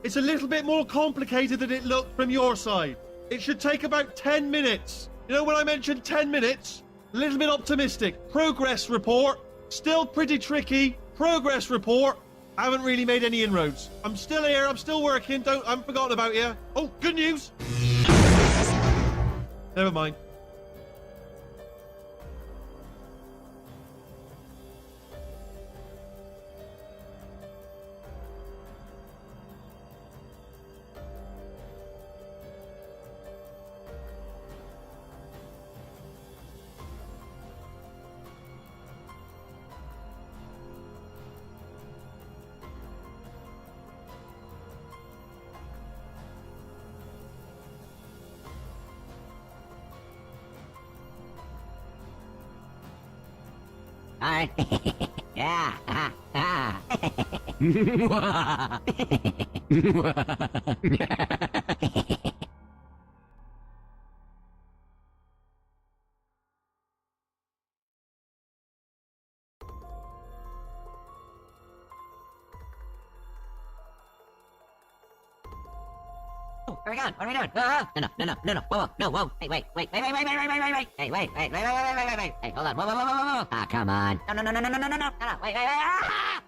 It's a little bit more complicated than it looked from your side. It should take about 10 minutes. You know when I mentioned 10 minutes? A little bit optimistic. Progress report. Still pretty tricky. Progress report. Haven't really made any inroads. I'm still here. I'm still working. I haven't forgotten about you. Oh, good news. Never mind. Alright. Yeah. Oh, where are we going? What are we doing? No. Whoa, no, whoa. Hey, wait. Hey, wait. Hey, wait. Hey, hold on. Whoa. Ah, come on. No. Wait. Ah!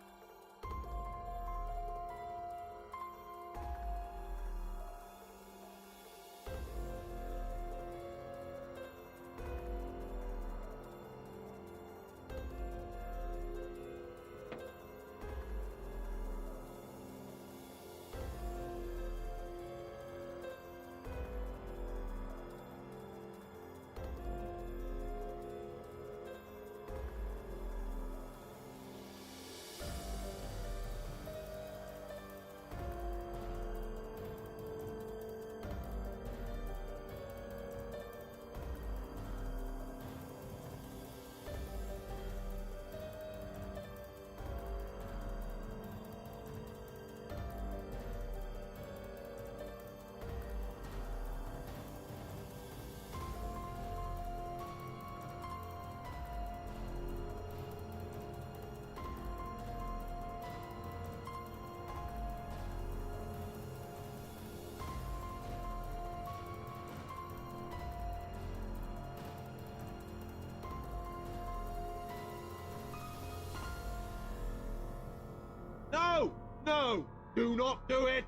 No! Do not do it!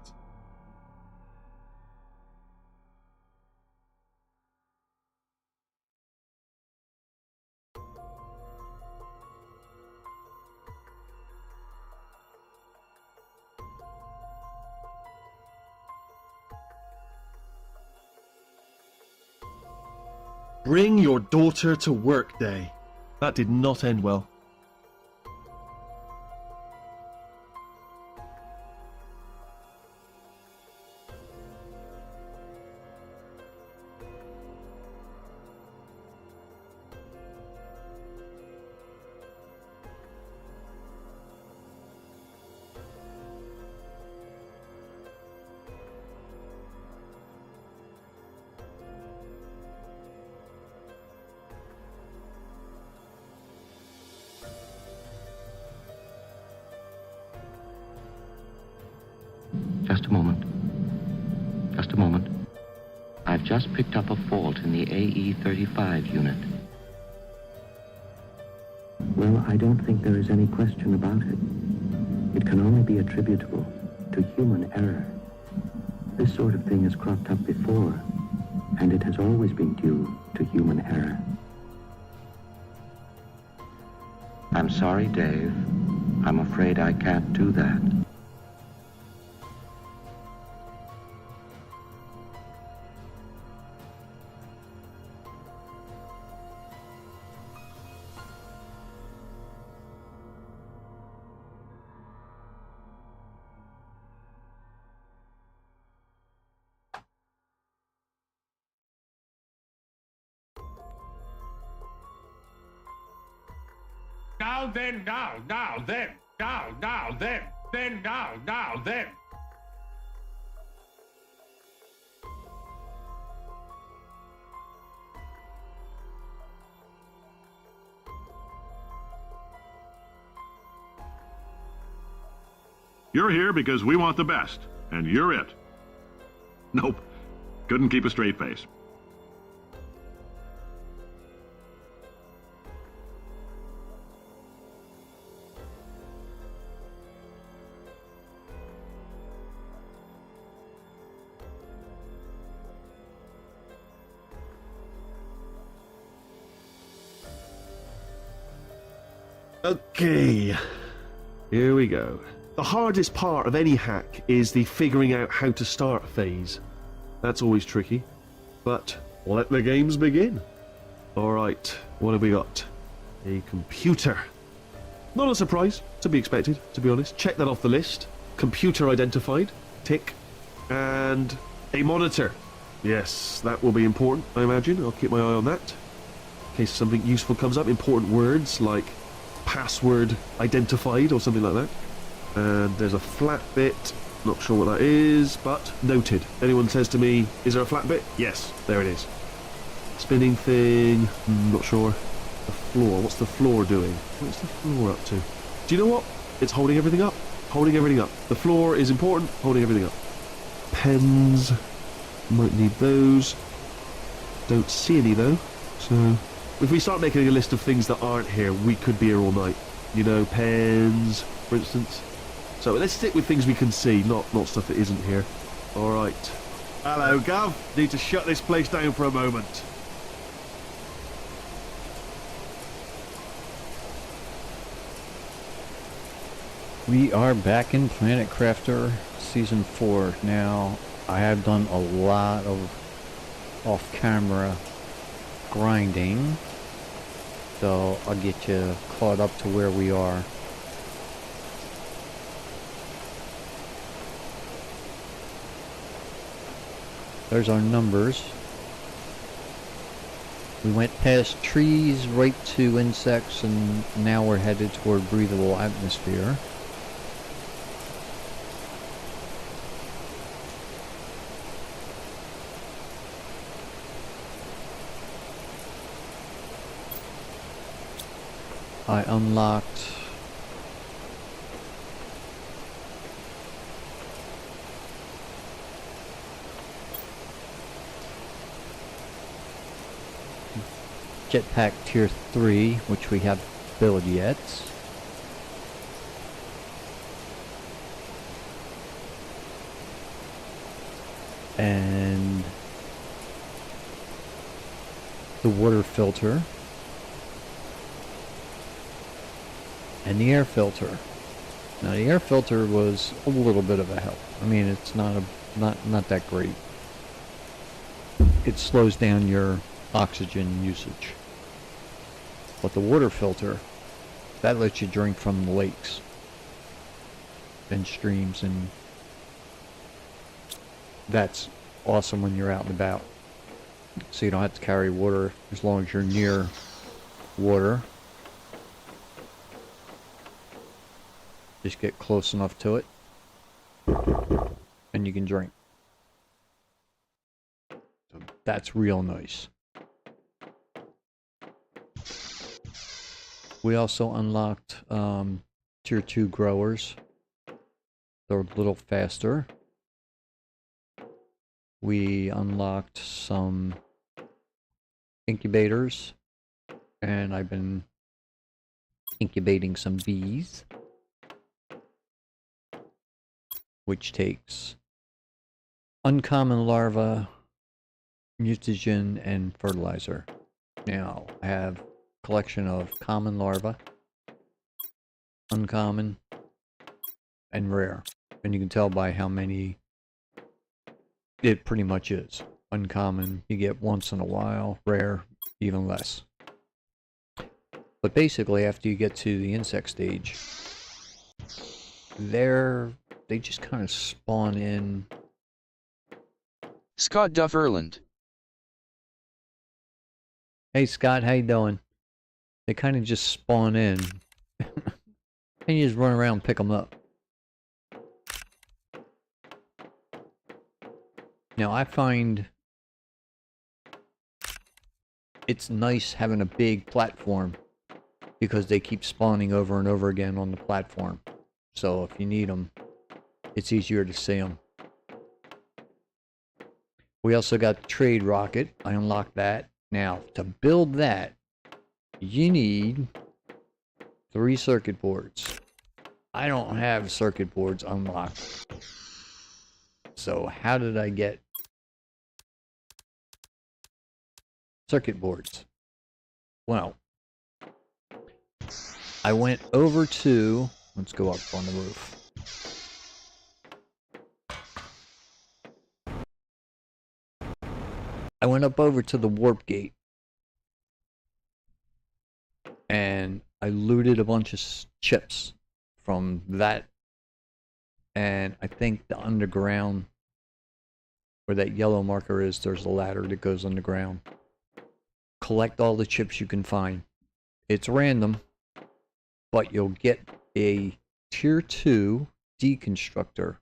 Bring your daughter to work day. That did not end well. Just a moment. I've just picked up a fault in the AE-35 unit. Well, I don't think there is any question about it. It can only be attributable to human error. This sort of thing has cropped up before, and it has always been due to human error. I'm sorry, Dave. I'm afraid I can't do that. Now then. You're here because we want the best. and you're it. Nope. Couldn't keep a straight face. Okay, here we go. The hardest part of any hack is the figuring out how to start phase. That's always tricky, but let the games begin. Alright, what have we got? A computer. Not a surprise, to be expected, to be honest. Check that off the list. Computer identified, tick. And a monitor. Yes, that will be important, I imagine. I'll keep my eye on that. In case something useful comes up, important words like password identified or something like that. And there's a flat bit, not sure what that is, but noted. Anyone says to me, is there a flat bit? Yes, there it is. Spinning thing, not sure. The floor, what's the floor doing? What's the floor up to? Do you know what? It's holding everything up. Holding everything up. The floor is important, holding everything up. Pens, might need those. Don't see any though, so... If we start making a list of things that aren't here, we could be here all night. You know, pens, for instance. So let's stick with things we can see, not stuff that isn't here. Alright. Hello, Gav. Need to shut this place down for a moment. We are back in Planet Crafter Season 4. Now, I have done a lot of off-camera grinding, so I'll get you caught up to where we are. There's our numbers. We went past trees right to insects, and now we're headed toward breathable atmosphere. I unlocked Jetpack Tier 3, which we haven't built yet. And the water filter. And the air filter. Now the air filter was a little bit of a help. I mean, it's not that great. It slows down your oxygen usage. But the water filter, that lets you drink from the lakes and streams, and that's awesome when you're out and about. So you don't have to carry water as long as you're near water. Just get close enough to it, and you can drink. So that's real nice. We also unlocked Tier 2 growers. They're a little faster. We unlocked some incubators, and I've been incubating some bees, which takes uncommon larva, mutagen, and fertilizer. Now, I have a collection of common larva, uncommon, and rare. And you can tell by how many it pretty much is. Uncommon, you get once in a while. Rare, even less. But basically, after you get to the insect stage, they just kind of spawn in. Scott Dufferland. Hey Scott, how you doing? They kind of just spawn in. And you just run around and pick them up. Now I find it's nice having a big platform because they keep spawning over and over again on the platform. So if you need them, it's easier to see them. We also got the trade rocket. I unlocked that. Now, to build that, you need 3 circuit boards. I don't have circuit boards unlocked. So how did I get circuit boards? Well, I went over to, let's go up on the roof. I went up over to the warp gate and I looted a bunch of chips from that, and I think the underground, where that yellow marker is, there's a ladder that goes underground. Collect all the chips you can find. It's random, but you'll get a tier 2 deconstructor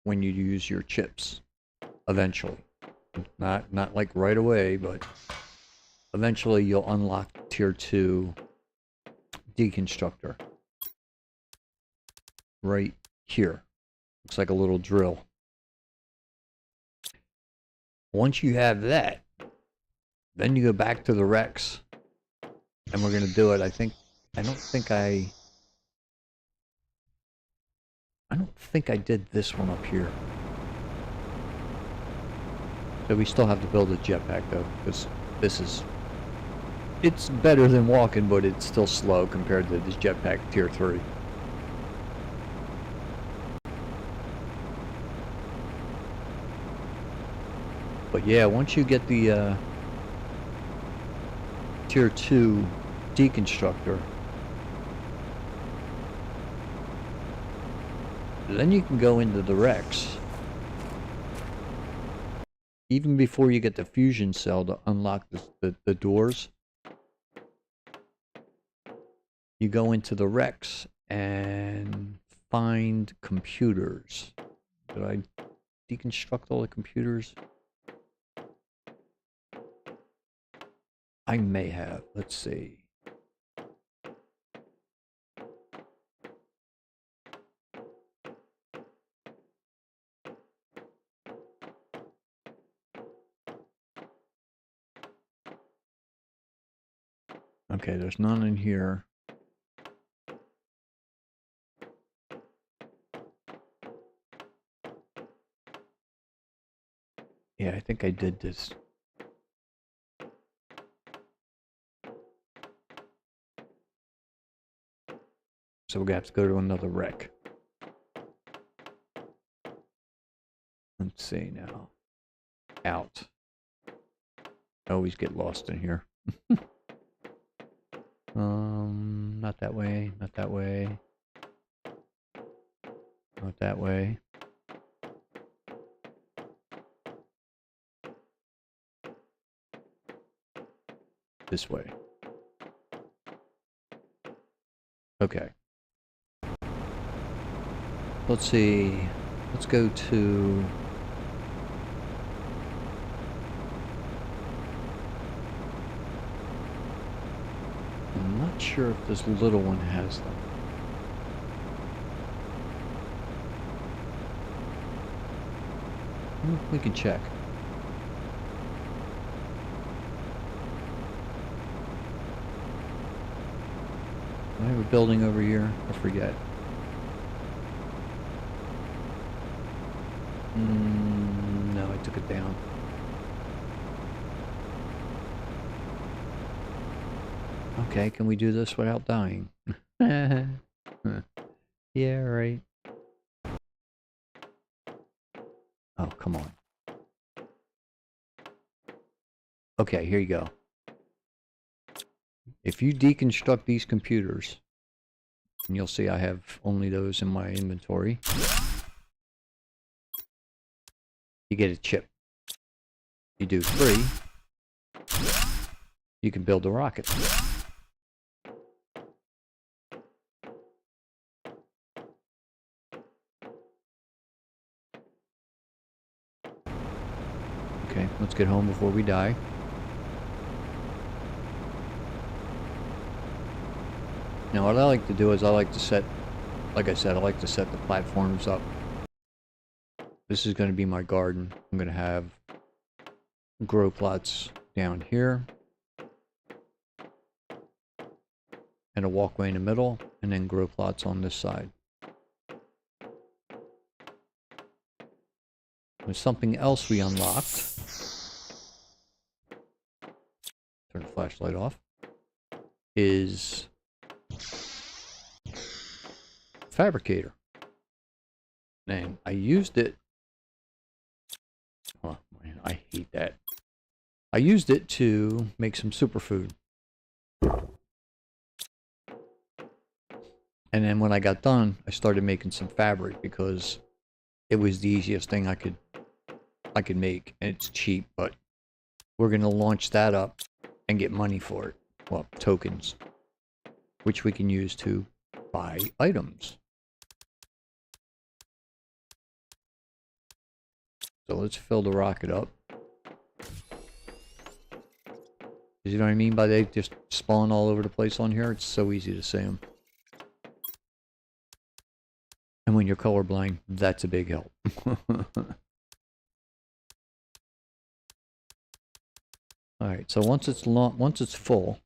when you use your chips eventually. Not like right away, but eventually you'll unlock tier 2 deconstructor. Right here. Looks like a little drill. Once you have that, then you go back to the Rex. And we're going to do it. I don't think I did this one up here. So we still have to build a jetpack though, because it's better than walking, but it's still slow compared to this jetpack tier 3. But yeah, once you get the tier 2 deconstructor, then you can go into the Rex. Even before you get the fusion cell to unlock the doors, you go into the Rex and find computers. Did I deconstruct all the computers? I may have. Let's see. Okay, there's none in here. Yeah, I think I did this. So we're gonna have to go to another wreck. Let's see now. Out. I always get lost in here. Not that way, not that way. Not that way. This way. Okay. Let's see. Let's go to... I'm not sure if this little one has them. We can check. Do I have a building over here? I forget. No, I took it down. Okay, can we do this without dying? Yeah, right. Oh, come on. Okay, here you go. If you deconstruct these computers, and you'll see I have only those in my inventory, you get a chip. You do 3, you can build a rocket. Okay, let's get home before we die. Now what I like to do is I like to set, like I said, I like to set the platforms up. This is going to be my garden. I'm going to have grow plots down here. And a walkway in the middle, and then grow plots on this side. There's something else we unlocked. Turn the flashlight off. Is fabricator. And I used it. Oh man, I hate that. I used it to make some superfood. And then when I got done, I started making some fabric because it was the easiest thing I could make, and it's cheap, but we're going to launch that up and get money for it. Well, tokens, which we can use to buy items. So let's fill the rocket up. You know what I mean by they just spawn all over the place on here? It's so easy to see them. And when you're colorblind, that's a big help. Alright, so once it's full,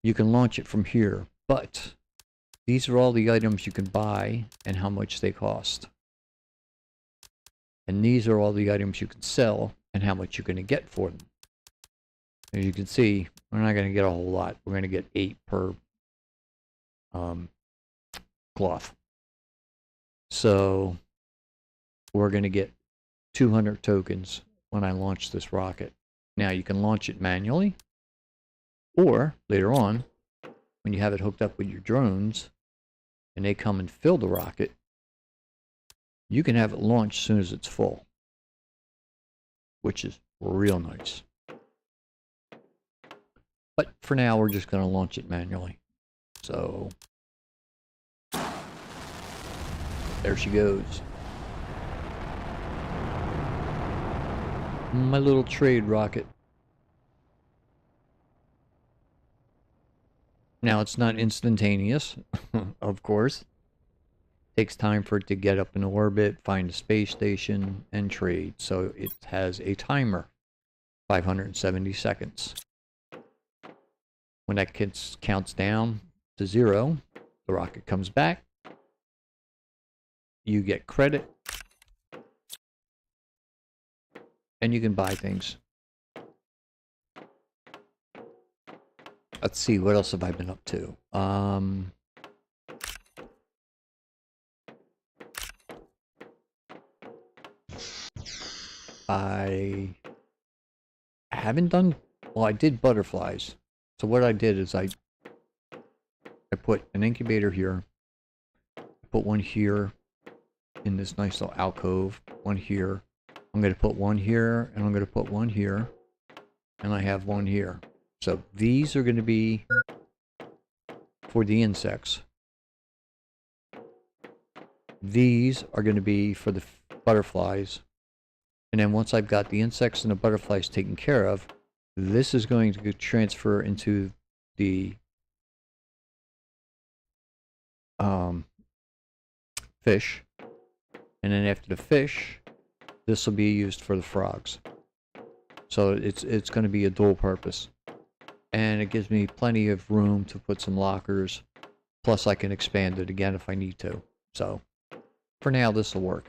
you can launch it from here, but these are all the items you can buy and how much they cost. And these are all the items you can sell and how much you're going to get for them. As you can see, we're not going to get a whole lot. We're going to get 8 per cloth. So we're going to get 200 tokens when I launch this rocket. Now you can launch it manually, or later on, when you have it hooked up with your drones and they come and fill the rocket, you can have it launched as soon as it's full, which is real nice. But for now, we're just going to launch it manually. So there she goes. My little trade rocket. Now it's not instantaneous, of course. Takes time for it to get up in orbit, find a space station, and trade. So it has a timer, 570 seconds. When that counts down to 0, the rocket comes back. You get credit. And you can buy things. Let's see, what else have I been up to? I haven't done, well, I did butterflies. So what I did is I put an incubator here, put one here in this nice little alcove, one here. I'm going to put one here, and I'm going to put one here, and I have one here. So these are going to be for the insects. These are going to be for the butterflies. And then once I've got the insects and the butterflies taken care of, this is going to transfer into the fish. And then after the fish, this will be used for the frogs. So it's going to be a dual purpose. And it gives me plenty of room to put some lockers. Plus I can expand it again if I need to. So for now this will work.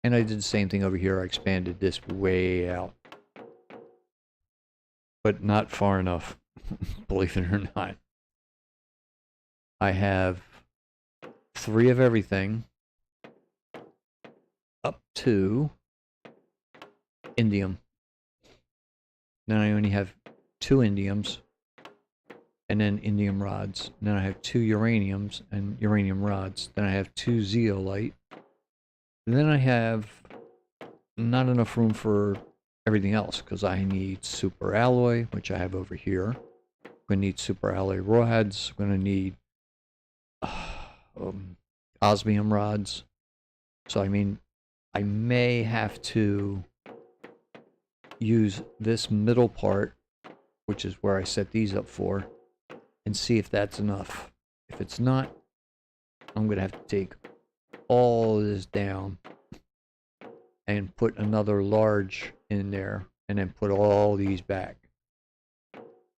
And I did the same thing over here. I expanded this way out. But not far enough, believe it or not. I have 3 of everything up to indium. Then I only have 2 indiums and then indium rods. Then I have 2 uraniums and uranium rods. Then I have 2 zeolite. And then I have not enough room for everything else because I need super alloy, which I have over here. I'm going to need super alloy rods. I'm going to need osmium rods. So I mean, I may have to use this middle part, which is where I set these up for, and see if that's enough. If it's not, I'm going to have to take all this down and put another large in there and then put all these back.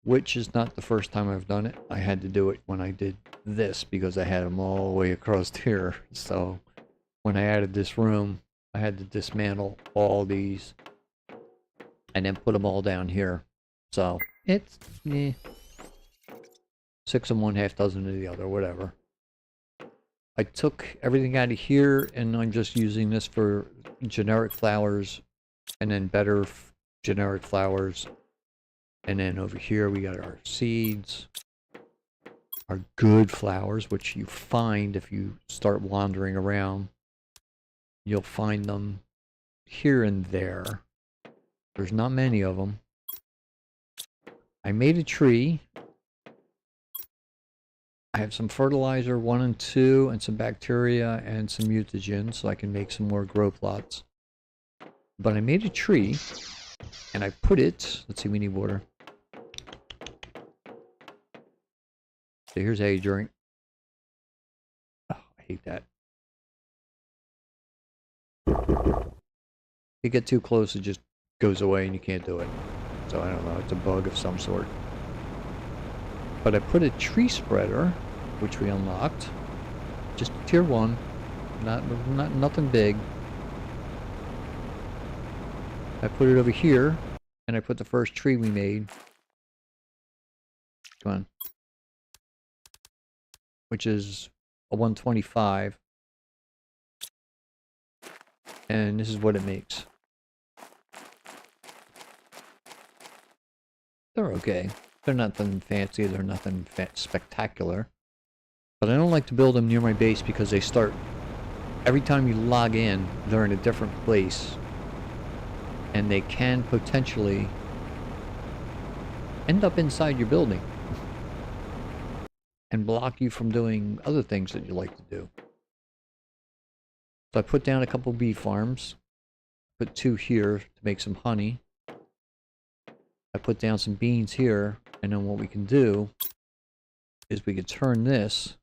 Which is not the first time I've done it. I had to do it when I did this because I had them all the way across here. So when I added this room, I had to dismantle all these and then put them all down here. So it's 6 of one, half dozen of the other, whatever. I took everything out of here and I'm just using this for generic flowers and then better generic flowers. And then over here we got our seeds, our good flowers, which you find if you start wandering around. You'll find them here and there. There's not many of them. I made a tree. I have some fertilizer 1 and 2 and some bacteria and some mutagens so I can make some more grow plots. But I made a tree and I put it, let's see, we need water. So here's how you drink. Oh, I hate that. You get too close, it just goes away and you can't do it. So I don't know, it's a bug of some sort. But I put a tree spreader, which we unlocked. Just tier 1, nothing big. I put it over here, and I put the first tree we made. Come on. Which is a 125. And this is what it makes. They're okay. They're nothing fancy, they're nothing spectacular. But I don't like to build them near my base because they start... Every time you log in, they're in a different place. And they can potentially end up inside your building. And block you from doing other things that you like to do. So I put down a couple bee farms. Put 2 here to make some honey. I put down some beans here. And then what we can do is we can turn this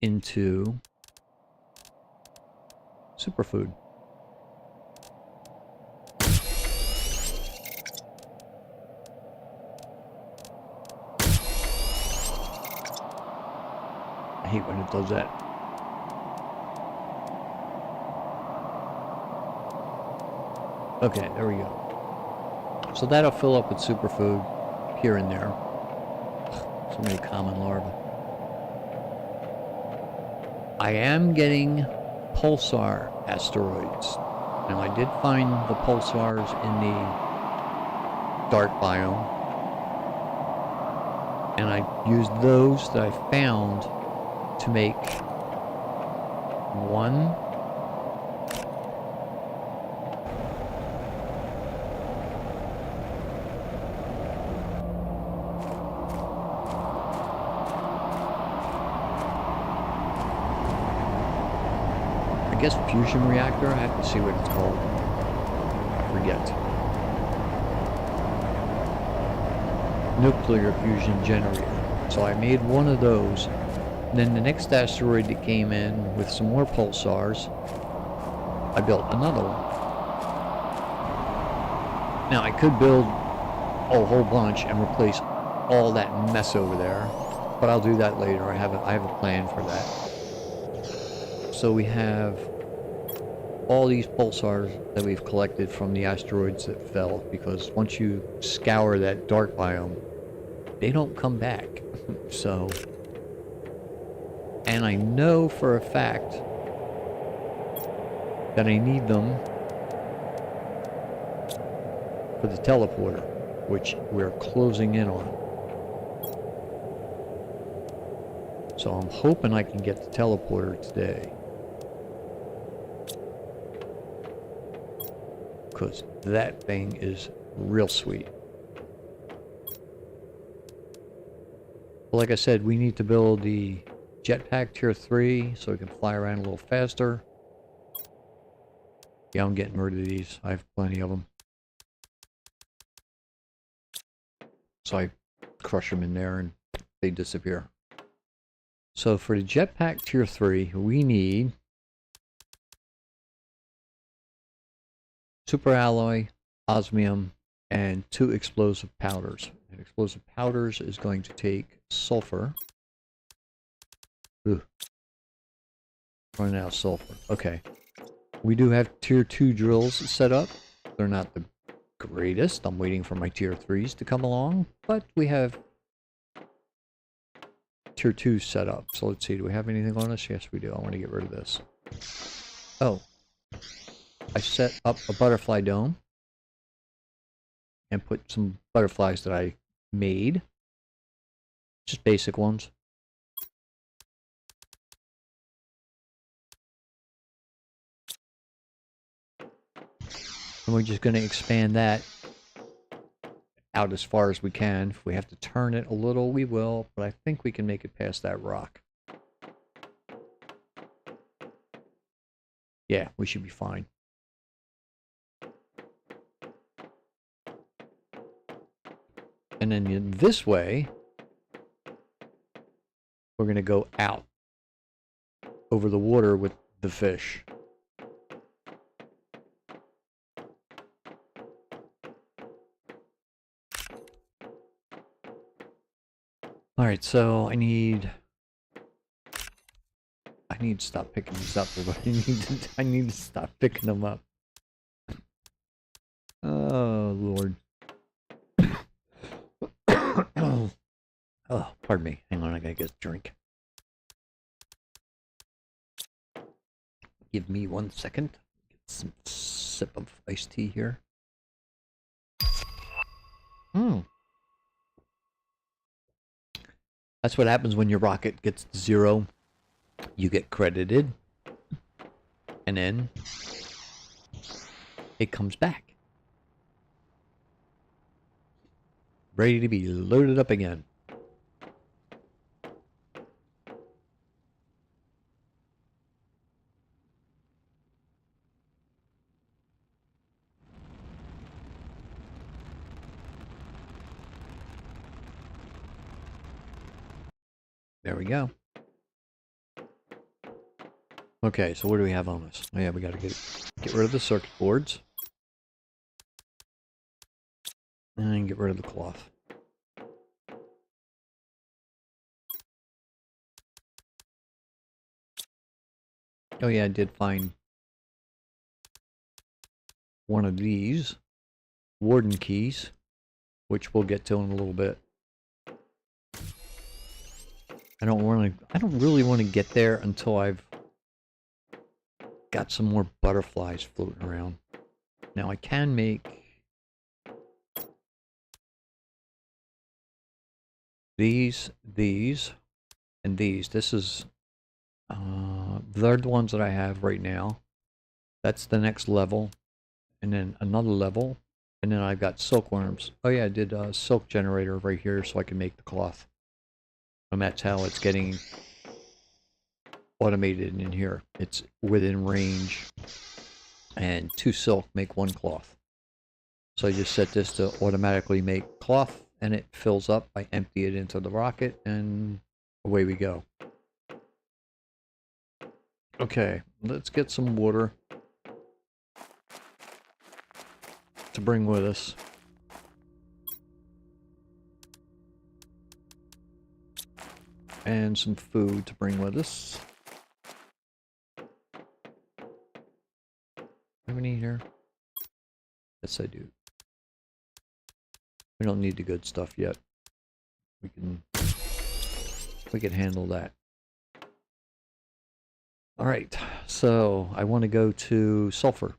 into superfood. I hate when it does that. Okay, there we go. So that'll fill up with superfood here and there. So many common larvae. I am getting pulsar asteroids. Now I did find the pulsars in the dark biome. And I used those that I found to make one I guess fusion reactor. I have to see what it's called. I forget. Nuclear fusion generator. So I made one of those. Then the next asteroid that came in with some more pulsars, I built another one. Now I could build a whole bunch and replace all that mess over there, but I'll do that later. I have a plan for that. So we have all these pulsars that we've collected from the asteroids that fell, because once you scour that dark biome, they don't come back. So, and I know for a fact that I need them for the teleporter, which we're closing in on. So I'm hoping I can get the teleporter today. Because that thing is real sweet. Like I said, we need to build the jetpack tier 3 so we can fly around a little faster. Yeah, I'm getting rid of these. I have plenty of them. So I crush them in there and they disappear. So for the jetpack tier 3, we need super alloy, osmium, and 2 explosive powders. And explosive powders is going to take sulfur. Ooh. Running out of sulfur. Okay. We do have tier 2 drills set up. They're not the greatest. I'm waiting for my tier 3s to come along, but we have tier 2 set up. So let's see, do we have anything on us? Yes, we do. I want to get rid of this. Oh. I set up a butterfly dome and put some butterflies that I made. Just basic ones. And we're just going to expand that out as far as we can. If we have to turn it a little, we will, but I think we can make it past that rock. Yeah, we should be fine. And then in this way, we're going to go out over the water with the fish. Alright, so I need to stop picking these up. I need to stop picking them up. Oh, Lord. Oh, pardon me. Hang on, I gotta get a drink. Give me 1 second. Get some sip of iced tea here. That's what happens when your rocket gets to 0. You get credited. And then it comes back. Ready to be loaded up again. There we go. Okay, so what do we have on us? Oh yeah, we gotta get rid of the circuit boards. And get rid of the cloth. Oh yeah, I did find one of these warden keys, which we'll get to in a little bit. I don't really want to get there until I've got some more butterflies floating around. Now I can make these, and these. This is they're the ones that I have right now. That's the next level, and then another level, and then I've got silkworms. Oh yeah, I did a silk generator right here so I can make the cloth. And that's how it's getting automated in here. It's within range, and 2 silk make 1 cloth. So I just set this to automatically make cloth, and it fills up. I empty it into the rocket, and away we go. Okay, let's get some water to bring with us. And some food to bring with us. Have any here? Yes, I do. We don't need the good stuff yet. We can handle that. All right, so I want to go to sulfur.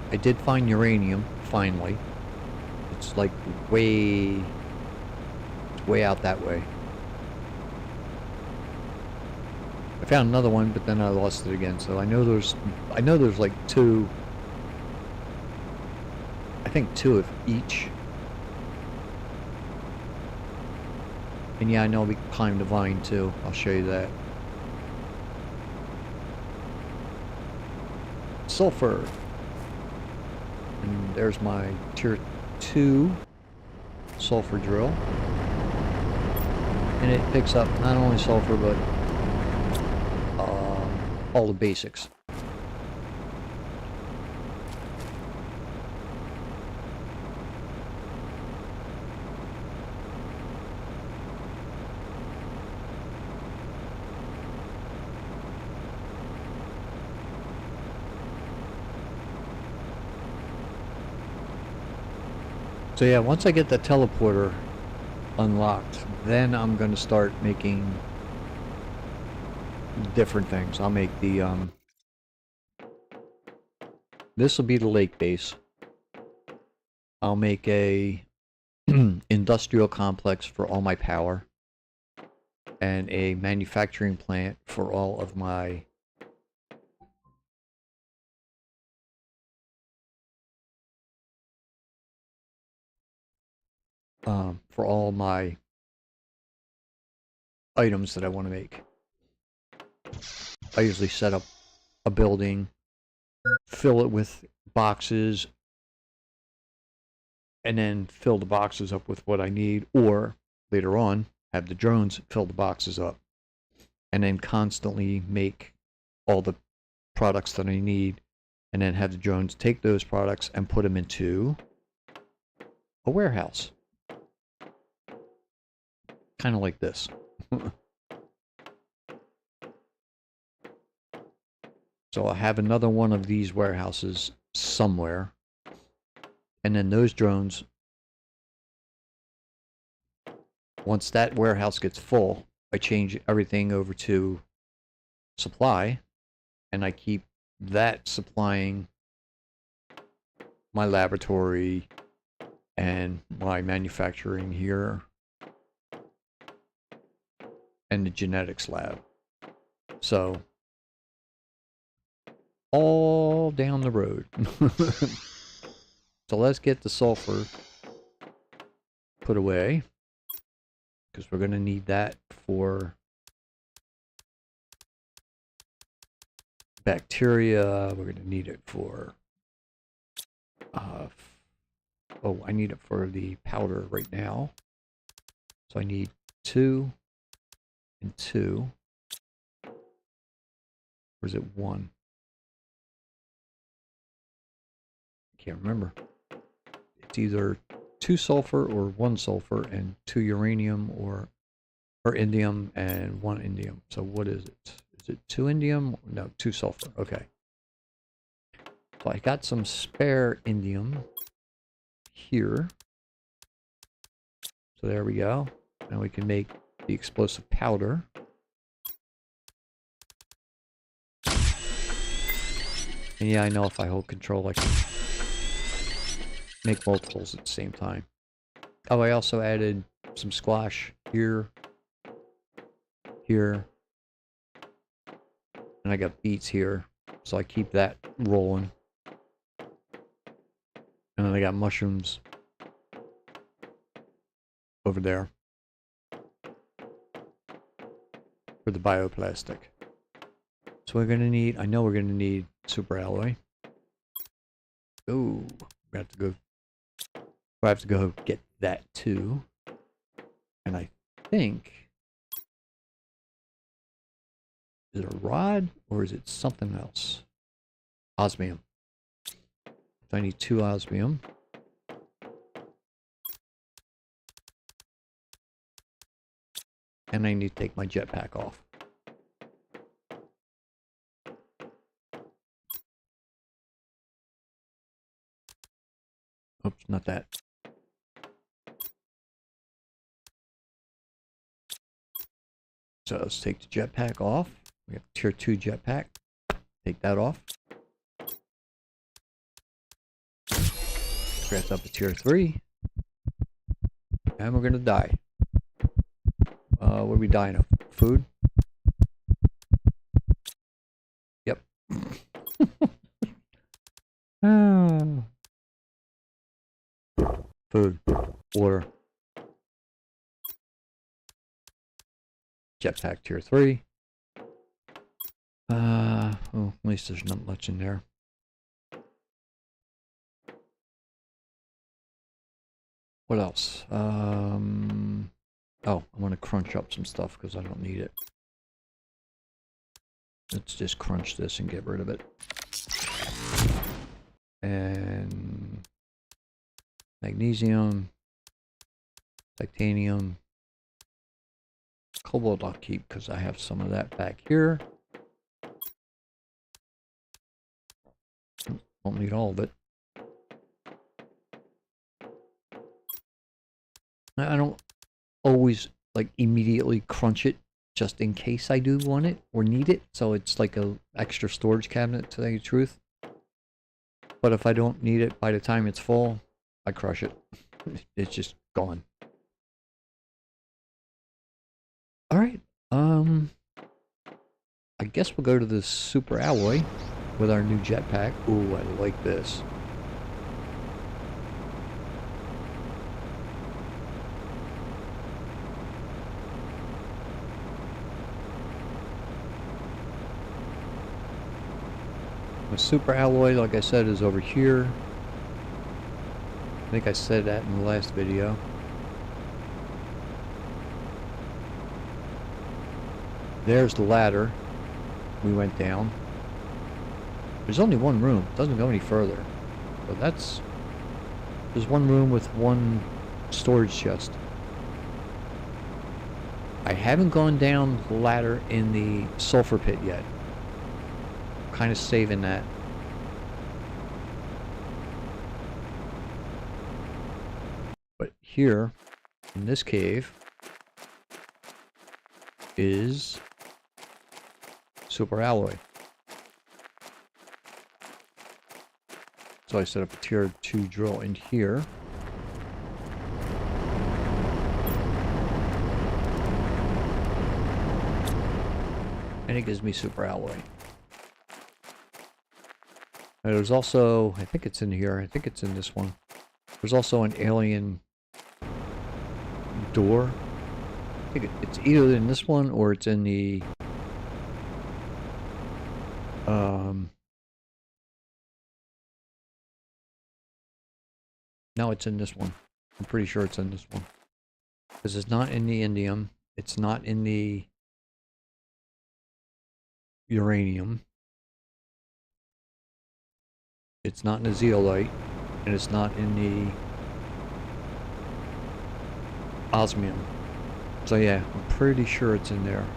I did find uranium, finally. It's like way out that way. I found another one, but then I lost it again. So I know there's like 2. I think 2 of each. And yeah, I know we can climb the vine too. I'll show you that. Sulfur. And there's my tier 2 sulfur drill. And it picks up not only sulfur, but all the basics. So yeah, once I get the teleporter unlocked, then I'm going to start making different things. I'll make the this will be the lake base. I'll make a industrial complex for all my power and a manufacturing plant for all of my items that I want to make. I usually set up a building, fill it with boxes, and then fill the boxes up with what I need, or later on have the drones fill the boxes up, and then constantly make all the products that I need, and then have the drones take those products and put them into a warehouse. Kind of like this. So I'll have another one of these warehouses somewhere. And then those drones, once that warehouse gets full, I change everything over to supply. And I keep that supplying my laboratory and my manufacturing here. And the genetics lab. So, all down the road. So let's get the sulfur put away, because we're going to need that for bacteria. We're going to need it for oh, I need it for the powder right now. So I need 2 and 2. Or is it 1? I can't remember. It's either 2 sulfur or 1 sulfur and 2 uranium or indium and 1 indium. So what is it? Is it 2 indium? No, 2 sulfur. Okay. So I got some spare indium here. So there we go. Now we can make the explosive powder. And yeah, I know if I hold control I can make multiples at the same time. Oh, I also added some squash here, here, and I got beets here, so I keep that rolling. And then I got mushrooms over there for the bioplastic. So we're gonna need, I know we're gonna need super alloy. Oh, we have to go. I have to go get that too. And I think, is it a rod or is it something else? Osmium. So I need 2 osmium. And I need to take my jetpack off. Oops, not that. So let's take the jetpack off. We have tier 2 jetpack. Take that off. Craft up a tier 3. And we're gonna die. What are we dying of? Food? Yep. Food. Water. Jetpack tier 3. Oh, at least there's not much in there. What else? Oh, I'm gonna crunch up some stuff because I don't need it. Let's just crunch this and get rid of it. And magnesium, titanium, cobalt I'll keep because I have some of that back here. Don't need all of it. I don't always like immediately crunch it just in case I do want it or need it. So it's like a extra storage cabinet, to tell you the truth. But if I don't need it by the time it's full, I crush it. It's just gone. Alright, I guess we'll go to the super alloy with our new jetpack. Ooh, I like this. The super alloy, like I said, is over here. I think I said that in the last video. There's the ladder we went down. There's only one room. It doesn't go any further. But that's... There's one room with one storage chest. I haven't gone down the ladder in the sulfur pit yet. Kind of saving that. But here, in this cave, is super alloy. So I set up a tier 2 drill in here. And it gives me super alloy. And there's also, I think it's in here, I think it's in this one. There's also an alien door. I think it's either in this one or it's in the no, it's in this one. I'm pretty sure it's in this one. Because it's not in the indium. It's not in the uranium. It's not in the zeolite. And it's not in the osmium. So yeah, I'm pretty sure it's in there.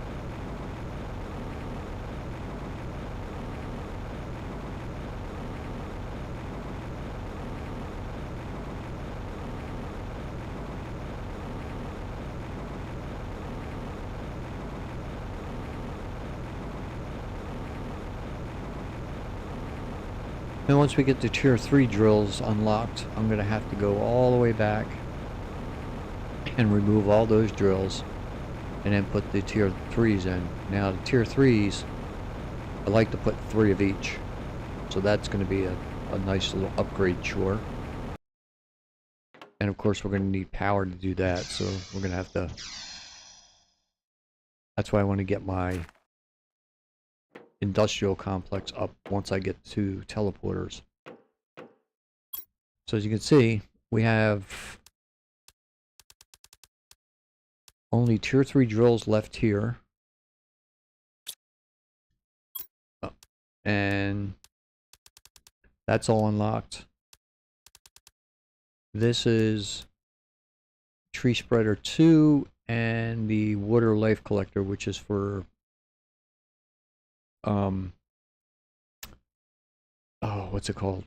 And once we get the tier 3 drills unlocked, I'm going to have to go all the way back and remove all those drills and then put the tier 3s in. Now the tier 3s, I like to put 3 of each. So that's going to be a nice little upgrade chore. And of course we're going to need power to do that, so we're going to have to... That's why I want to get my industrial complex up once I get to teleporters. So as you can see, we have only tier 3 drills left here. Oh, and that's all unlocked. This is Tree Spreader 2 and the Water Life Collector, which is for oh, what's it called?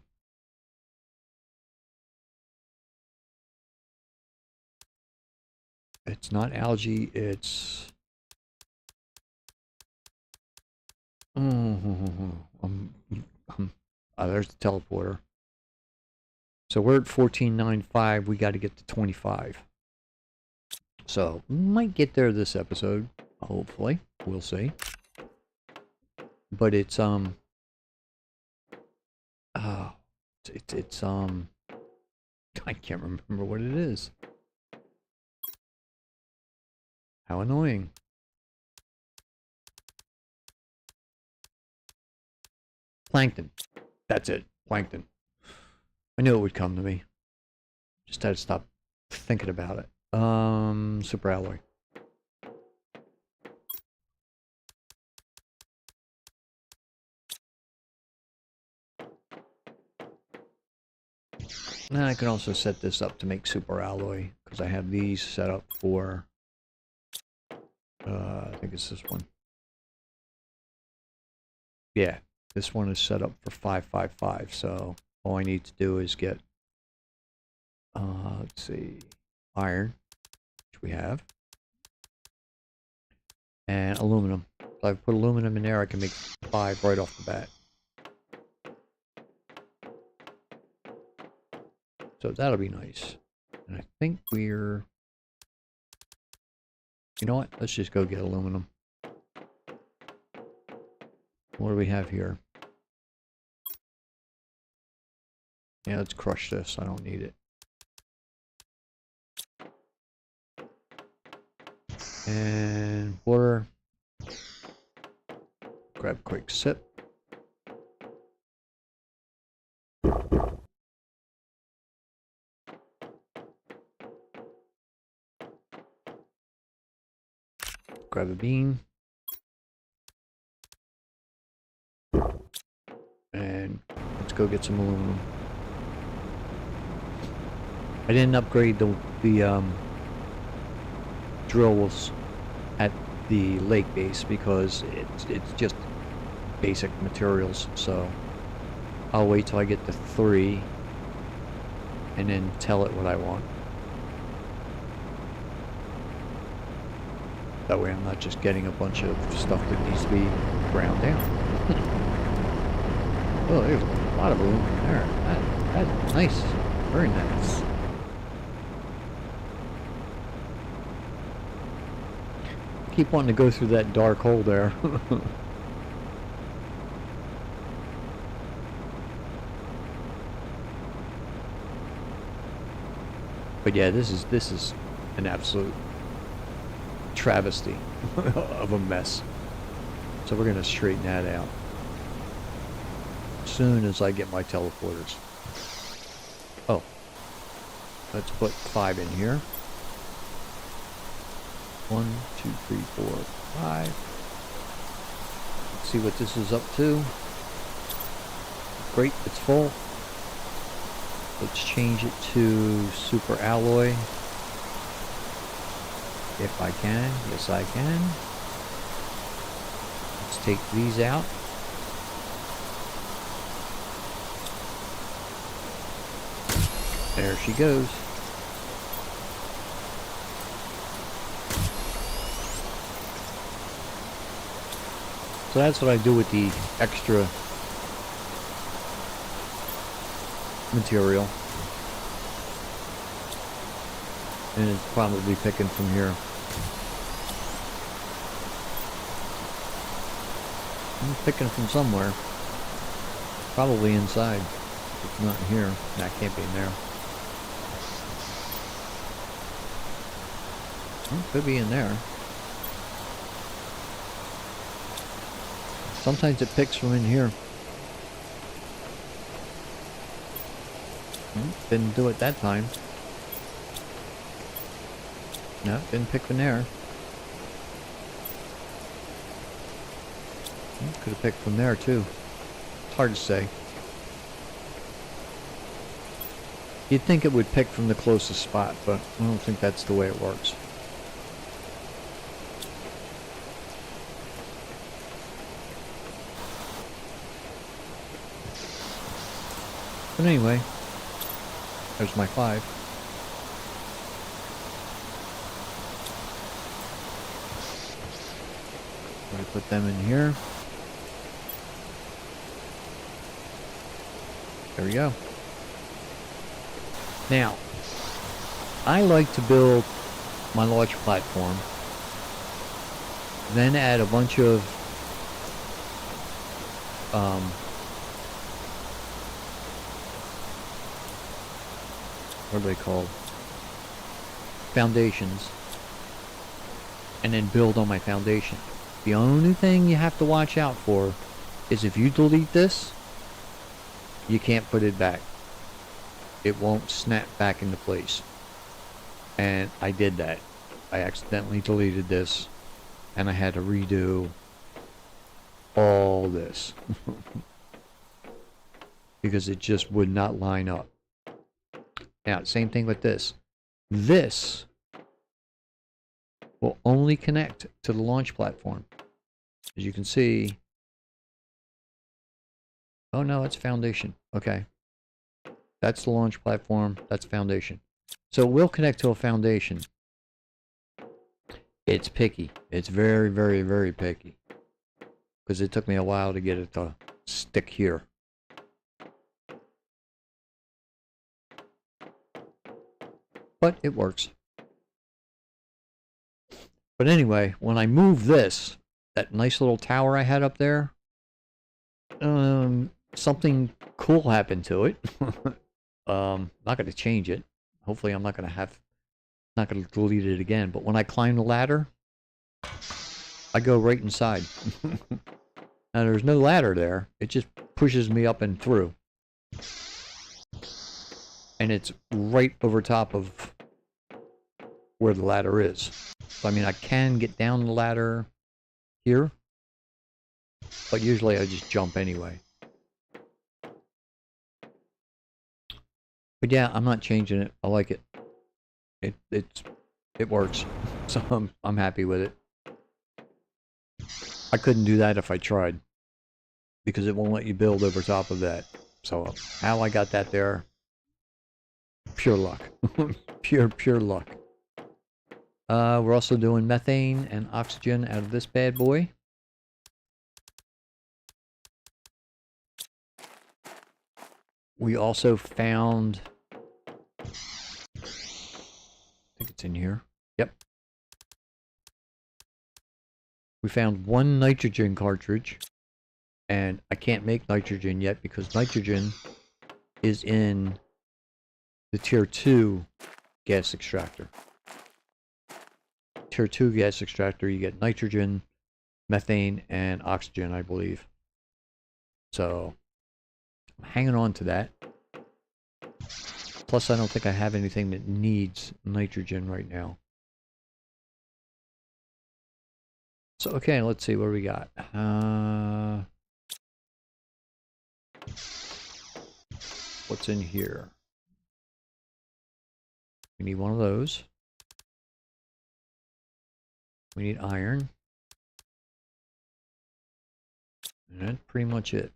It's not algae, it's there's the teleporter. So we're at 14.95, we got to get to 25. So might get there this episode, hopefully. We'll see. But it's I can't remember what it is. How annoying. Plankton. That's it. Plankton. I knew it would come to me. Just had to stop thinking about it. Super alloy. Now I can also set this up to make super alloy because I have these set up for. I think it's this one. Yeah, this one is set up for 555. So all I need to do is get. Let's see, iron, which we have, and aluminum. So I've put aluminum in there. I can make 5 right off the bat. So that'll be nice. And I think we're... You know what? Let's just go get aluminum. What do we have here? Yeah, let's crush this. I don't need it. And water. Grab a quick sip. Grab a bean. And let's go get some aluminum. I didn't upgrade the drills at the lake base because it's just basic materials, so I'll wait till I get to 3 and then tell it what I want. That way I'm not just getting a bunch of stuff that needs to be ground down. Oh, there's a lot of aluminum there. That's nice. Very nice. Keep wanting to go through that dark hole there. But yeah, this is an absolute travesty of a mess. So we're gonna straighten that out as soon as I get my teleporters. Oh, let's put 5 in here. 1, 2, 3, 4, 5. Let's see what this is up to. Great, it's full. Let's change it to super alloy. If I can. Yes, I can. Let's take these out. There she goes. So that's what I do with the extra material. And it's probably picking from here. I'm picking from somewhere. Probably inside. It's not in here. That can't be in there. Could be in there. Sometimes it picks from in here. Didn't do it that time. No, didn't pick from there. Could have picked from there too. It's hard to say. You'd think it would pick from the closest spot, but I don't think that's the way it works. But anyway, there's my 5. I'm going to put them in here. There we go. Now, I like to build my launch platform, then add a bunch of what are they called? Foundations. And then build on my foundation. The only thing you have to watch out for is if you delete this, you can't put it back. It won't snap back into place. And I did that. I accidentally deleted this, and I had to redo all this. Because it just would not line up. Now, same thing with this. This will only connect to the launch platform. As you can see. Oh no, it's Foundation. Okay. That's the launch platform. That's Foundation. So it will connect to a Foundation. It's picky. It's very, very, very picky. Because it took me a while to get it to stick here. But it works. But anyway, when I move this, that nice little tower I had up there, something cool happened to it. Not going to change it. Hopefully I'm not going to delete it again. But when I climb the ladder, I go right inside. Now there's no ladder there. It just pushes me up and through. And it's right over top of where the ladder is. So I mean, I can get down the ladder here, but usually I just jump anyway. But yeah, I'm not changing it. I like it. It works. So I'm happy with it. I couldn't do that if I tried, because it won't let you build over top of that. So how I got that there, pure luck. pure luck. We're also doing methane and oxygen out of this bad boy. We also found, I think it's in here. Yep. We found one nitrogen cartridge, and I can't make nitrogen yet because nitrogen is in the tier 2 gas extractor. Tier 2 gas extractor, you get nitrogen, methane, and oxygen, I believe. So I'm hanging on to that. Plus, I don't think I have anything that needs nitrogen right now. So, okay, let's see what we got. What's in here? We need one of those. We need iron. And that's pretty much it.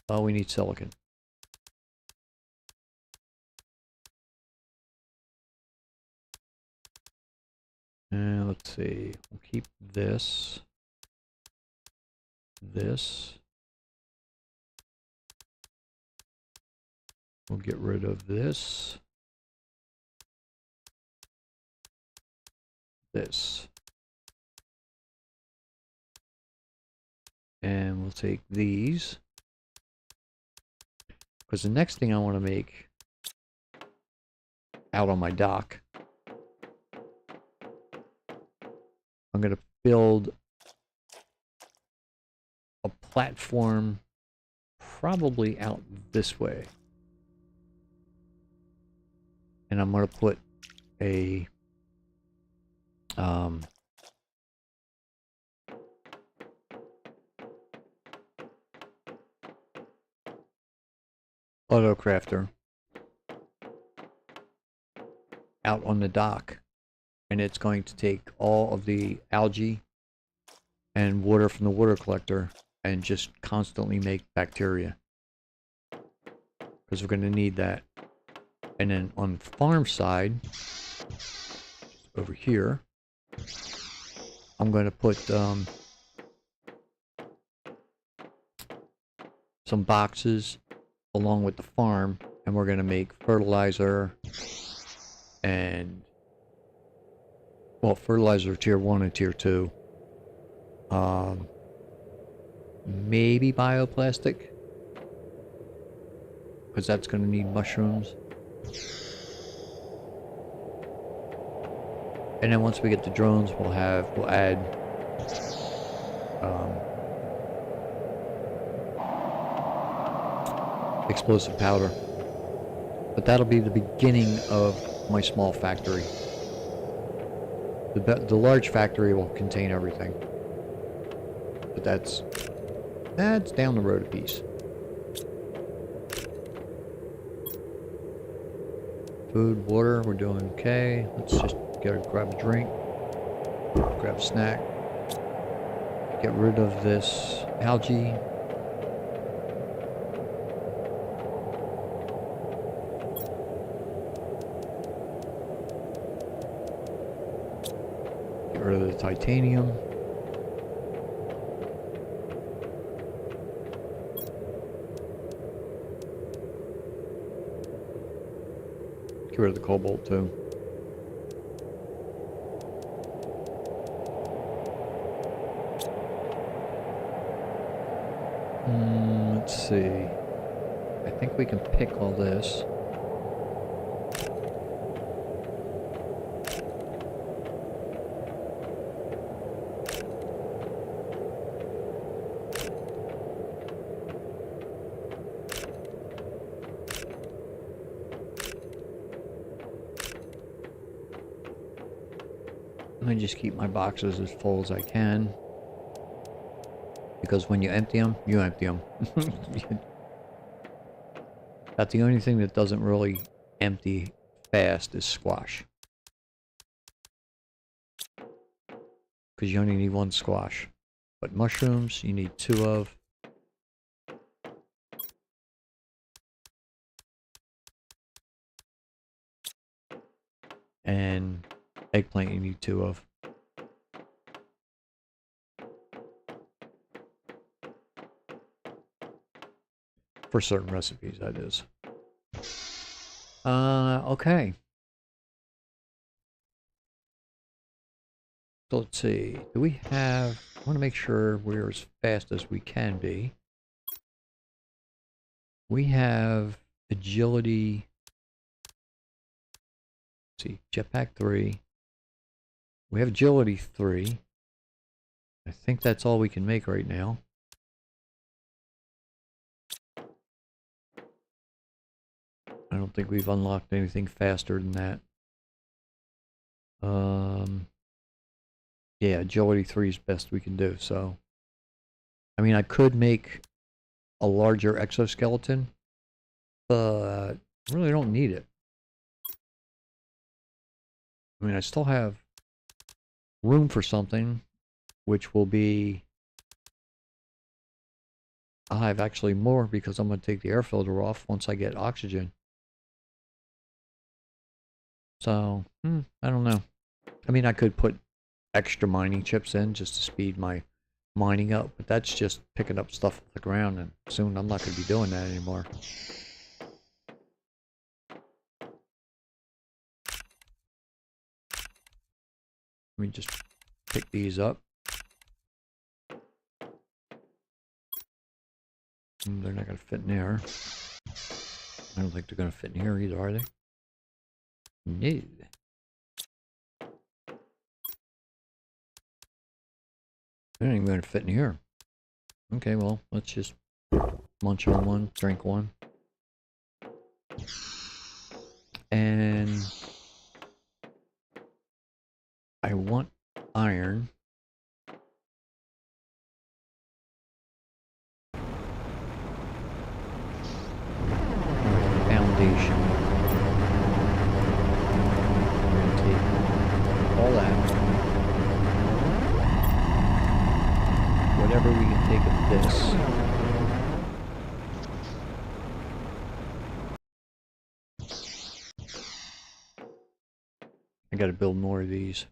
Oh, we need silicon. And let's see. We'll keep this. This. We'll get rid of this. This. And we'll take these. Because the next thing I want to make out on my dock, I'm going to build a platform probably out this way. And I'm going to put a autocrafter out on the dock, and it's going to take all of the algae and water from the water collector and just constantly make bacteria, because we're going to need that. And then on the farm side, over here, I'm going to put some boxes along with the farm, and we're going to make fertilizer and, well, fertilizer tier 1 and tier 2. Maybe bioplastic, because that's going to need mushrooms. And then once we get the drones, we'll add explosive powder. But that'll be the beginning of my small factory. The large factory will contain everything. But that's down the road a piece. Food, water, we're doing okay. Let's just grab a drink, grab a snack, get rid of this algae. Get rid of the titanium. Get rid of the cobalt too. Let's see. I think we can pick all this. I just keep my boxes as full as I can. Because when you empty them, you empty them. That's the only thing that doesn't really empty fast is squash. Because you only need one squash. But mushrooms, you need 2 of. And eggplant you need 2 of. For certain recipes, that is. Okay. So let's see. Do we have... I want to make sure we're as fast as we can be. We have agility... Let's see. Jetpack 3. We have agility 3. I think that's all we can make right now. I don't think we've unlocked anything faster than that. Yeah, agility 3 is best we can do, so. I mean, I could make a larger exoskeleton, but I really don't need it. I mean, I still have room for something, which will be... I'll have actually more because I'm going to take the air filter off once I get oxygen. So, I don't know. I mean, I could put extra mining chips in just to speed my mining up, but that's just picking up stuff off the ground, and soon I'm not going to be doing that anymore. Let me just pick these up. They're not going to fit in there. I don't think they're going to fit in here either, are they? No. They're not even going to fit in here. Okay, well, let's just munch on one, drink one. And I want iron. Foundation. All that. Whatever we can take of this. I gotta build more of these.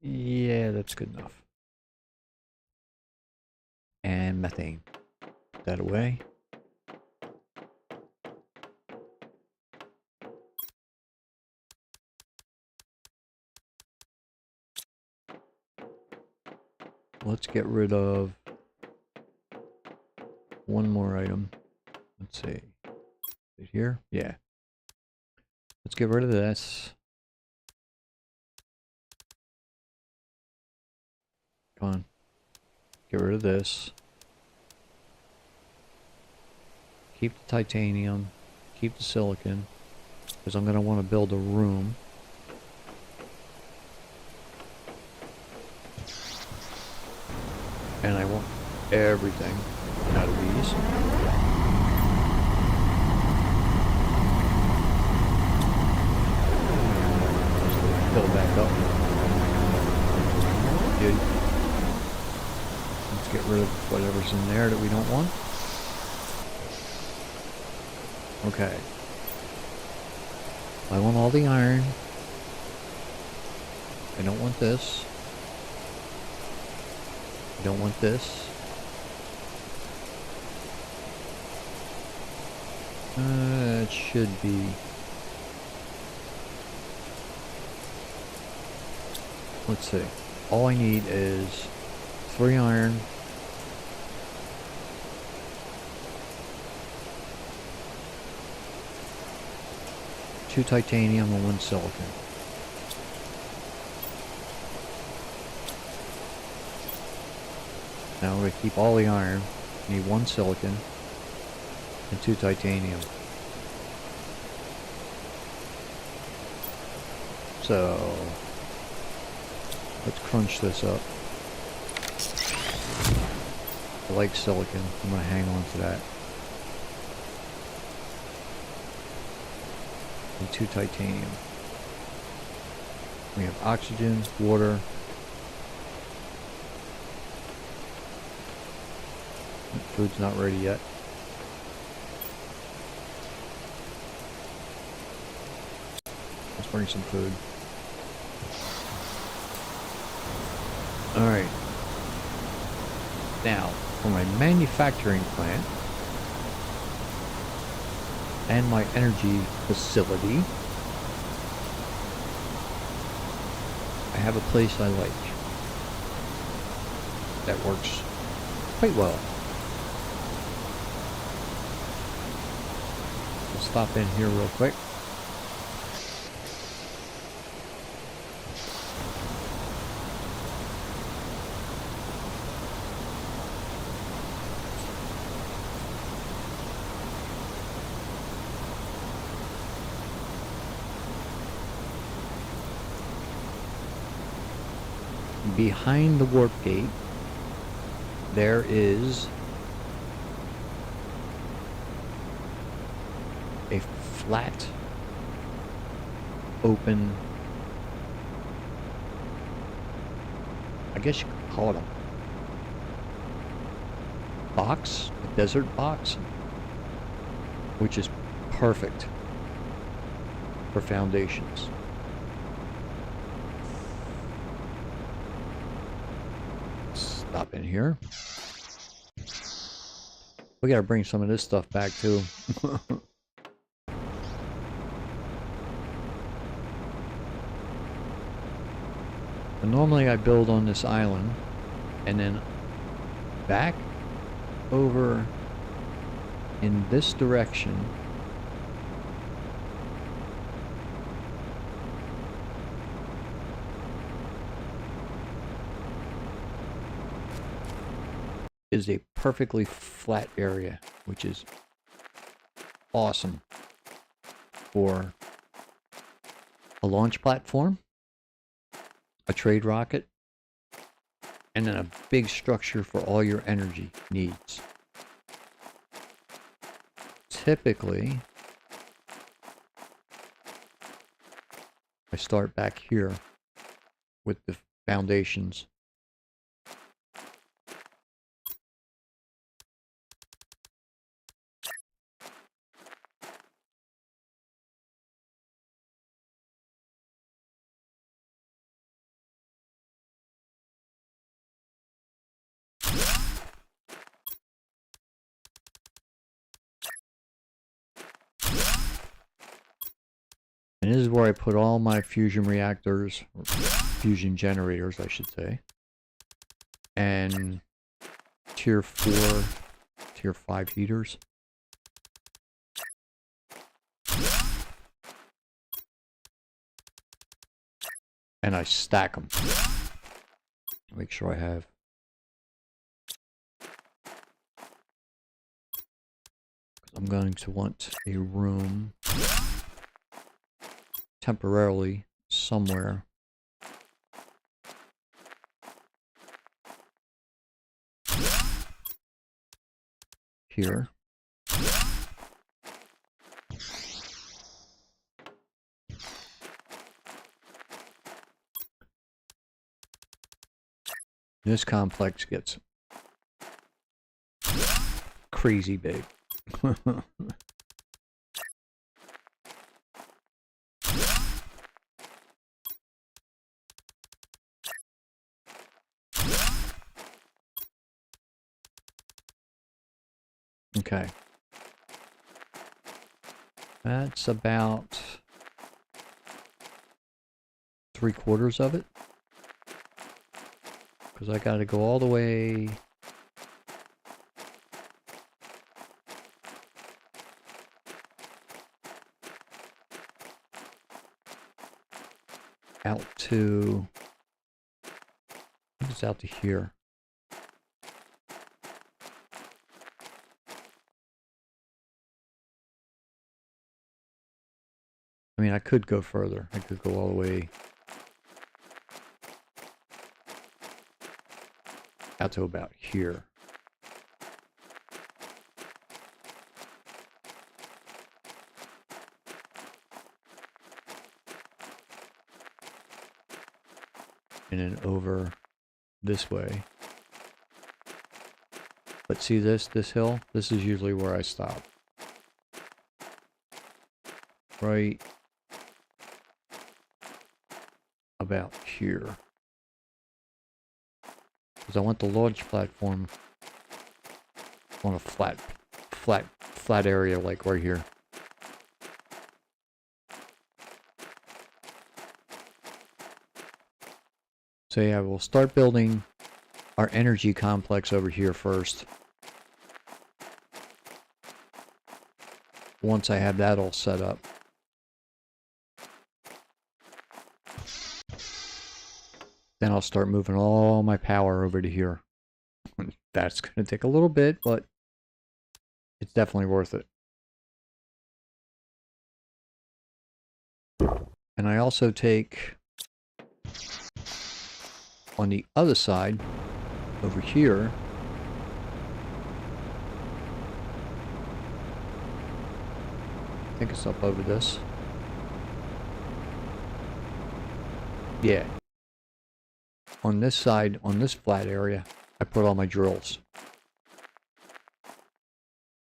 Yeah, that's good enough. And methane. Put that away. Let's get rid of one more item. Let's see. Right here? Yeah. Let's get rid of this. Come on. Get rid of this. Keep the titanium. Keep the silicon. Because I'm going to want to build a room. And I want everything out of these. Fill back up. Good. Let's get rid of whatever's in there that we don't want. Okay. I want all the iron. I don't want this. I don't want this. It should be. Let's see. All I need is 3 iron. Two titanium and 1 silicon. Now we're going to keep all the iron. We need 1 silicon and 2 titanium. So let's crunch this up. I like silicon. I'm going to hang on to that. And 2 titanium. We have oxygen, water. Food's not ready yet. Let's bring some food. Alright. Now, for my manufacturing plant and my energy facility, I have a place I like that works quite well. We'll stop in here real quick. Behind the warp gate, there is a flat, open, I guess you could call it a box, a desert box, which is perfect for foundations. Stop in here. We gotta bring some of this stuff back too. And normally I build on this island and then back over in this direction. Is a perfectly flat area, which is awesome for a launch platform, a trade rocket, and then a big structure for all your energy needs. Typically, I start back here with the foundations. And this is where I put all my fusion reactors, or fusion generators, I should say. And tier 4, tier 5 heaters. And I stack them. Make sure I have. I'm going to want a room temporarily somewhere. Here. This complex gets crazy big. Okay. That's about 3/4 of it. Because I got to go all the way out to, it's out to here. I mean, I could go further. I could go all the way out to about here. And then over this way. But see this hill? This is usually where I stop. Right about here. Because I want the launch platform on a flat area like right here. So yeah, we'll start building our energy complex over here first. Once I have that all set up. Then I'll start moving all my power over to here. That's going to take a little bit, but it's definitely worth it. And I also take, on the other side, over here, I think it's up over this. Yeah. On this side, on this flat area, I put all my drills.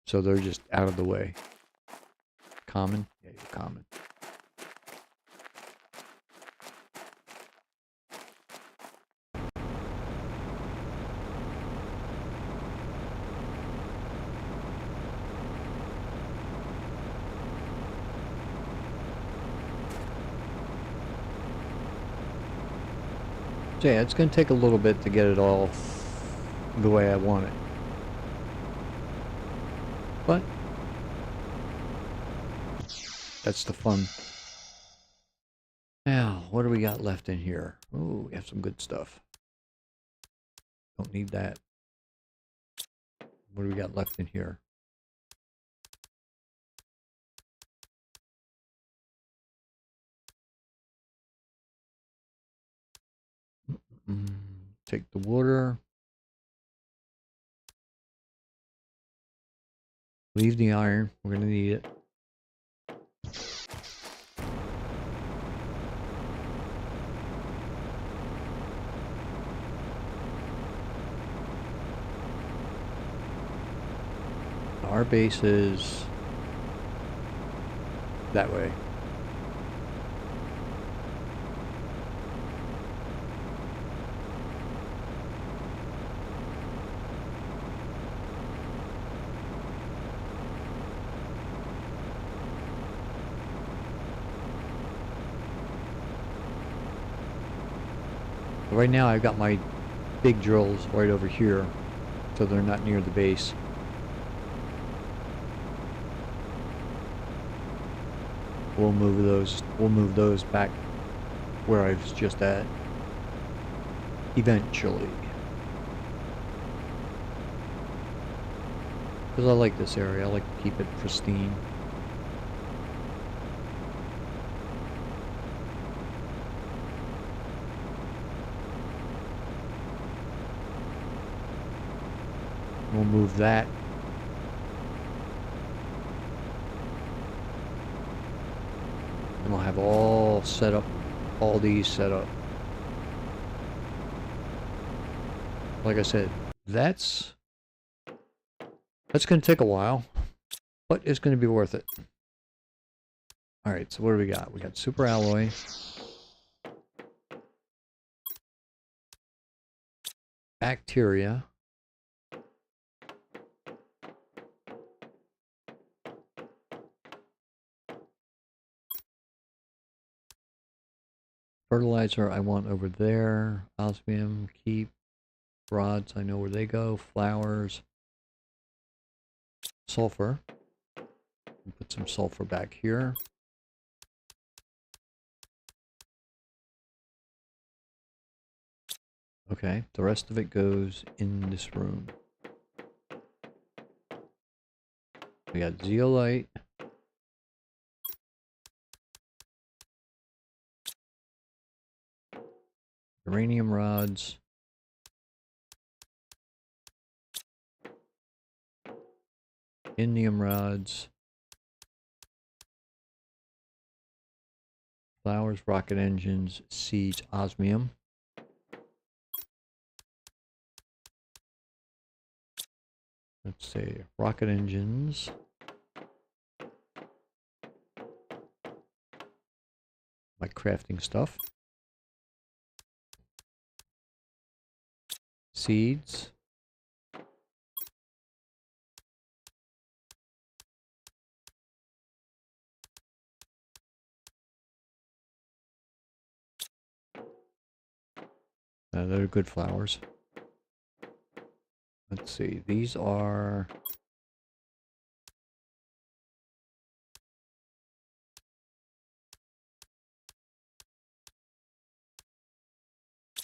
So they're just out of the way. Common? Yeah, you're common. So yeah, it's going to take a little bit to get it all the way I want it. But that's the fun. Now, what do we got left in here? Oh, we have some good stuff. Don't need that. What do we got left in here? Take the water. Leave the iron. We're going to need it. Our base is that way. Right now I've got my big drills right over here, so they're not near the base. we'll move those. We'll move those back where I was just at. Eventually. Because I like this area. I like to keep it pristine. We'll move that. And we'll have all set up, all these set up. Like I said, that's going to take a while, but it's going to be worth it. All right, so what do we got? We got super alloy. Bacteria. Fertilizer I want over there. Osmium, keep. Rods, I know where they go. Flowers. Sulfur. Put some sulfur back here. Okay, the rest of it goes in this room. We got zeolite. Uranium rods. Indium rods. Flowers, rocket engines, seeds, osmium. Let's see, rocket engines. My crafting stuff. Seeds. They're good flowers. Let's see, these are...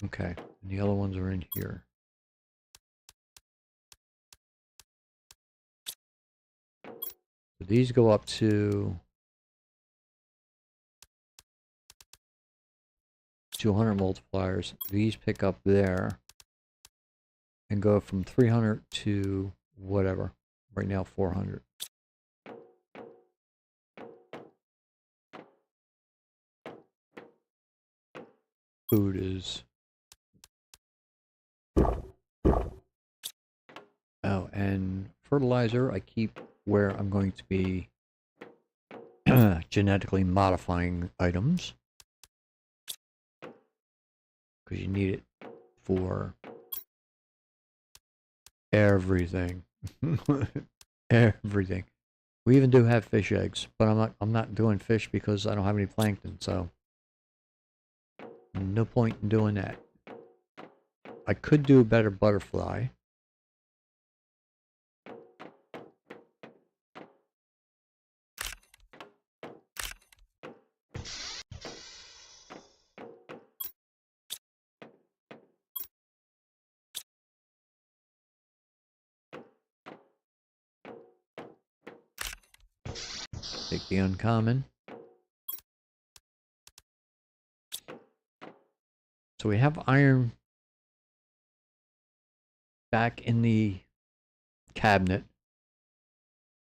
Okay, and the other ones are in here. So these go up to 200 multipliers. These pick up there and go from 300 to whatever. Right now, 400. Food is... Oh, and fertilizer I keep where I'm going to be genetically modifying items. Because you need it for everything. Everything. We even do have fish eggs, but I'm not doing fish because I don't have any plankton, so no point in doing that. I could do a better butterfly. Take the uncommon. So we have iron back in the cabinet.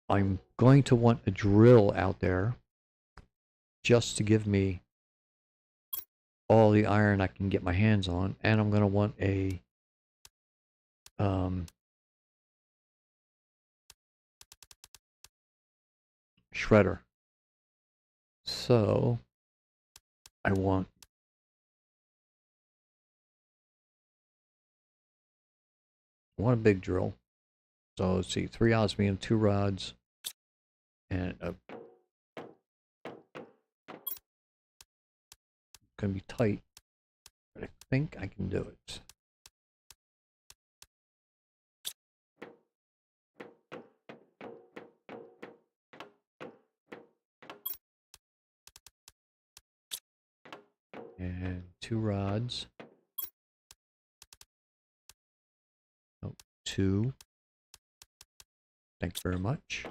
I'm going to want a drill out there just to give me all the iron I can get my hands on, and I'm going to want a shredder. So I want a big drill. So let's see, 3 osmium, 2 rods, and gonna be tight, but I think I can do it. And 2 rods. Oh, 2. Thanks very much.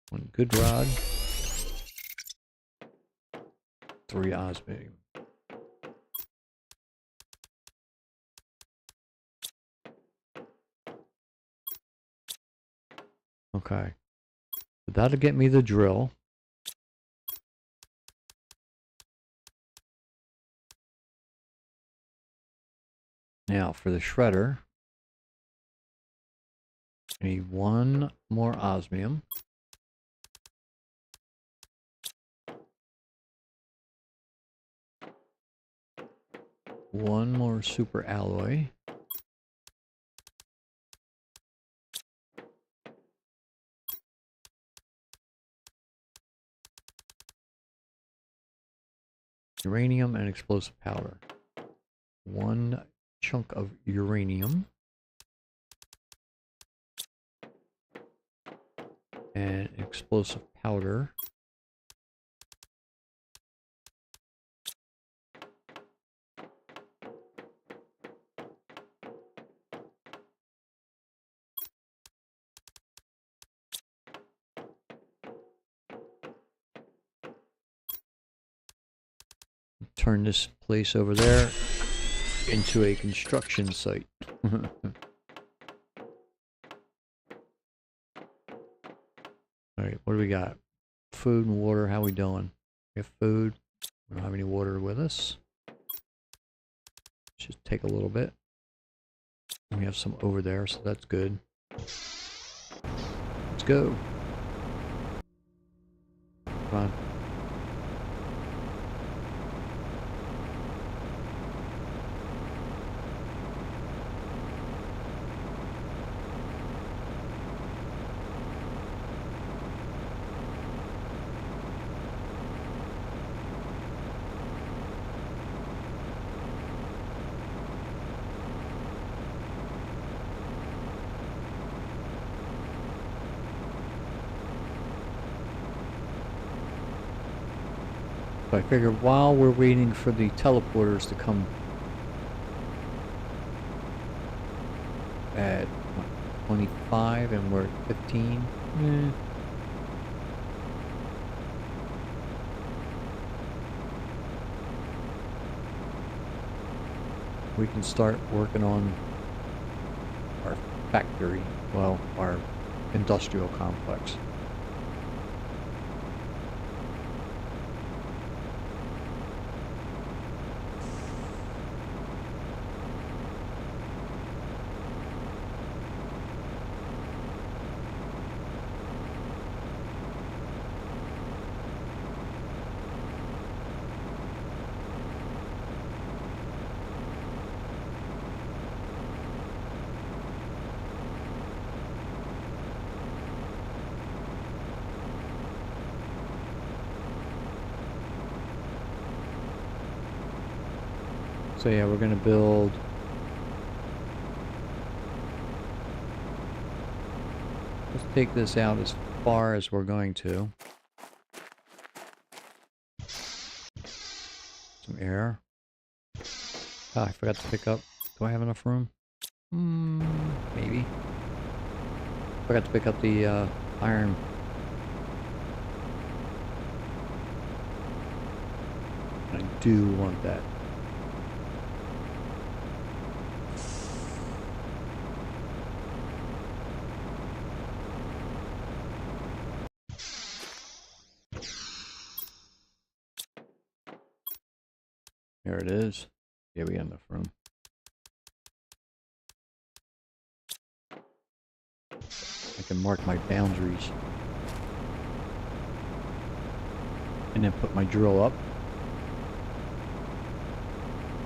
1 good rod. 3 osmium. Okay. So that'll get me the drill. Now for the shredder, I need 1 more osmium. One more super alloy. Uranium and explosive powder. 1 chunk of uranium. And explosive powder. Turn this place over there into a construction site. Alright, what do we got? Food and water, how we doing? We have food. We don't have any water with us. Let's just take a little bit. We have some over there, so that's good. Let's go. Come on. So I figured while we're waiting for the teleporters to come at what, 25 and we're at 15. We can start working on our factory, well, our industrial complex. So yeah, we're gonna build let's take this out as far as we're going to. Some air. Ah, I forgot to pick up. Do I have enough room? Maybe. Forgot to pick up the iron. I do want that. There it is. Yeah, we got enough room. I can mark my boundaries. And then put my drill up.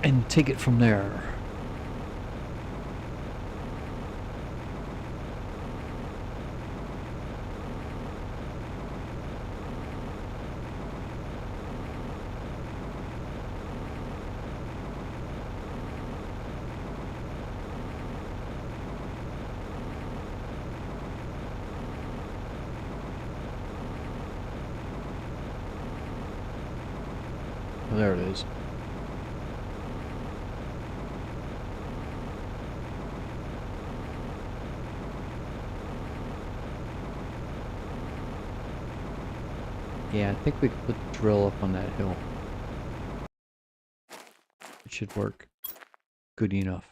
And take it from there. there it is. Yeah, I think we could put the drill up on that hill. It should work good enough.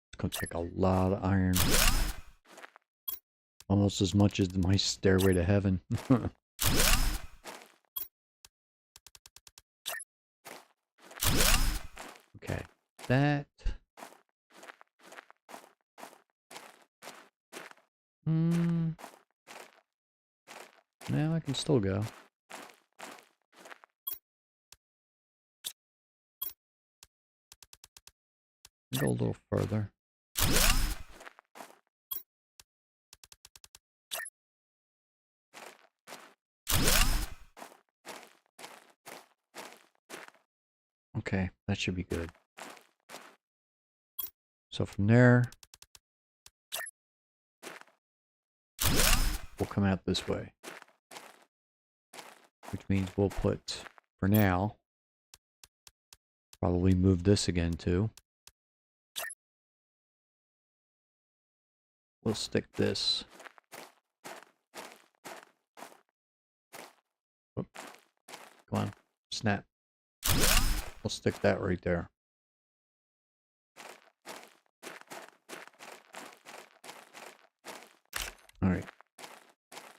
It's gonna take a lot of iron. Almost as much as my stairway to heaven. Okay, that. Now I can still go. Go a little further. Okay, that should be good. So from there, we'll come out this way. Which means we'll put, for now, probably move this again too. We'll stick this. Oop. Come on, snap. We'll stick that right there. Alright.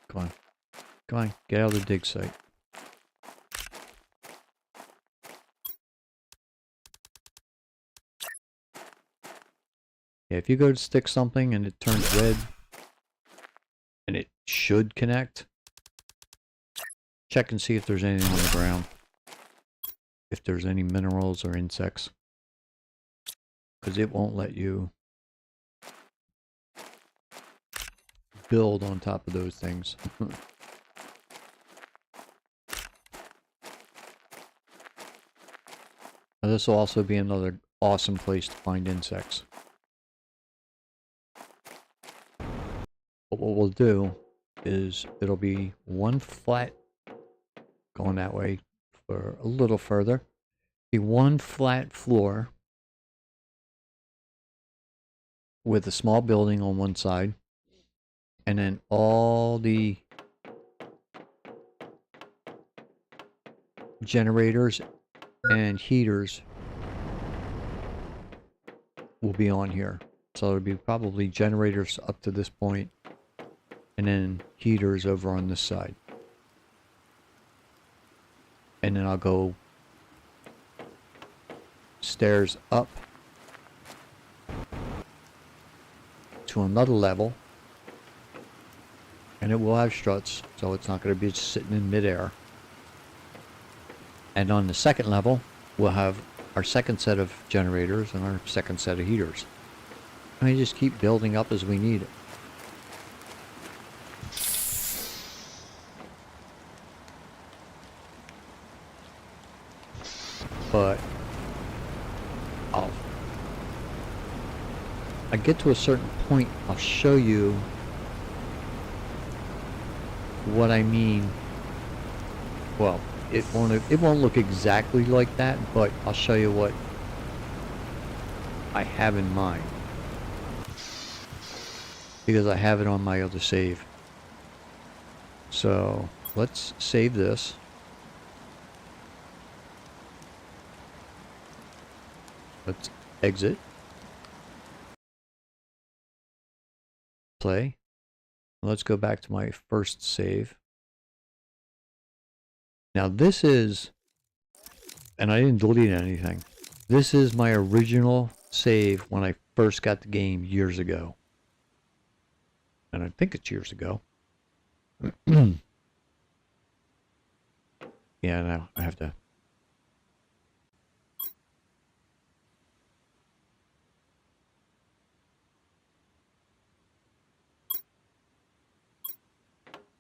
Come on. Come on, get out of the dig site. Yeah, if you go to stick something and it turns red, and it should connect, check and see if there's anything on the ground. If there's any minerals or insects. Because it won't let you build on top of those things. Now, this will also be another awesome place to find insects. But what we'll do is it'll be one flat going that way for a little further. Be one flat floor with a small building on one side, and then all the generators and heaters will be on here. So it'll be probably generators up to this point, and then heaters over on this side. And then I'll go stairs up to another level, and it will have struts, so it's not going to be just sitting in midair. And on the second level, we'll have our second set of generators and our second set of heaters. And we just keep building up as we need it. But I get to a certain point, I'll show you what I mean. Well, it won't look exactly like that, but I'll show you what I have in mind, because I have it on my other save. So let's save this. Let's exit. Play. Let's go back to my first save. Now this is, and I didn't delete anything, this is my original save when I first got the game years ago. And I think it's years ago. Yeah, now I have to.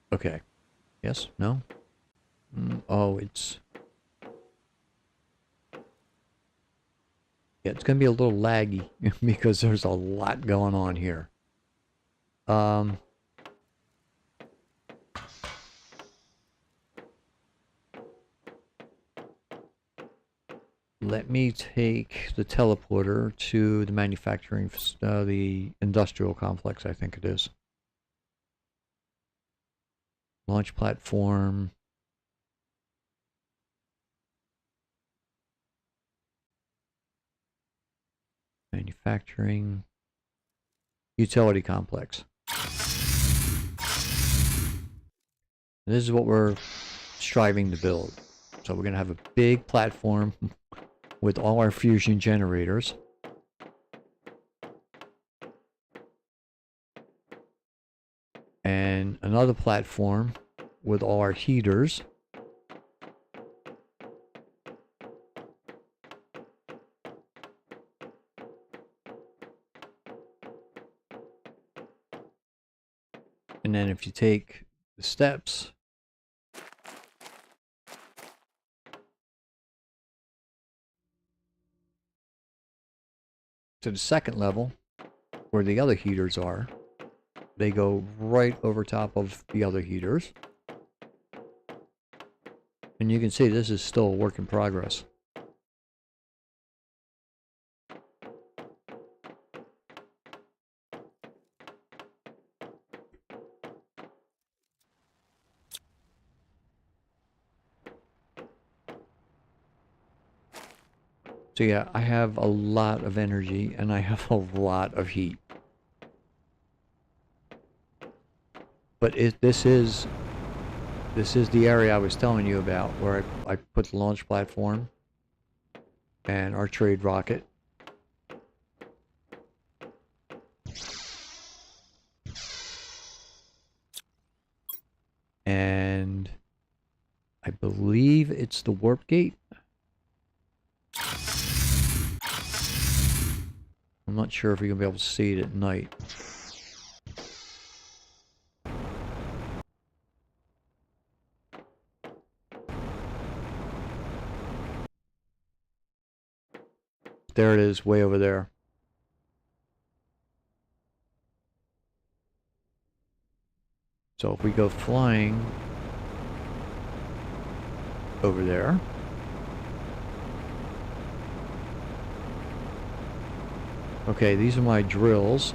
Okay. Yes? No? Oh, it's... Yeah, it's going to be a little laggy because there's a lot going on here. Let me take the teleporter to the manufacturing, the industrial complex, I think it is. Launch platform. Manufacturing. Utility complex. And this is what we're striving to build. So we're going to have a big platform with all our fusion generators. And another platform with all our heaters. And then if you take the steps to the second level, where the other heaters are, they go right over top of the other heaters. And you can see this is still a work in progress. So yeah, I have a lot of energy and I have a lot of heat. But this is the area I was telling you about, where I put the launch platform and our trade rocket. And I believe it's the warp gate. I'm not sure if you're going to be able to see it at night. There it is, way over there. So if we go flying over there. Okay, these are my drills.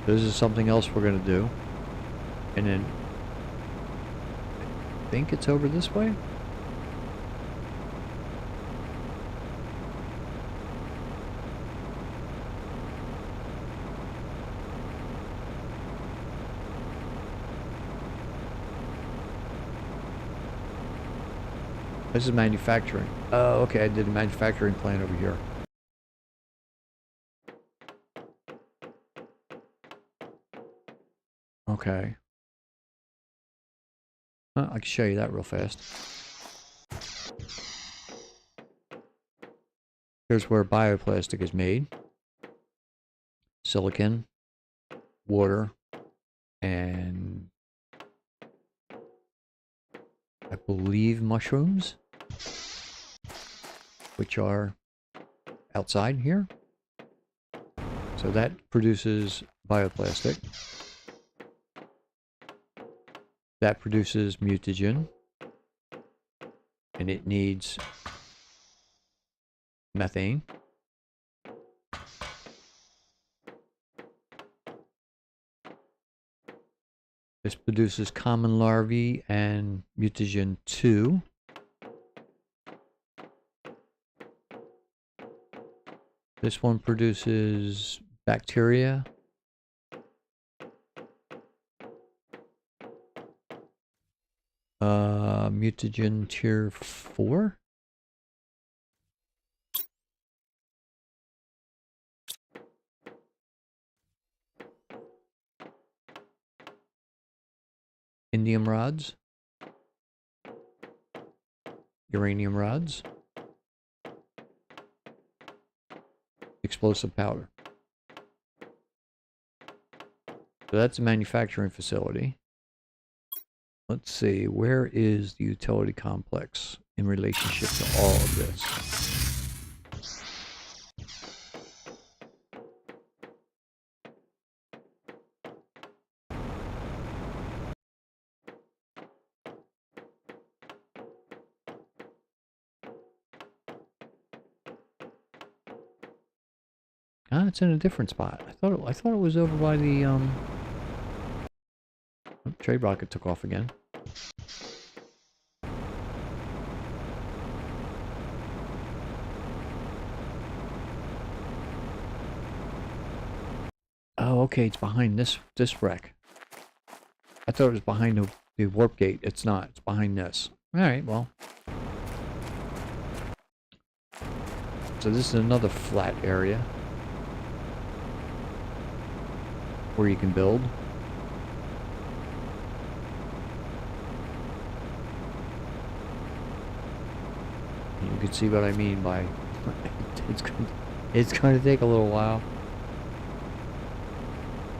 This is something else we're going to do. And then I think it's over this way. This is manufacturing. Oh, okay, I did a manufacturing plant over here. Okay. I can show you that real fast. Here's where bioplastic is made. Silicon, water, and I believe mushrooms, which are outside here. So that produces bioplastic. That produces mutagen. And it needs methane. This produces common larvae and mutagen 2. This one produces bacteria. Mutagen tier 4. Indium rods. Uranium rods. Explosive powder. So that's a manufacturing facility. let's see, where is the utility complex in relationship to all of this? Ah, it's in a different spot. I thought it was over by the oh, trade rocket took off again. Oh, okay, it's behind this wreck. I thought it was behind the warp gate. It's not. It's behind this. All right, well. So this is another flat area where you can build. You can see what I mean by it's going to take a little while.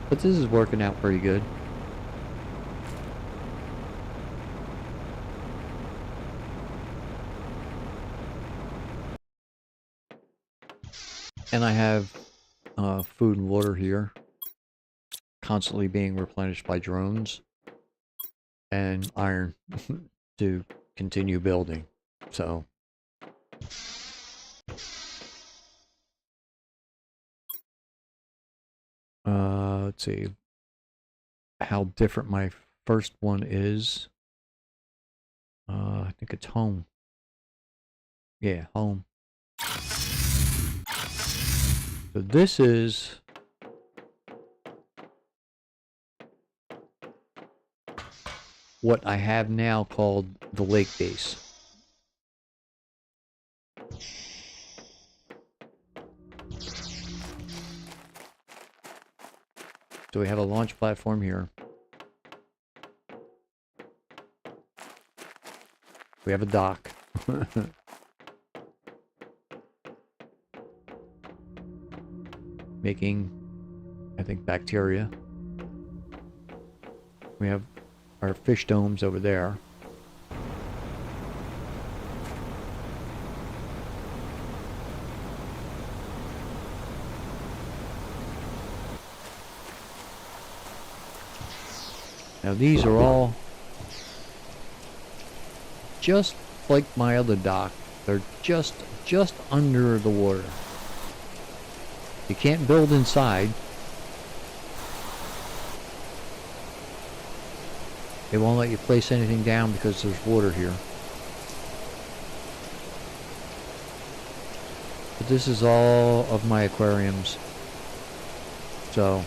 But this is working out pretty good. And I have food and water here, constantly being replenished by drones, and iron to continue building. So let's see how different my first one is. I think it's home. Yeah, home. So this is what I have now called the lake base. So we have a launch platform here. We have a dock. Making, I think, bacteria. We have our fish domes over there. Now these are all just like my other dock. They're just under the water. You can't build inside. They won't let you place anything down because there's water here. But this is all of my aquariums. So,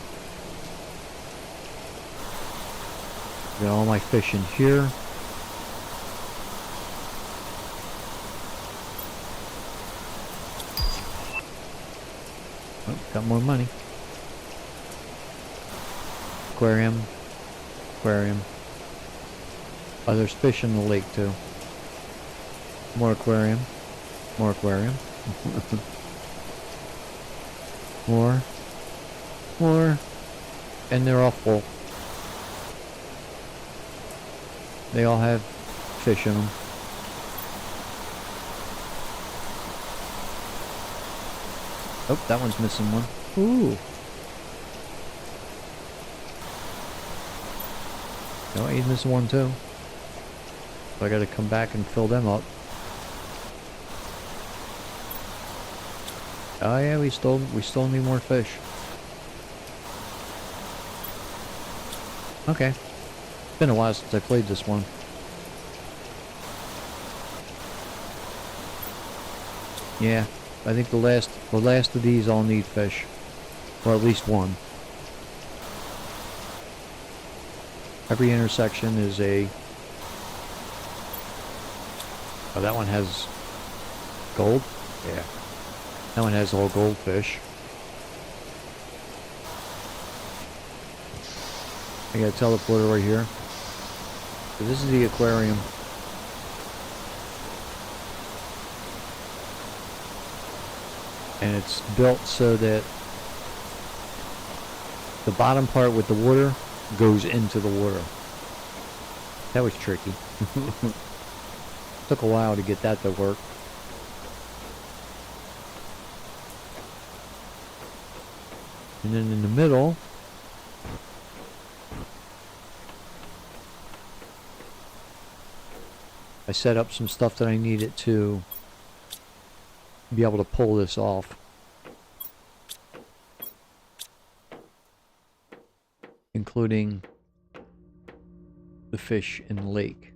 got all my fish in here. Oh, got more money. Aquarium. Aquarium. Oh, there's fish in the lake too. More aquarium. More aquarium. More. More. And they're all full. They all have fish in them. Oh, that one's missing one. Ooh. No, he's missing one too. So I gotta come back and fill them up. Oh yeah, we still need more fish. Okay. It's been a while since I played this one. Yeah, I think the last of these all need fish. Or at least one. Every intersection is a... Oh, that one has gold? Yeah. That one has all goldfish. I got a teleporter right here. So this is the aquarium. And it's built so that the bottom part with the water goes into the water. That was tricky. Took a while to get that to work. And then in the middle, I set up some stuff that I needed to be able to pull this off. Including the fish in the lake.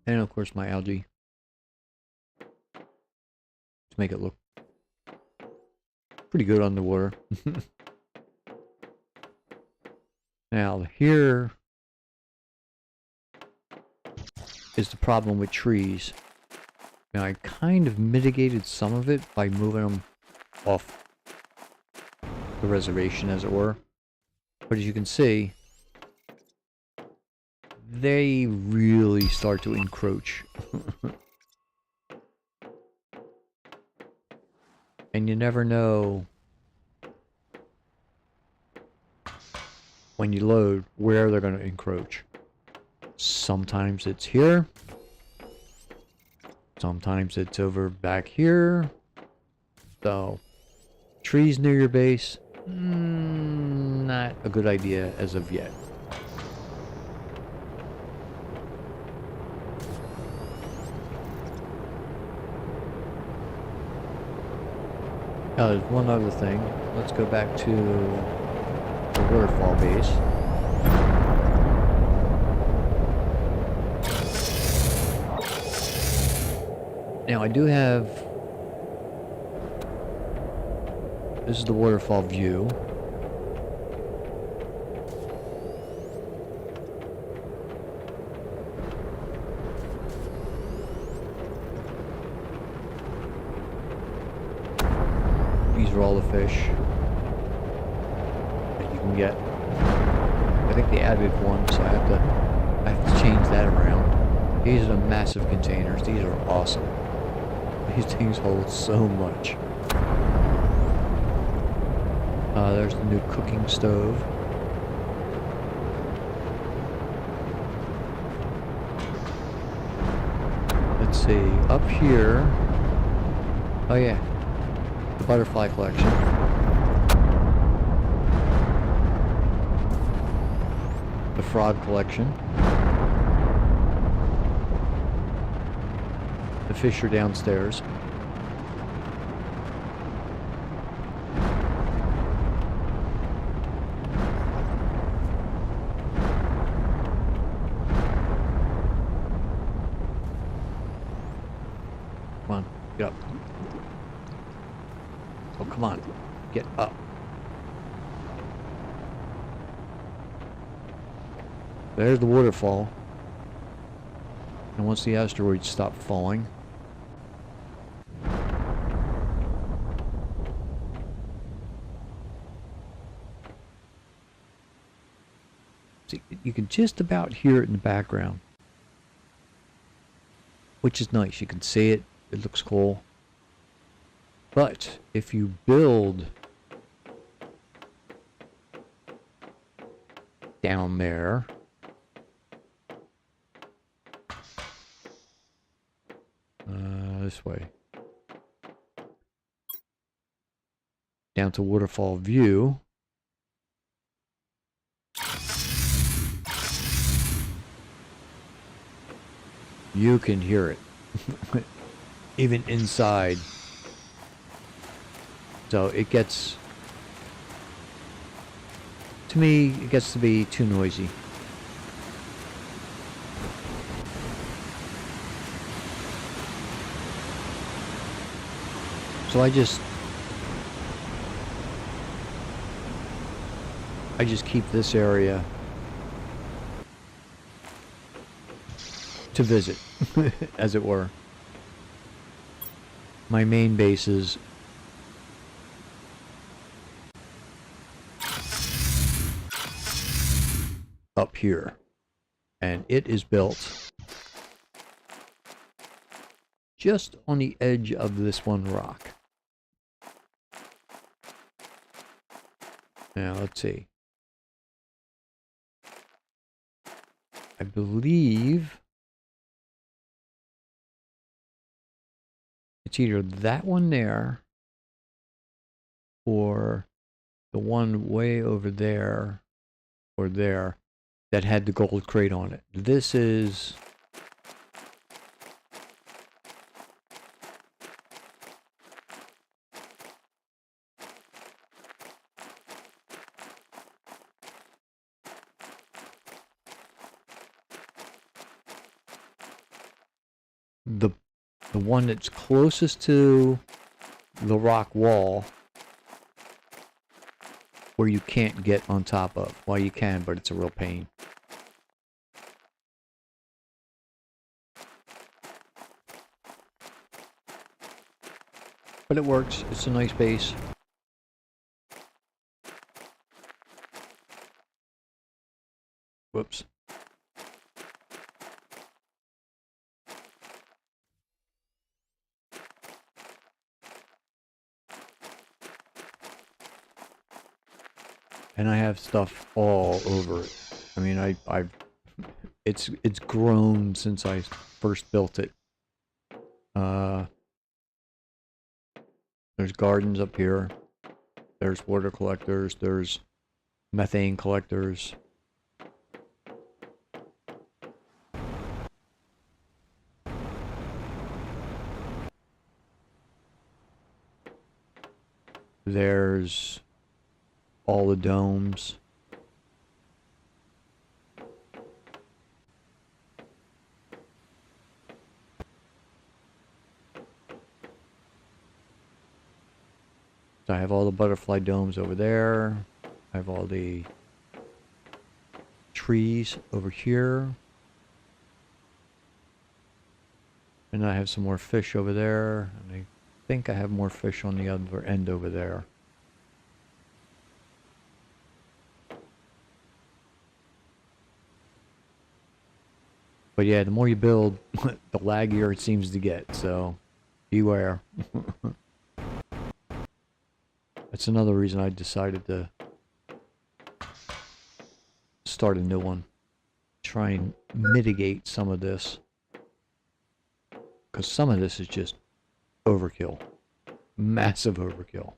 And of course my algae to make it look pretty good underwater. Now here is the problem with trees. Now I kind of mitigated some of it by moving them off the reservation, as it were. But as you can see, they really start to encroach. And you never know when you load where they're going to encroach. Sometimes it's here. Sometimes it's over back here. So, trees near your base, not a good idea as of yet. Now, there's one other thing. Let's go back to the waterfall base. Now, I do have... This is the waterfall view. These are all the fish that you can get. I think they added one, so I have to change that around. These are the massive containers. These are awesome. These things hold so much. There's the new cooking stove. Let's see, up here. Oh yeah, the butterfly collection. The frog collection. The fish are downstairs. Come on, get up. Oh, come on, get up. There's the waterfall. And once the asteroids stop falling, see, you can just about hear it in the background, which is nice. You can see it. It looks cool. But if you build down there, this way, down to waterfall view, you can hear it even inside. So it gets, to me, it gets to be too noisy. So I just keep this area to visit, as it were. my main base is up here, and it is built just on the edge of this one rock. Now let's see. I believe it's either that one there or the one way over there or there that had the gold crate on it. This is the one that's closest to the rock wall, where you can't get on top of. Well, you can, but it's a real pain. But it works. It's a nice base. Whoops. And I have stuff all over it. I mean, it's grown since I first built it. There's gardens up here. There's water collectors. There's methane collectors. There's all the domes. So I have all the butterfly domes over there. I have all the trees over here. And I have some more fish over there. And I think I have more fish on the other end over there. But yeah, the more you build, the laggier it seems to get, so beware. That's another reason I decided to start a new one. Try and mitigate some of this. Because some of this is just overkill. Massive overkill.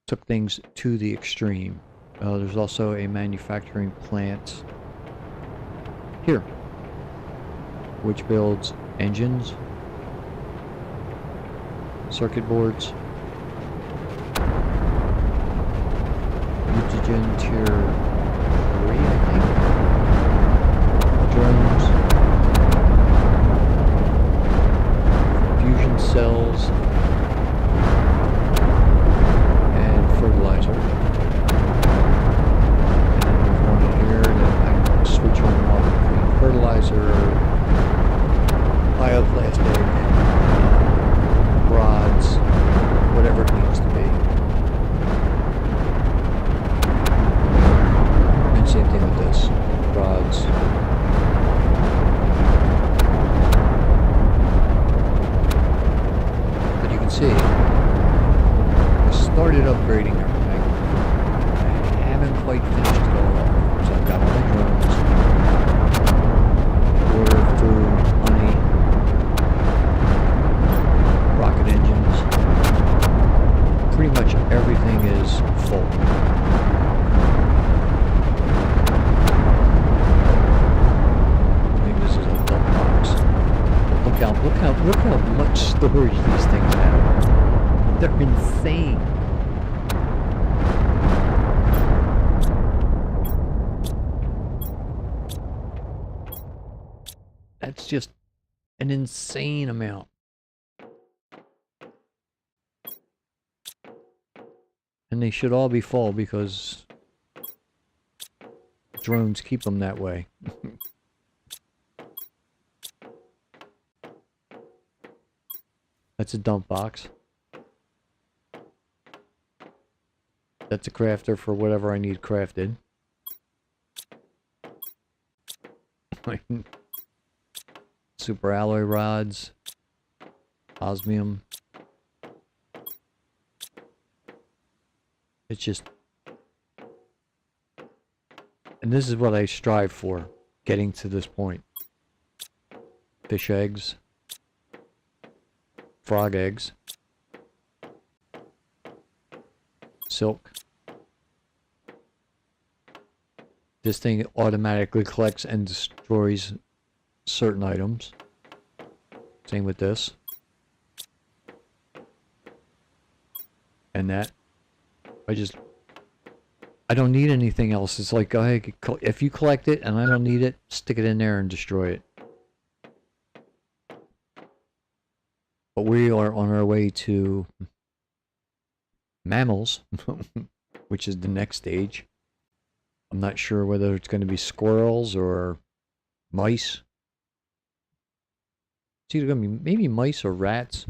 Took things to the extreme. There's also a manufacturing plant here, which builds engines, circuit boards, mutagen tier 3, I think, drones, fusion cells, and fertilizer. Switch on and off between fertilizer, bioplastic, rods, whatever it needs to be. And same thing with this, rods. But you can see, I started upgrading everything. I haven't quite finished it all off. So I've got all the drones. Water, food, honey, rocket engines. Pretty much everything is full. I think this is a dump box. Look how much storage these things have. They're insane. That's just an insane amount. And they should all be full because drones keep them that way. That's a dump box. That's a crafter for whatever I need crafted. Super alloy rods. Osmium. It's just... And this is what I strive for, getting to this point. Fish eggs. Frog eggs. Silk. This thing automatically collects and destroys certain items. Same with this. And that. I don't need anything else. It's like, go ahead, if you collect it and I don't need it, stick it in there and destroy it. But we are on our way to mammals, which is the next stage. I'm not sure whether it's going to be squirrels or mice. It's either going to be maybe mice or rats.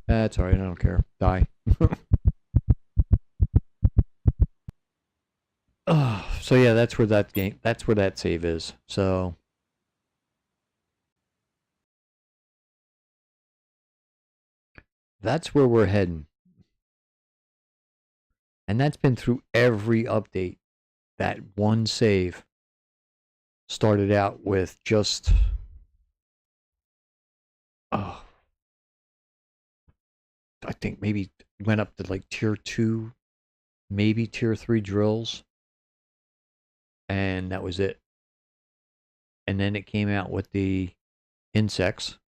That's alright, I don't care. Die. So yeah, that's where that save is. So that's where we're heading. And that's been through every update. That one save started out with just I think maybe went up to like tier 2, maybe tier 3 drills. And that was it. And then it came out with the insects.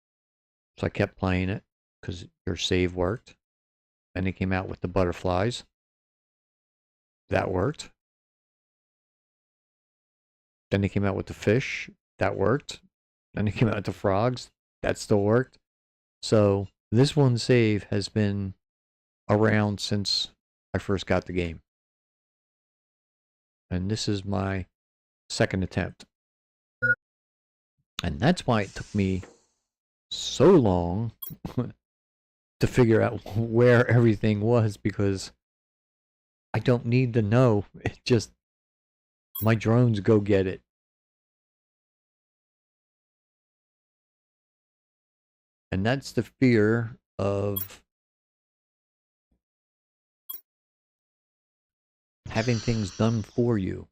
So I kept playing it because your save worked. And it came out with the butterflies. That worked. Then they came out with the fish. That worked. Then they came out with the frogs. That still worked. So this one save has been around since I first got the game. And this is my second attempt. And that's why it took me so long to figure out where everything was, because I don't need to know. It just, my drones go get it. And that's the fear of having things done for you.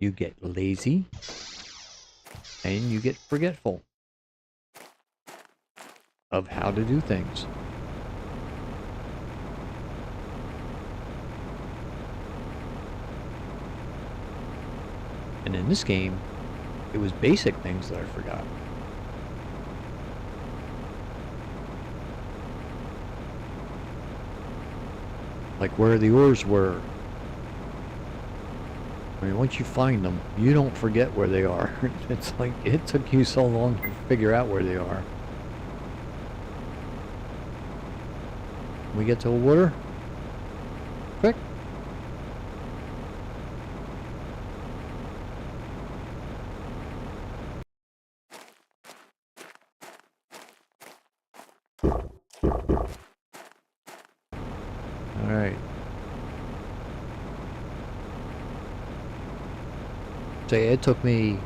You get lazy and you get forgetful of how to do things. And in this game, it was basic things that I forgot. Like where the ores were. I mean, once you find them, you don't forget where they are. It's like, it took you so long to figure out where they are. We get to the water? Quick. Alright. So it took me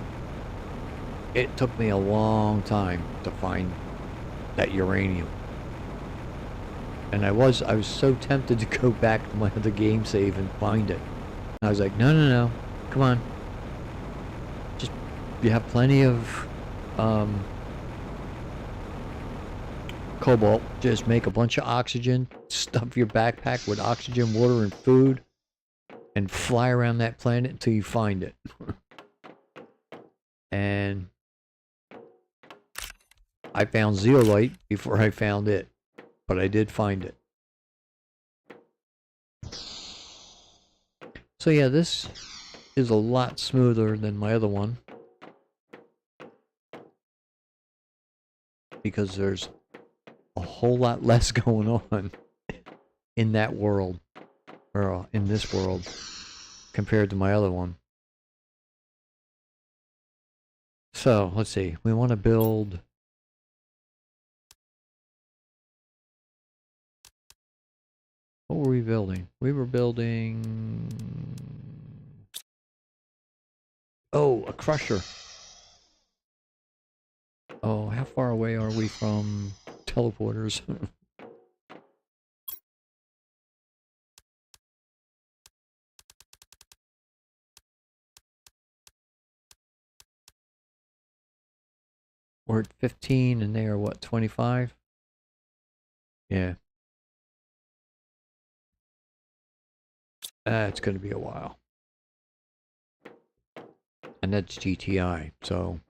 a long time to find that uranium. And I was so tempted to go back to my other game save and find it. I was like, no, come on. Just, you have plenty of cobalt. Just make a bunch of oxygen, stuff your backpack with oxygen, water, and food, and fly around that planet until you find it. And I found zeolite before I found it, but I did find it. So yeah, this is a lot smoother than my other one, because there's a whole lot less going on in that world, or in this world, compared to my other one. So, let's see. We want to build... What were we building? We were building... Oh, a crusher. Oh, how far away are we from teleporters? We're at 15 and they are what, 25? Yeah. It's going to be a while. And that's GTI, so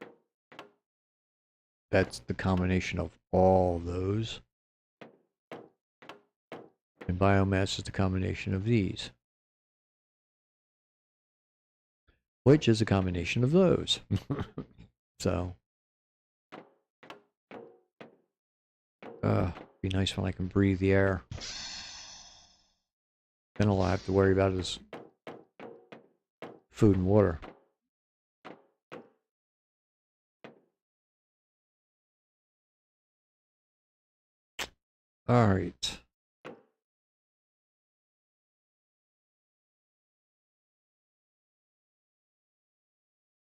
that's the combination of all those. And biomass is the combination of these. Which is a combination of those. So. Be nice when I can breathe the air. Then all I have to worry about is food and water. All right.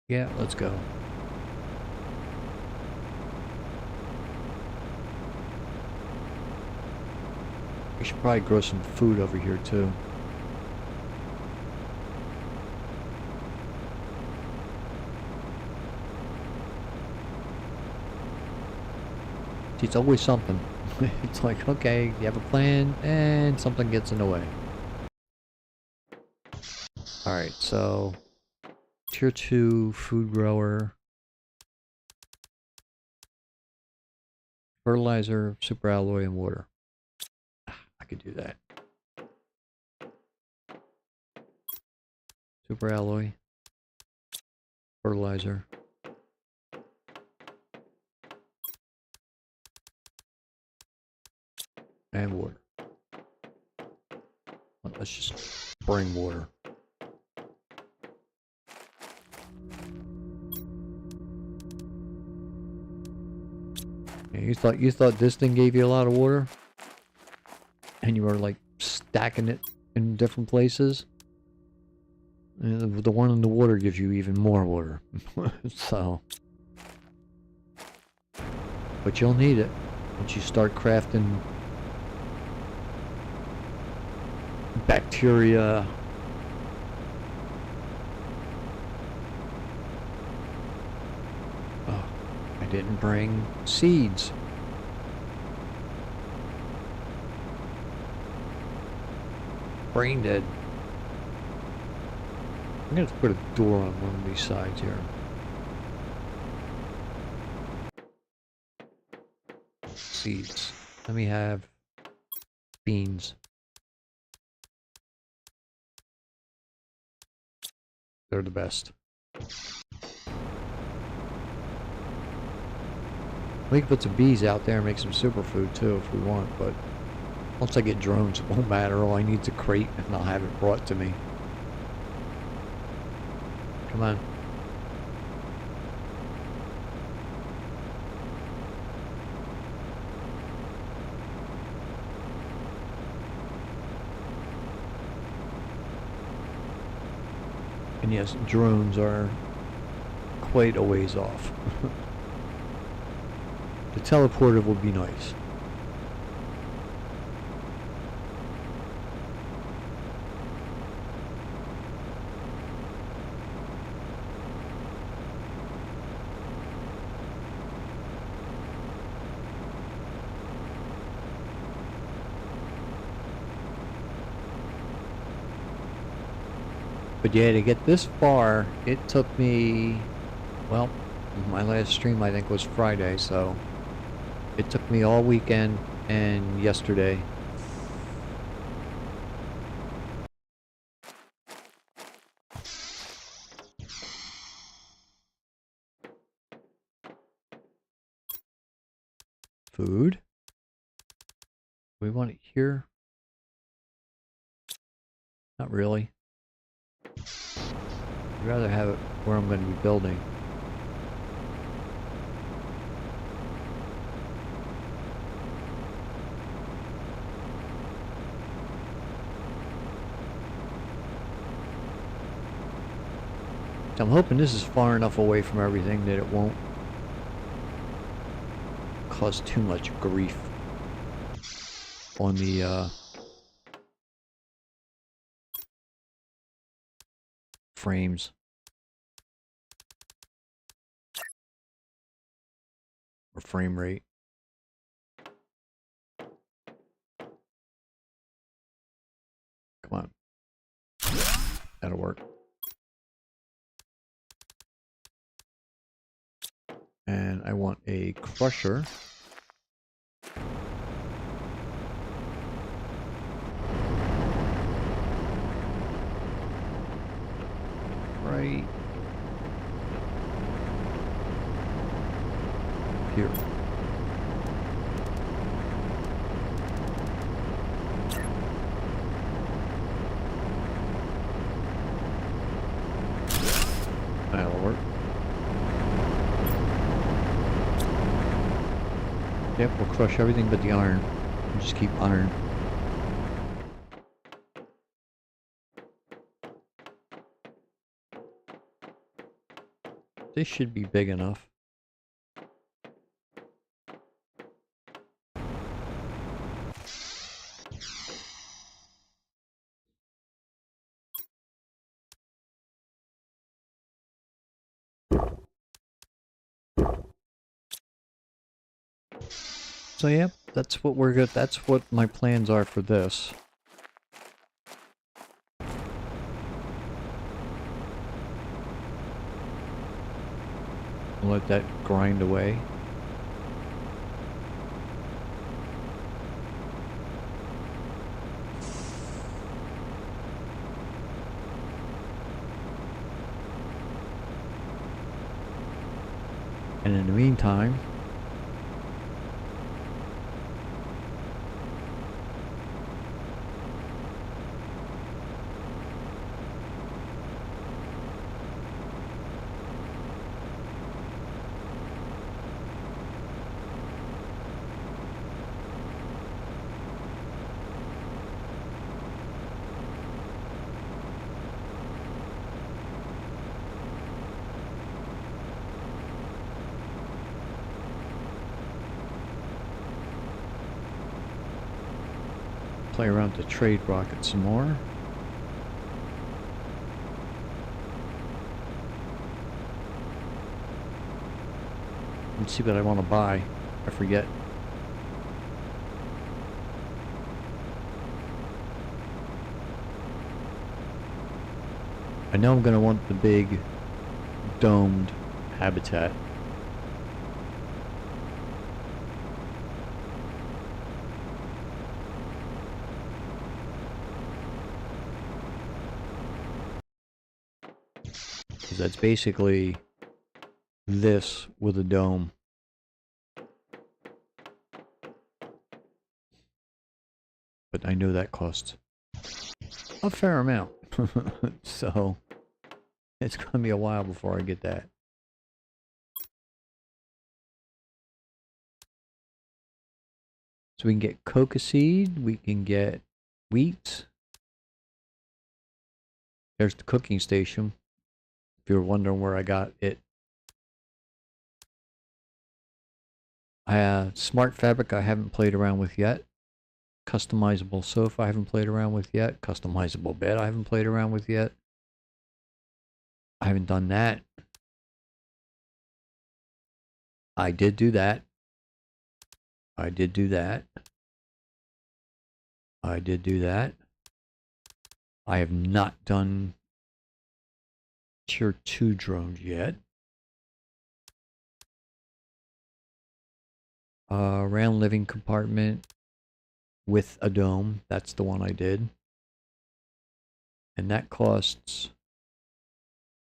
Yeah, let's go. We should probably grow some food over here too. See, it's always something. It's like, okay, you have a plan, and something gets in the way. Alright, so... Tier 2 food grower. Fertilizer, super alloy, and water. I could do that. Super alloy. Fertilizer. And water. Well, let's just bring water. Yeah, you thought this thing gave you a lot of water? And you were like stacking it in different places? And the one in the water gives you even more water. So. But you'll need it once you start crafting bacteria. Oh, I didn't bring seeds. Brain dead. I'm gonna have to put a door on one of these sides here. Seeds. Let me have beans. They're the best. We can put some bees out there and make some superfood too if we want, but once I get drones it won't matter. All I need is a crate and I'll have it brought to me. Come on. And yes, drones are quite a ways off. The teleporter would be nice. But yeah, to get this far, it took me, well, my last stream I think was Friday, so it took me all weekend and yesterday. Food? We want it here? Not really. I'd rather have it where I'm going to be building. I'm hoping this is far enough away from everything that it won't cause too much grief on the frames or frame rate. Come on. That'll work. And I want a crusher. Right here. That'll work. Yep, we'll crush everything but the iron. We'll just keep iron. This should be big enough. So yeah, that's what we're good. That's what my plans are for this. Let that grind away. And in the meantime, play around with the trade rocket some more. Let's see what I want to buy. I forget. I know I'm going to want the big domed habitat. Because that's basically this with a dome. But I know that costs a fair amount. So it's going to be a while before I get that. So we can get coca seed, we can get wheat. There's the cooking station. If you're wondering where I got it. Smart fabric I haven't played around with yet. Customizable sofa I haven't played around with yet. Customizable bed I haven't played around with yet. I haven't done that. I did do that. I did do that. I did do that. I have not done Tier 2 drones yet. Round living compartment with a dome. That's the one I did. And that costs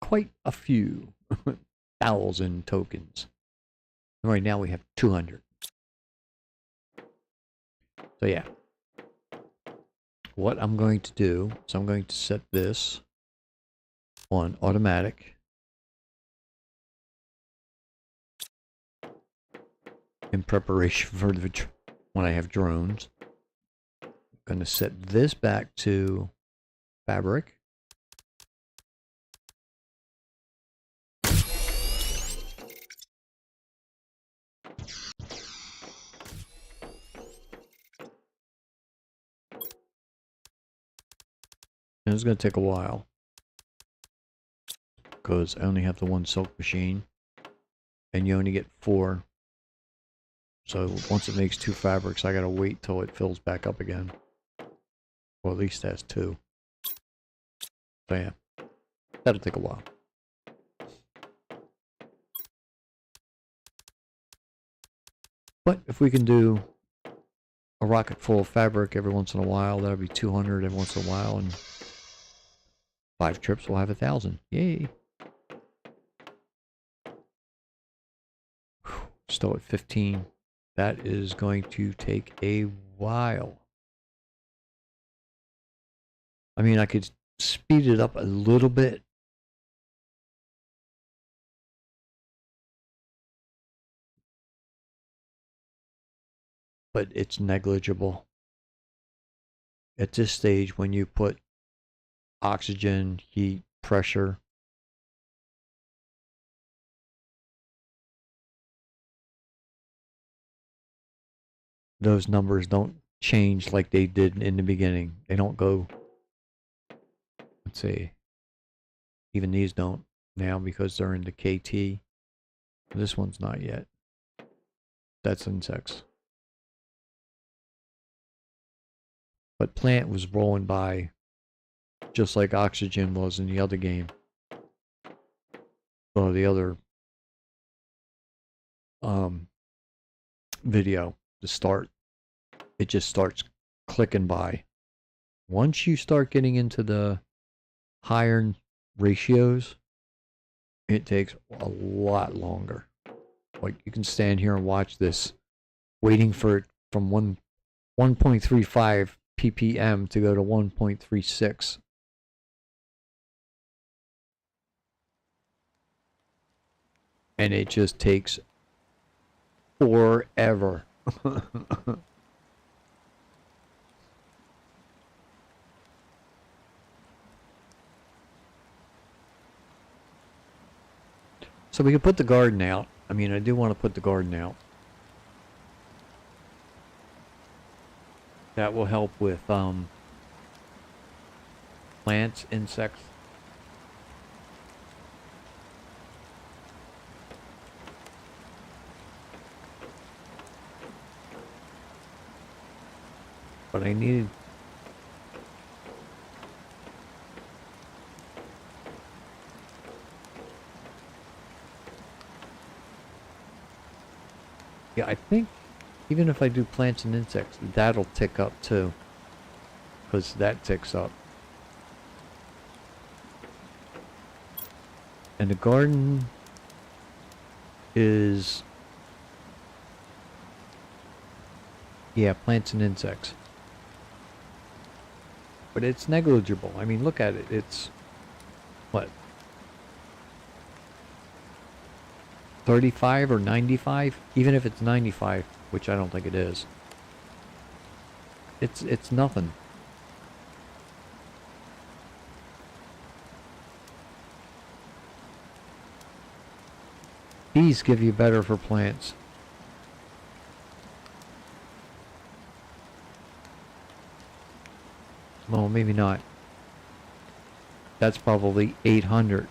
quite a few 1,000 tokens. Right now we have 200. So yeah. What I'm going to do is I'm going to set this on automatic. In preparation for the when I have drones. I'm going to set this back to fabric. And it's going to take a while. Because I only have the one silk machine. And you only get 4. So once it makes 2 fabrics, I got to wait till it fills back up again. Or at least has 2. So yeah, that'll take a while. But if we can do a rocket full of fabric every once in a while, that'll be 200 every once in a while, and 5 trips we'll have 1,000. Yay! Still at 15. That is going to take a while. I mean, I could speed it up a little bit. But it's negligible. At this stage, when you put oxygen, heat, pressure, those numbers don't change like they did in the beginning. They don't go, let's see, even these don't now because they're into KT. This one's not yet. That's insects. But plant was rolling by just like oxygen was in the other game. Or the other video, the start. It just starts clicking by. Once you start getting into the higher ratios, it takes a lot longer. Like you can stand here and watch this, waiting for it from 1.35 ppm to go to 1.36. And it just takes forever. So we can put the garden out. I mean, I do want to put the garden out. That will help with plants, insects. But I needed... Yeah, I think even if I do plants and insects, that'll tick up too. Because that ticks up. And the garden is... yeah, plants and insects. But it's negligible. I mean, look at it. It's... what? 35 or 95? Even if it's 95, which I don't think it is. It's nothing. These give you better for plants. Well, maybe not. That's probably 800.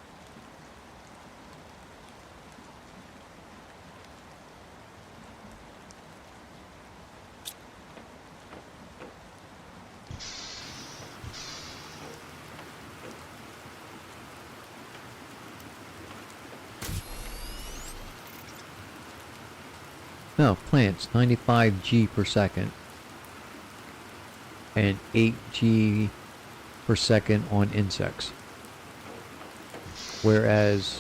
No, plants, 95 G per second. And 8 G per second on insects. Whereas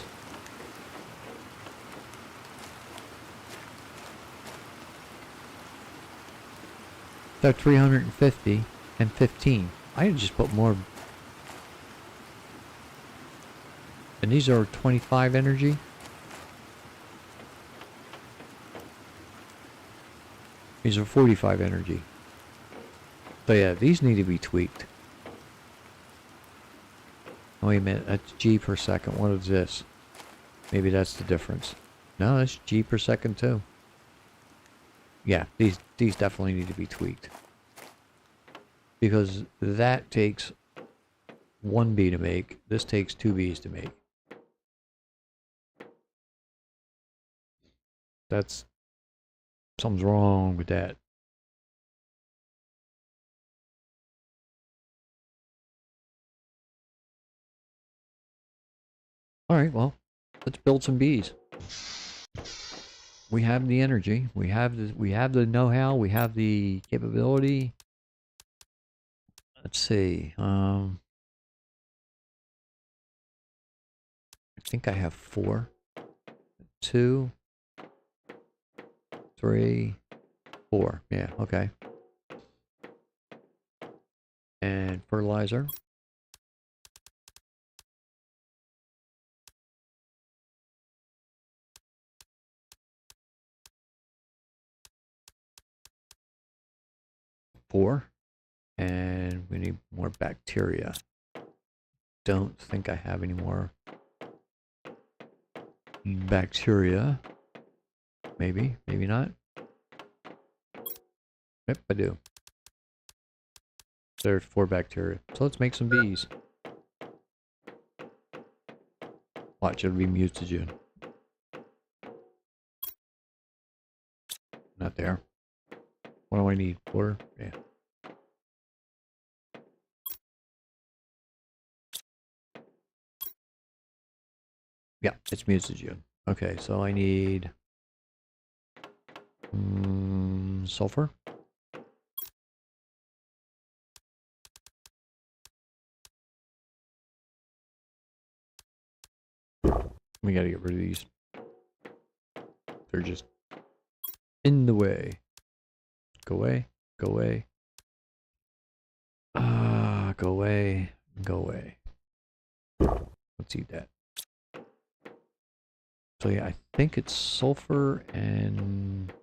they're 350 and 15. I could just put more. And these are 25 energy. These are 45 energy. So yeah, these need to be tweaked. Oh, wait a minute, that's G per second. What is this? Maybe that's the difference. No, that's G per second too. Yeah, these definitely need to be tweaked. Because that takes one bee to make. This takes 2 bees to make. That's... something's wrong with that. Alright, well, let's build some bees. We have the energy, we have the know-how, we have the capability. Let's see, I think I have 4. 2, 3, 4. Yeah, okay. And fertilizer. Four. And we need more bacteria. Don't think I have any more bacteria. Maybe, maybe not. Yep, I do. There's 4 bacteria. So let's make some bees. Watch, it'll be mutagen. Not there. What do I need? Water? Yeah. Yeah, it's mutagen. Okay, so I need sulfur. We gotta get rid of these. They're just in the way. Go away. Go away. Go away. Go away. Let's eat that. So yeah, I think it's sulfur and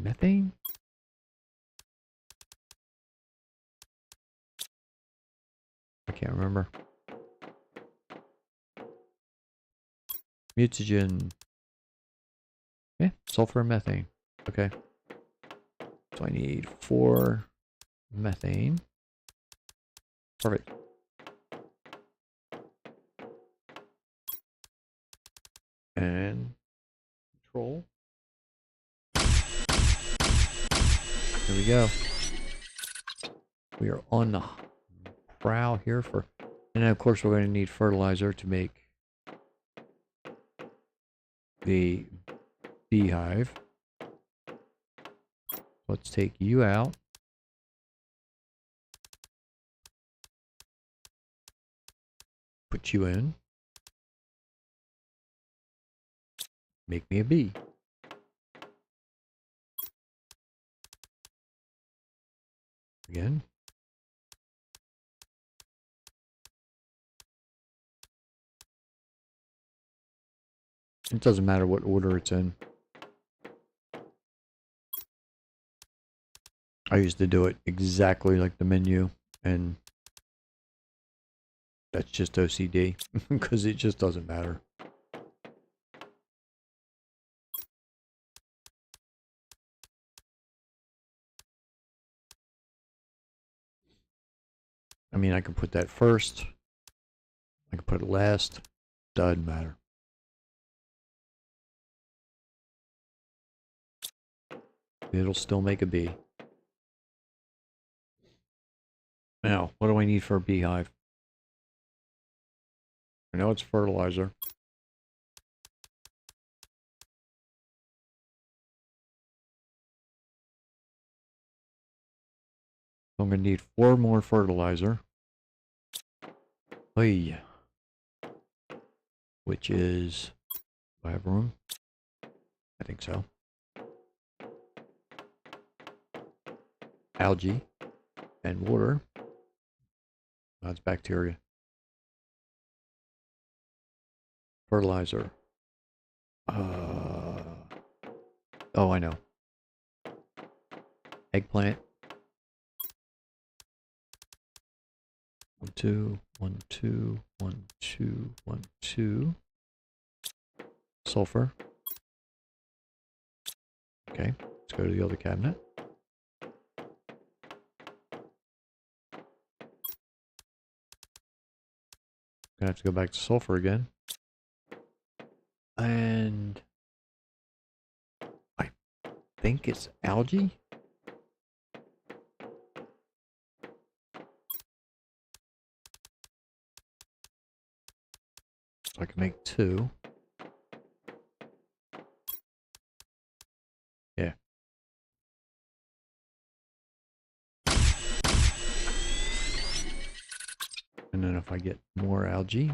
methane. I can't remember. Mutagen. Yeah, sulfur and methane. Okay. So I need 4 methane. Perfect. And control. There we go. We are on the prowl here for... And then of course we're going to need fertilizer to make the beehive. Let's take you out. Put you in. Make me a bee. Again. It doesn't matter what order it's in. I used to do it exactly like the menu, and that's just OCD because it just doesn't matter. I mean, I can put that first. I can put it last. Doesn't matter. It'll still make a bee. Now, what do I need for a beehive? I know it's fertilizer. I'm going to need 4 more fertilizer. Hey. Which is... Do I have room? I think so. Algae. And water. That's bacteria. Fertilizer. Oh, I know. Eggplant. 1, 2, 1, 2, 1, 2, 1, 2. Sulfur. Okay, let's go to the other cabinet. Gonna have to go back to sulfur again. And I think it's algae. So I can make 2. Yeah. And then if I get more algae,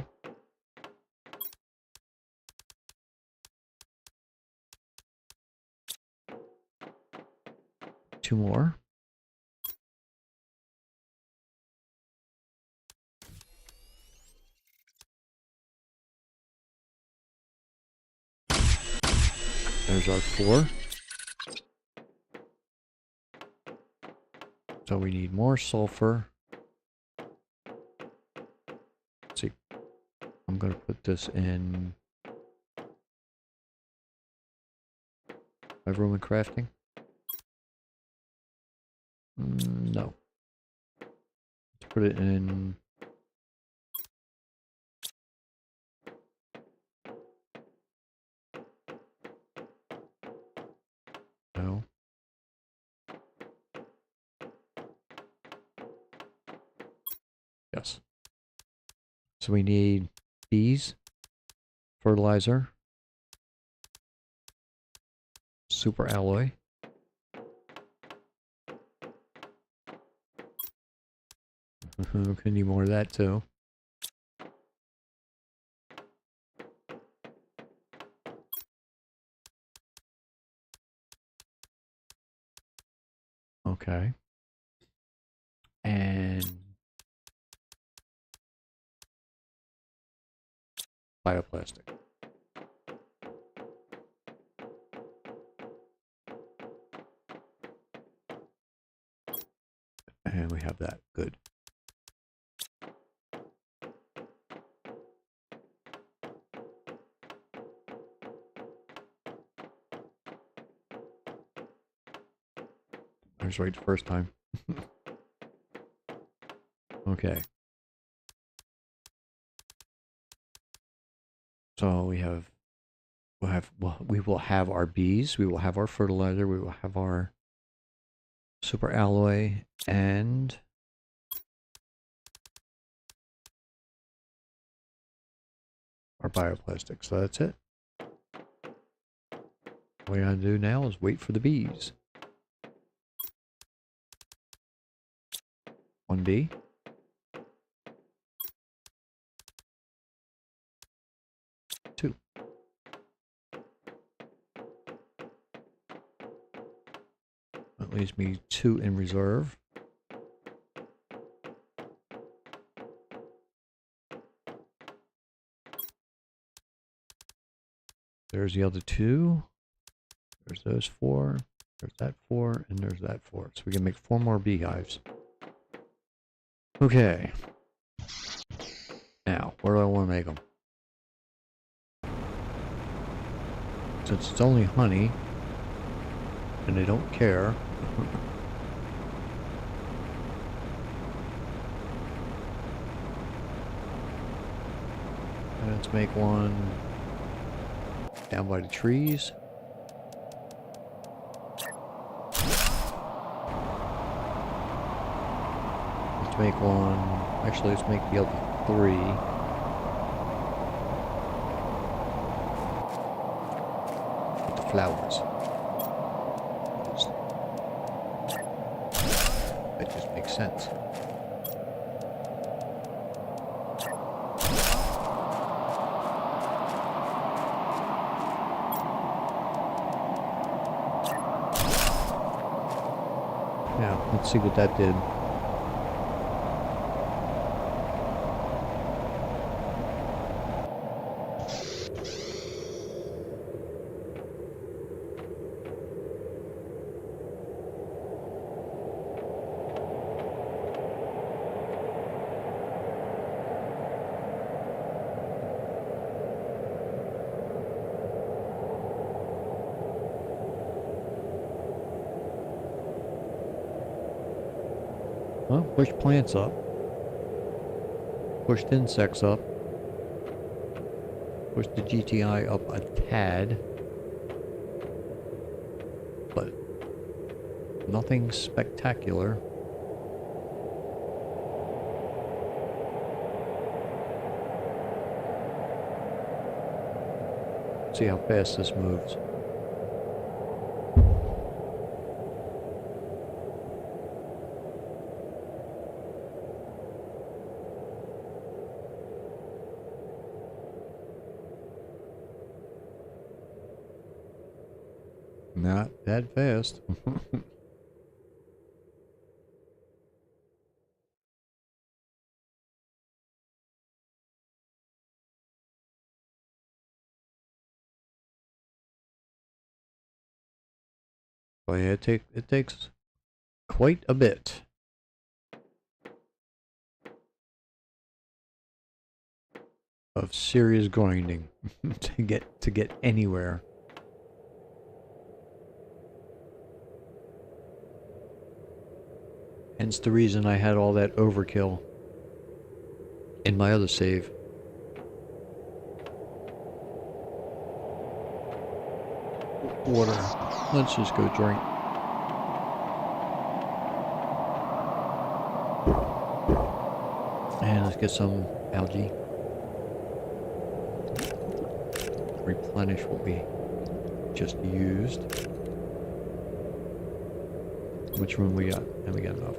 2 more. There's our 4. So we need more sulfur. Let's see. I'm going to put this in 5 room and crafting. No. Let's put it in. No. Yes. So we need bees, fertilizer, super alloy, we can need more of that too. Okay. And bioplastic. And we have that. Good. I was right the first time. Okay. So we will have our bees, we will have our fertilizer, we will have our super alloy, and our bioplastic. So that's it. What we gotta do now is wait for the bees. 1 bee. 2. That leaves me 2 in reserve. There's the other 2. There's those 4. There's that 4, and there's that 4. So we can make 4 more beehives. Okay. Now, where do I want to make them? Since it's only honey, and they don't care. Let's make one down by the trees. Let's make one, actually let's make the other 3. With the flowers. That just makes sense. Yeah, let's see what that did. Well, pushed plants up. Pushed insects up. Push the GTI up a tad. But nothing spectacular. See how fast this moves. Not that fast. But yeah, it takes quite a bit. Of serious grinding to get anywhere. Hence the reason I had all that overkill in my other save. Water. Let's just go drink. And let's get some algae. Replenish what we just used. Which room we got? And we got enough.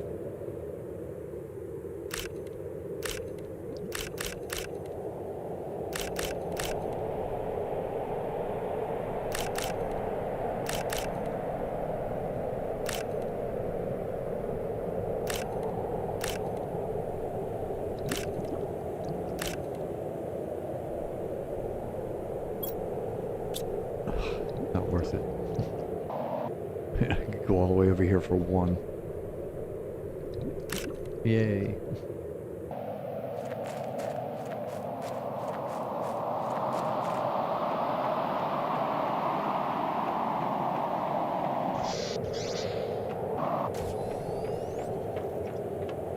Not worth it. I could go all the way over here for one. Yay.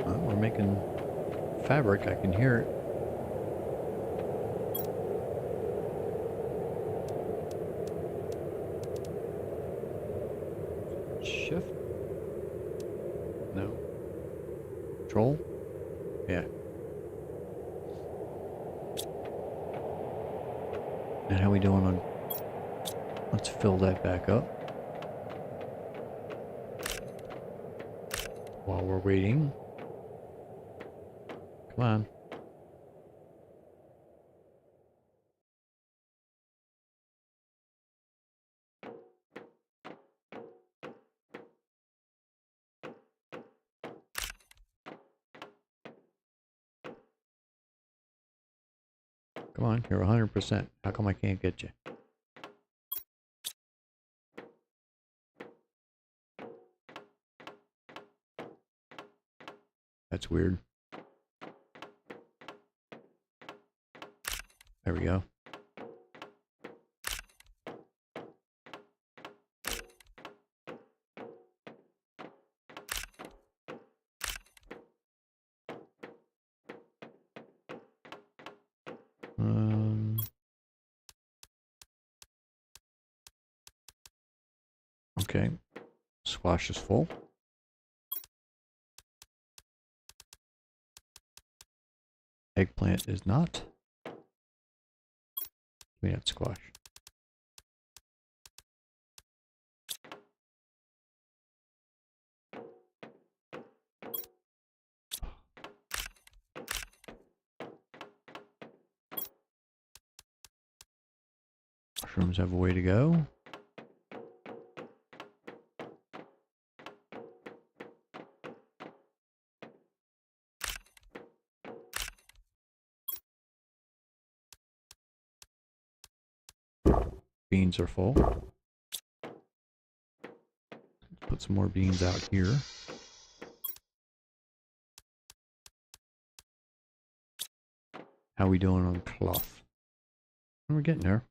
Well, we're making fabric, I can hear it. Shift? No. Control? Yeah. And how we doing on... Let's fill that back up. While we're waiting. Come on. Come on, you're 100%. How come I can't get you? That's weird. There we go. Okay. Squash is full. Eggplant is not. We have squash. Mushrooms have a way to go. Beans are full. Put some more beans out here. How we doing on cloth? We're getting there.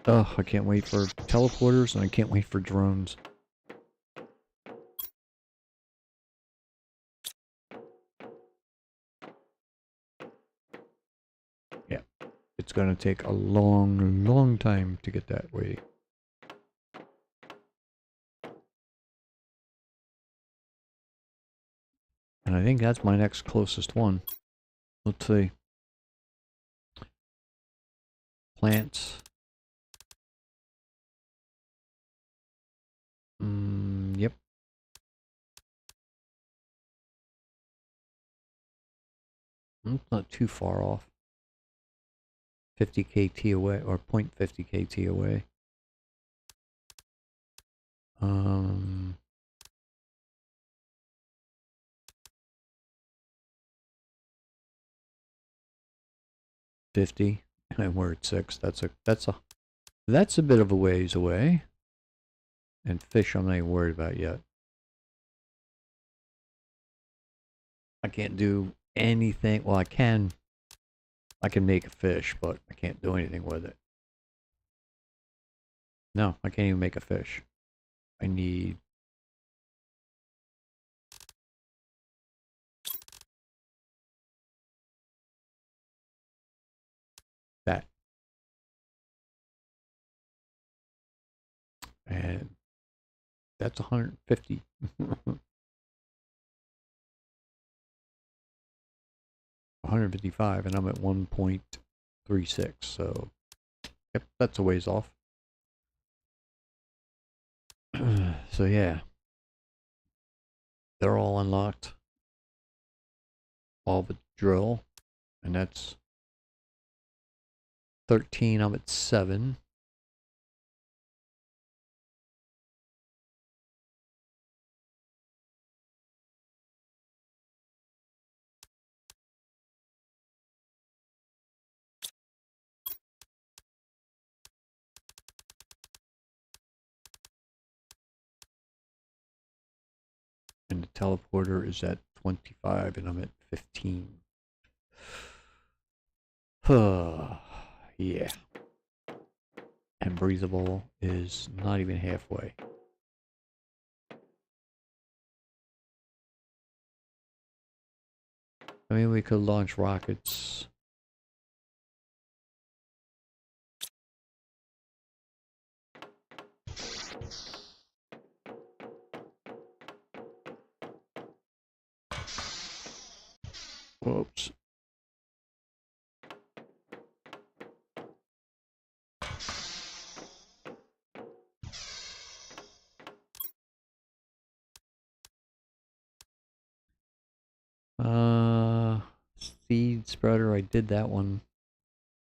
Ugh, I can't wait for teleporters and I can't wait for drones. Yeah, it's gonna take a long, long time to get that way. And I think that's my next closest one. Let's see. Plants. Yep. It's not too far off. 50 KT away, or 0.50 KT away. 50, and we're at 6. That's a bit of a ways away. And fish I'm not even worried about yet. I can't do anything. Well, I can make a fish, but I can't do anything with it. No, I can't even make a fish. I need that. And that's 150. 155, and I'm at 1.36, so yep, that's a ways off. So yeah, they're all unlocked, all but drill, and that's 13. I'm at 7. And the teleporter is at 25, and I'm at 15. Yeah. And breathable is not even halfway. I mean, we could launch rockets. Whoops. Seed spreader, I did that one.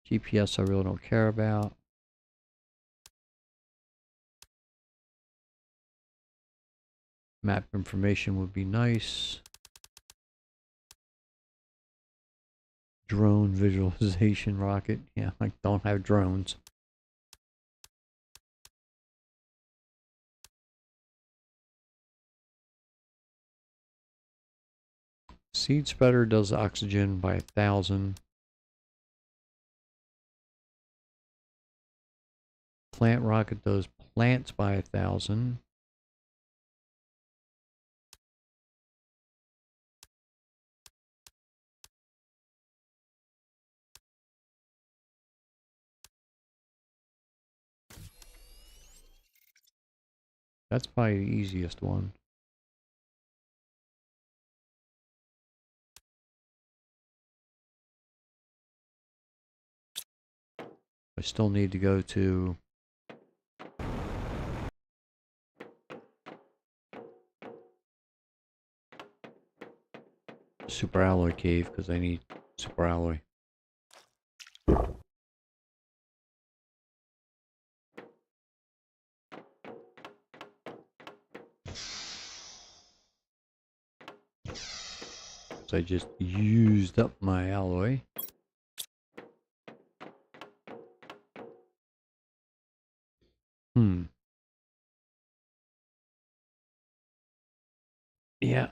GPS I really don't care about. Map information would be nice. Drone visualization rocket. Yeah, I don't have drones. Seed spreader does oxygen by 1,000. Plant rocket does plants by 1,000. That's probably the easiest one. I still need to go to Super Alloy Cave because I need Super Alloy. So I just used up my alloy. Yeah.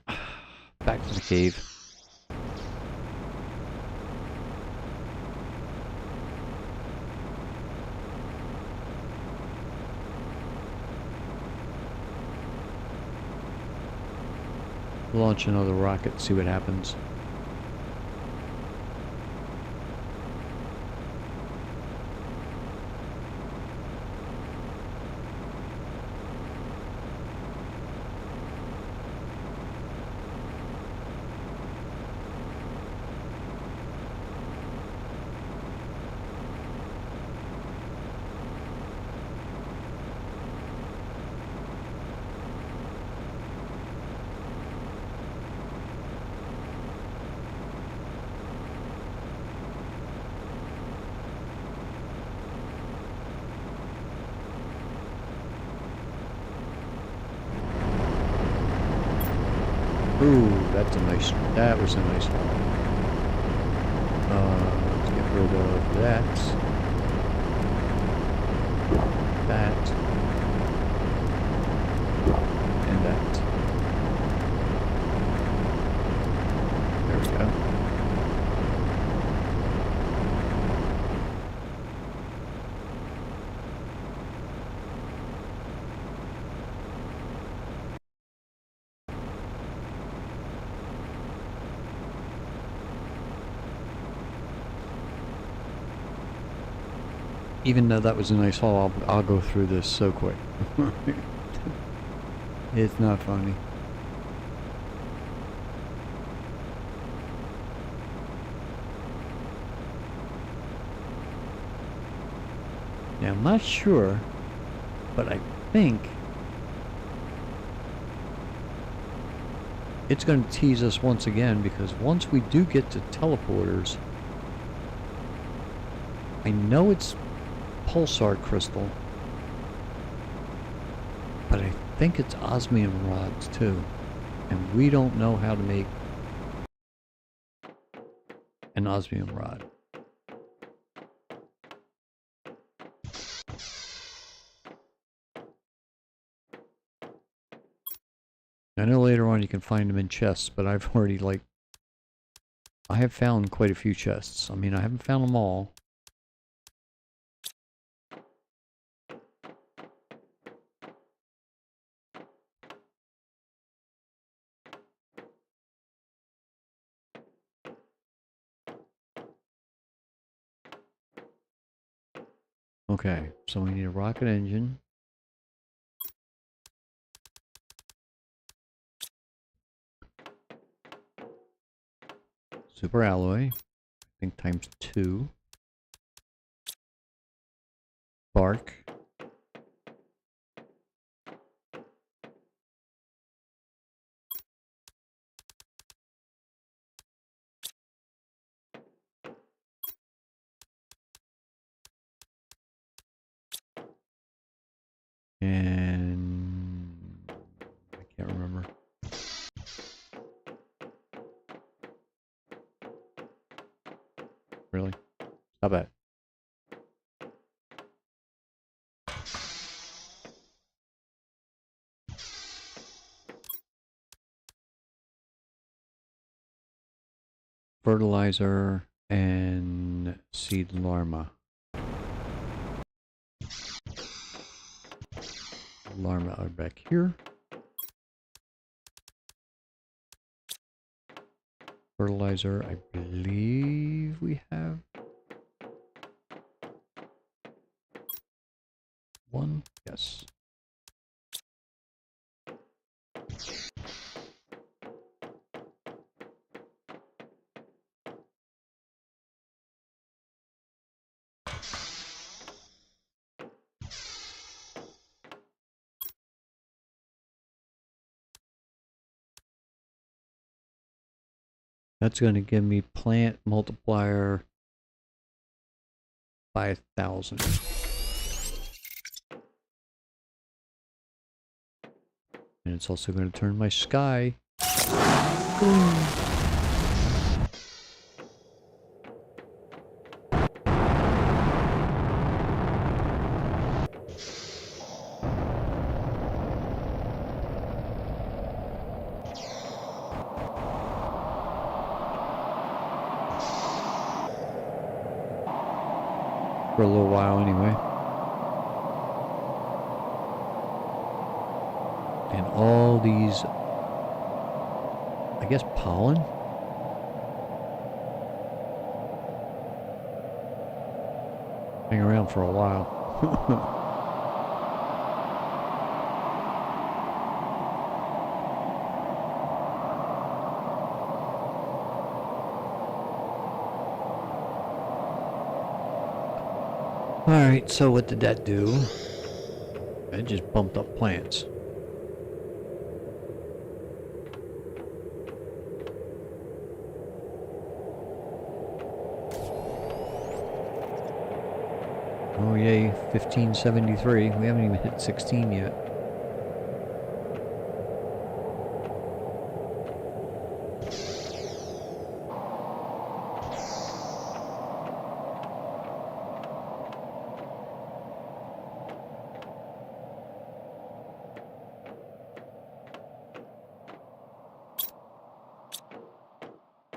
Back to the cave. launch another rocket, see what happens. Ooh, that was a nice one. Let's get rid of that. That. And that. There we go. Even though that was a nice haul, I'll go through this so quick. It's not funny. Now, I'm not sure, but I think it's going to tease us once again, because once we do get to teleporters, I know it's pulsar crystal, but I think it's osmium rods too, and we don't know how to make an osmium rod. I know later on you can find them in chests, but I've already, like, I have found quite a few chests. I mean, I haven't found them all. Okay, so we need a rocket engine. Super alloy, I think times 2. Bark. And I can't remember. Really? Stop it. Fertilizer and seed larva. Larva are back here. Fertilizer, I believe we have one. Yes. That's going to give me plant multiplier 5,000. And it's also going to turn my sky. For a little while anyway. And all these guess pollen? Hang around for a while. Alright, so what did that do? It just bumped up plants. Oh yay, 1573. We haven't even hit 16 yet.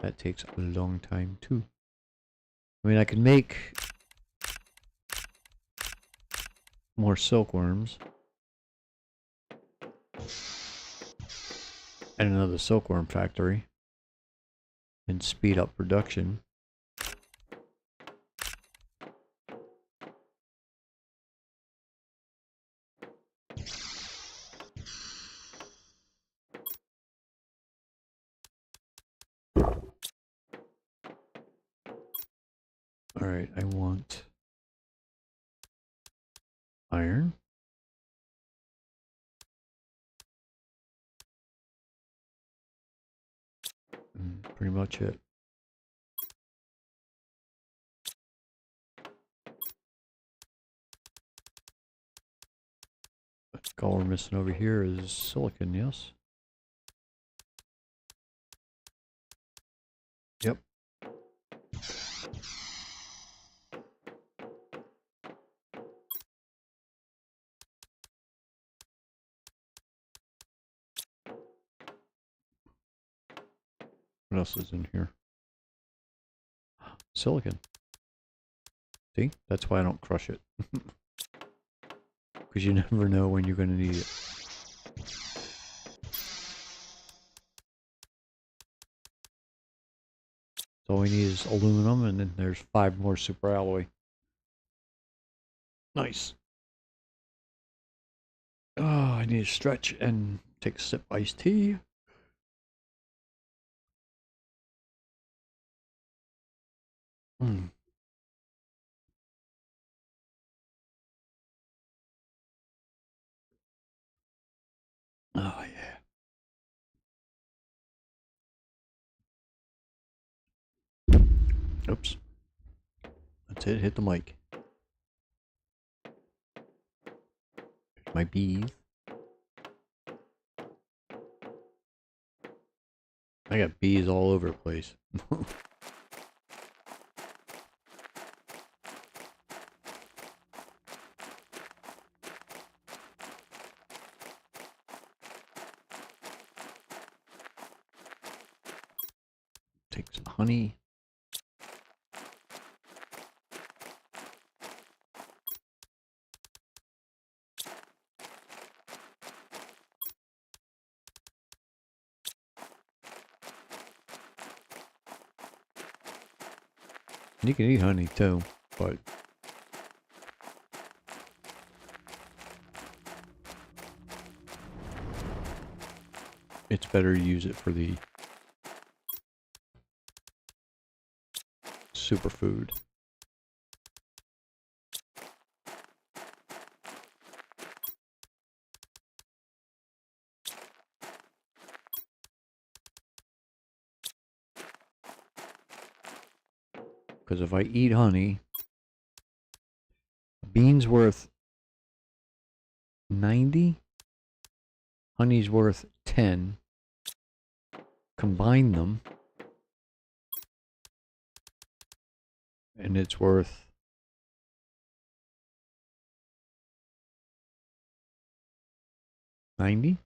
That takes a long time too. I mean, I could make more silkworms and another silkworm factory and speed up production. All right, I want iron. Pretty much it. All we're missing over here is silicon, yes? Yep. What else is in here? Silicon. See? That's why I don't crush it. Because you never know when you're going to need it. So all we need is aluminum, and then there's 5 more super alloy. Nice. Oh, I need to stretch and take a sip of iced tea. Mm. Oh, yeah. Oops. That's it. Hit the mic. There's my bees. I got bees all over the place. Take some honey. You can eat honey too, but it's better to use it for the superfood. Because if I eat honey, a bean's worth 90, honey's worth 10. Combine them, and it's worth 90.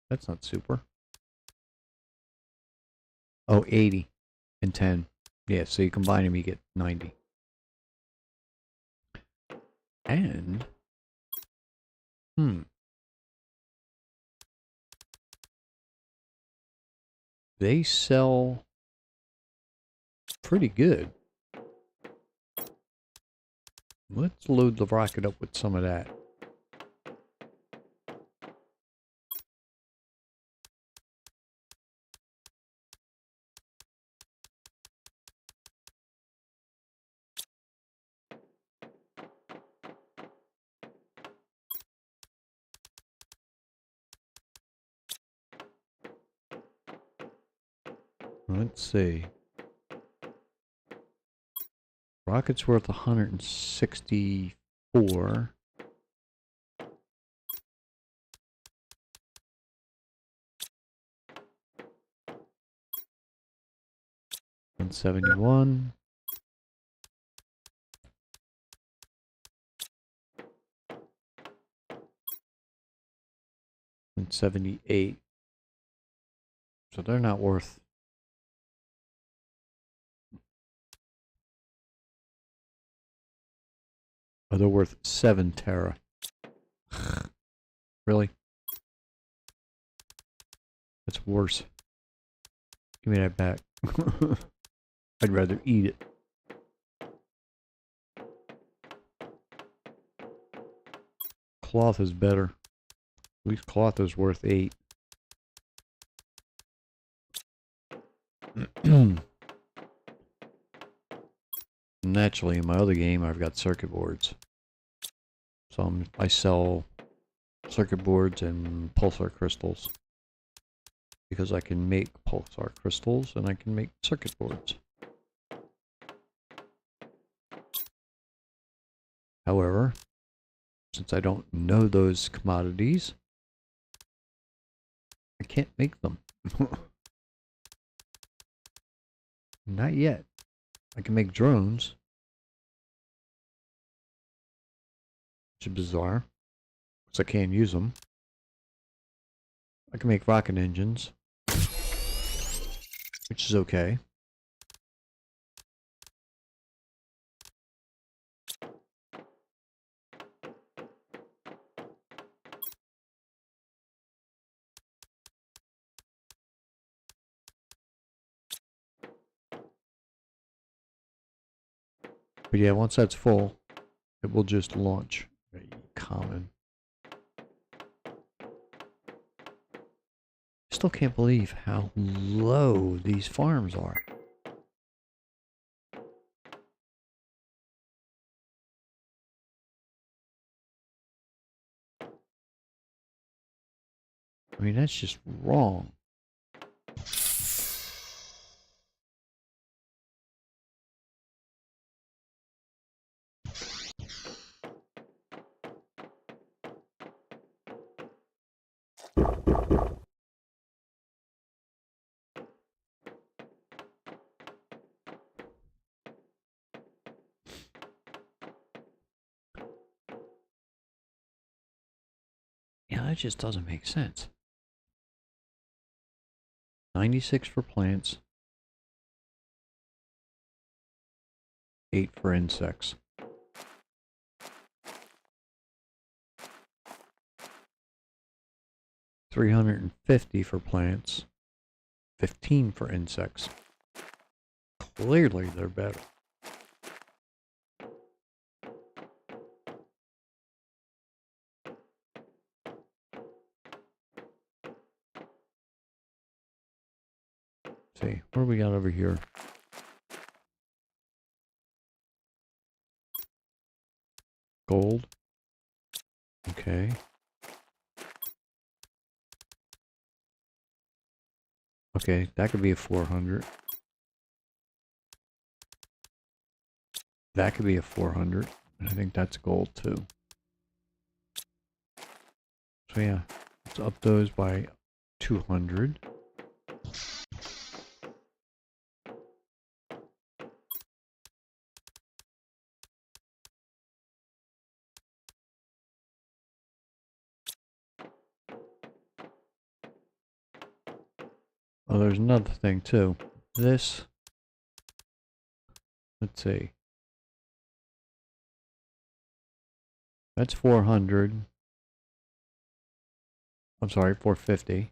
That's not super. Oh, 80 and 10. Yeah, so you combine them, you get 90. And, they sell pretty good. Let's load the rocket up with some of that. Let's see. Rocket's worth 164. $171. $178. So they're not worth. Oh, they're worth 7 Terra. Really? That's worse. Give me that back. I'd rather eat it. Cloth is better. At least cloth is worth 8. Naturally, in my other game, I've got circuit boards. So I sell circuit boards and pulsar crystals. Because I can make pulsar crystals and I can make circuit boards. However, since I don't know those commodities, I can't make them. Not yet. I can make drones. Which is bizarre. Because I can't use them. I can make rocket engines. Which is okay. But yeah, once that's full, it will just launch. Very common. Still can't believe how low these farms are. I mean, that's just wrong. Yeah, that just doesn't make sense. 96 for plants. 8 for insects. $350 for plants. 15 for insects. Clearly they're better. See, what do we got over here? Gold. Okay. Okay, that could be a 400. That could be a 400. And I think that's gold too. So yeah, let's up those by 200. Oh, there's another thing too. This, let's see. That's 400. I'm sorry, 450.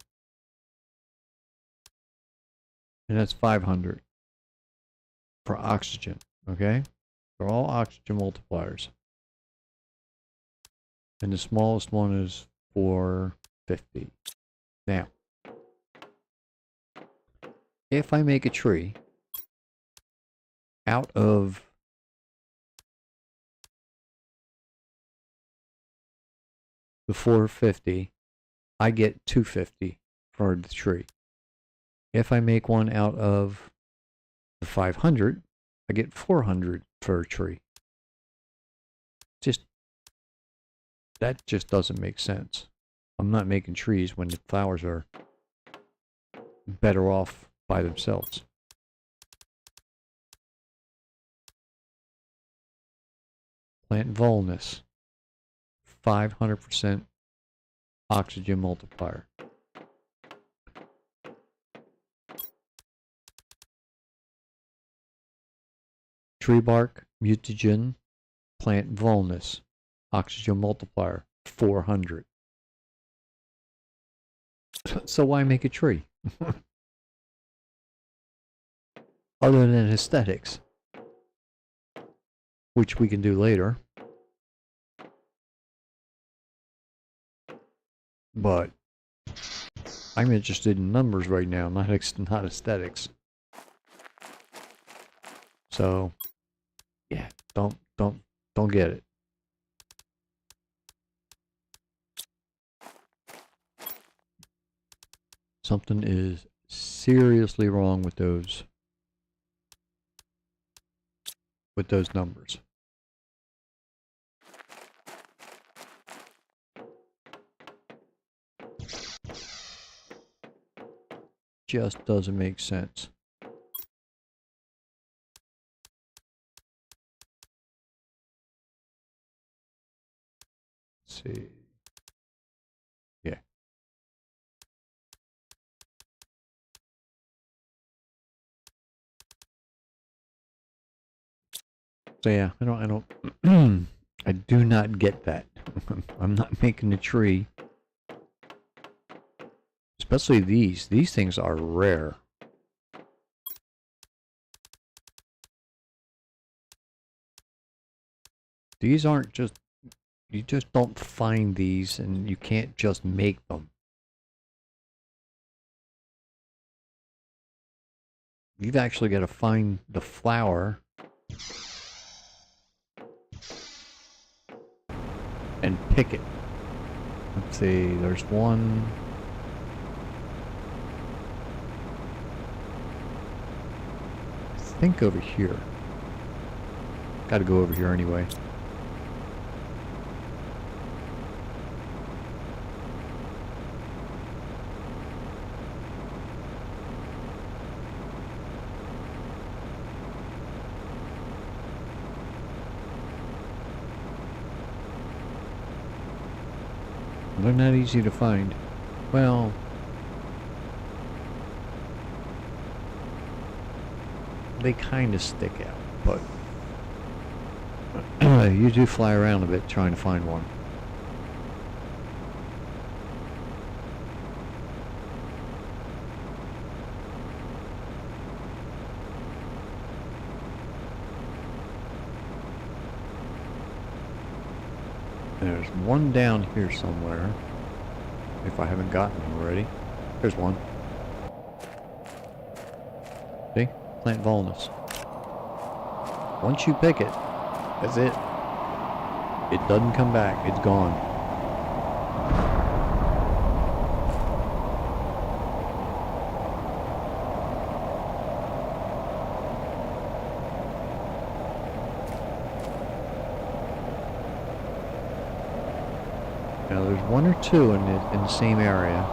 And that's 500 for oxygen, okay? They're all oxygen multipliers. And the smallest one is 450. Now, if I make a tree out of the 450, I get 250 for the tree. If I make one out of the 500, I get 400 for a tree. That just doesn't make sense. I'm not making trees when the flowers are better off by themselves. Plant volness, 500% oxygen multiplier. Tree bark, mutagen, plant volness, oxygen multiplier, 400. So why make a tree? Other than aesthetics, which we can do later. But I'm interested in numbers right now, not aesthetics. So yeah, don't get it. Something is seriously wrong with those numbers. Just doesn't make sense. Let's see. Yeah. So yeah, I don't I do not get that. I'm not making a tree. Especially these. These things are rare. These aren't just, you just don't find these and you can't just make them. You've actually got to find the flower and pick it. Let's see, there's one. I think over here. Gotta go over here anyway. They're not easy to find. Well, they kind of stick out, but you do fly around a bit trying to find one. There's one down here somewhere, if I haven't gotten it already. There's one. See? Plant volness. Once you pick it, that's it. It doesn't come back. It's gone. Now there's one or two in the same area.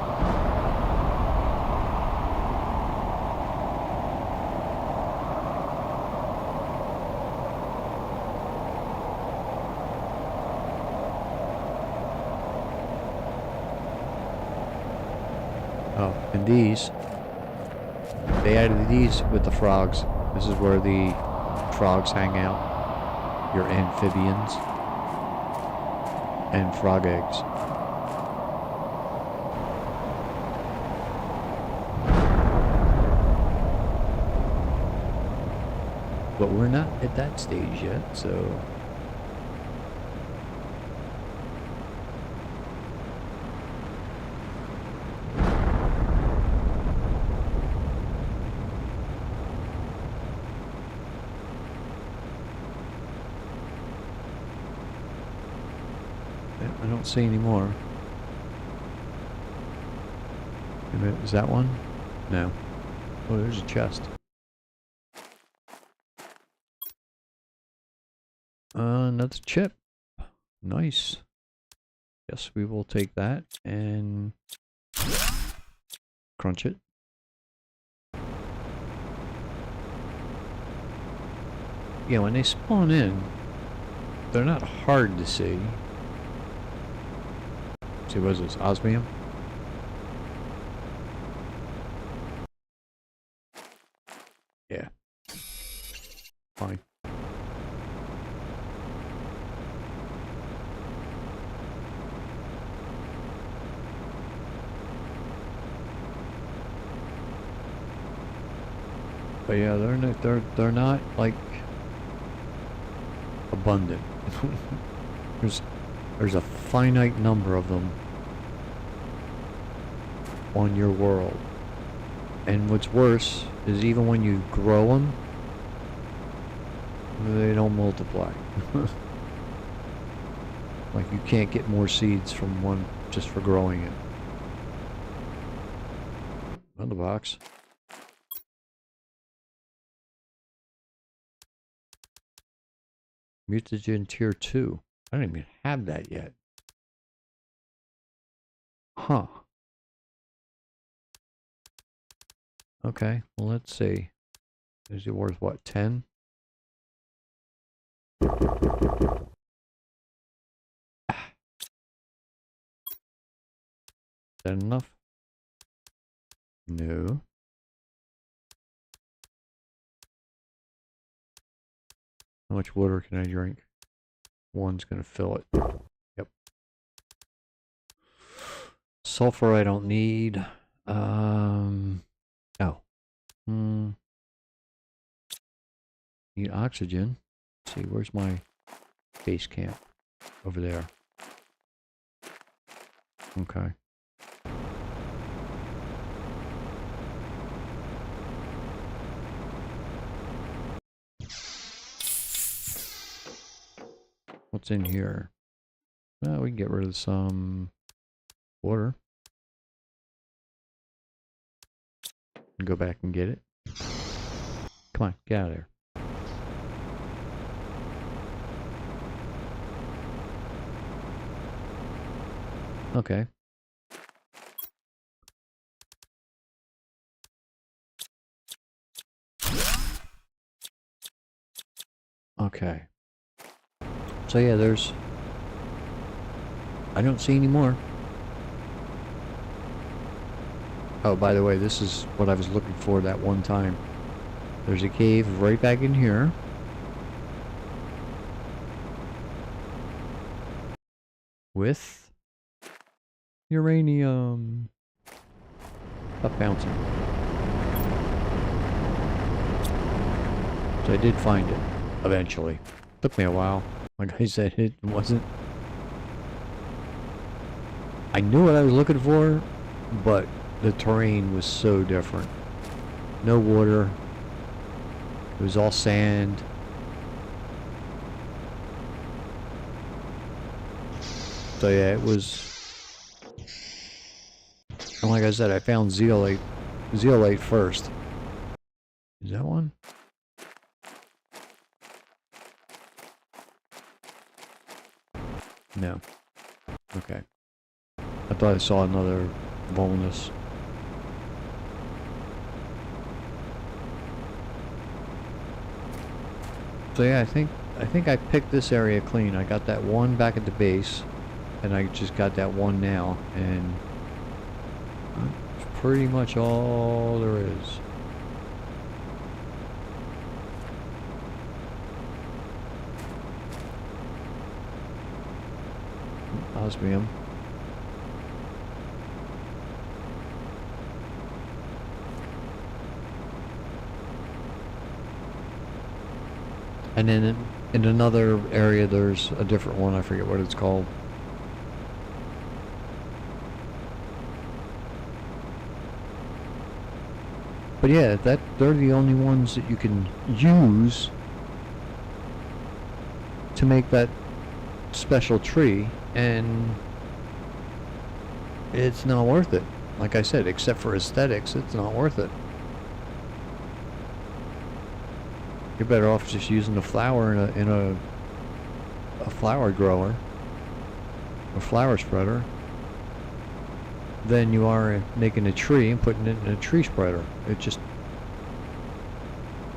Oh, and these, they added these with the frogs. This is where the frogs hang out. Your amphibians. And frog eggs. But we're not at that stage yet, so... Yeah, I don't see any more. Wait a minute, is that one? No. Oh, there's a chest. Another chip. Nice. Yes, we will take that and crunch it. Yeah, when they spawn in, they're not hard to see. See, what is this? Osmium? Yeah. Fine. But yeah, they're not like abundant. there's a finite number of them on your world. And what's worse is even when you grow them, they don't multiply. Like you can't get more seeds from one just for growing it. Another box. Mutagen Tier 2. I don't even have that yet. Huh. Okay, well let's see. Is it worth what, 10? Is that enough? No. How much water can I drink? One's gonna fill it. Yep. Sulfur I don't need. Oh. Need oxygen. Let's see, where's my base camp? Over there. Okay. What's in here? Well, we can get rid of some water. And go back and get it. Come on, get out of there. Okay. Okay. So yeah, there's... I don't see any more. Oh, by the way, this is what I was looking for that one time. There's a cave right back in here. With uranium. Stop bouncing. So I did find it, eventually. Took me a while. Like I said, it wasn't... I knew what I was looking for, but the terrain was so different. No water. It was all sand. So yeah, it was... And like I said, I found zeolite. Zeolite first. Is that one? No. Okay. I thought I saw another Volnus. So yeah, I think I picked this area clean. I got that one back at the base, and I just got that one now, and that's pretty much all there is. Osmium. And then in another area, there's a different one. I forget what it's called. But yeah, they're the only ones that you can use to make that special tree, and it's not worth it. Like I said, except for aesthetics, it's not worth it. You're better off just using the flower in a flower grower, a flower spreader, than you are making a tree and putting it in a tree spreader. It just,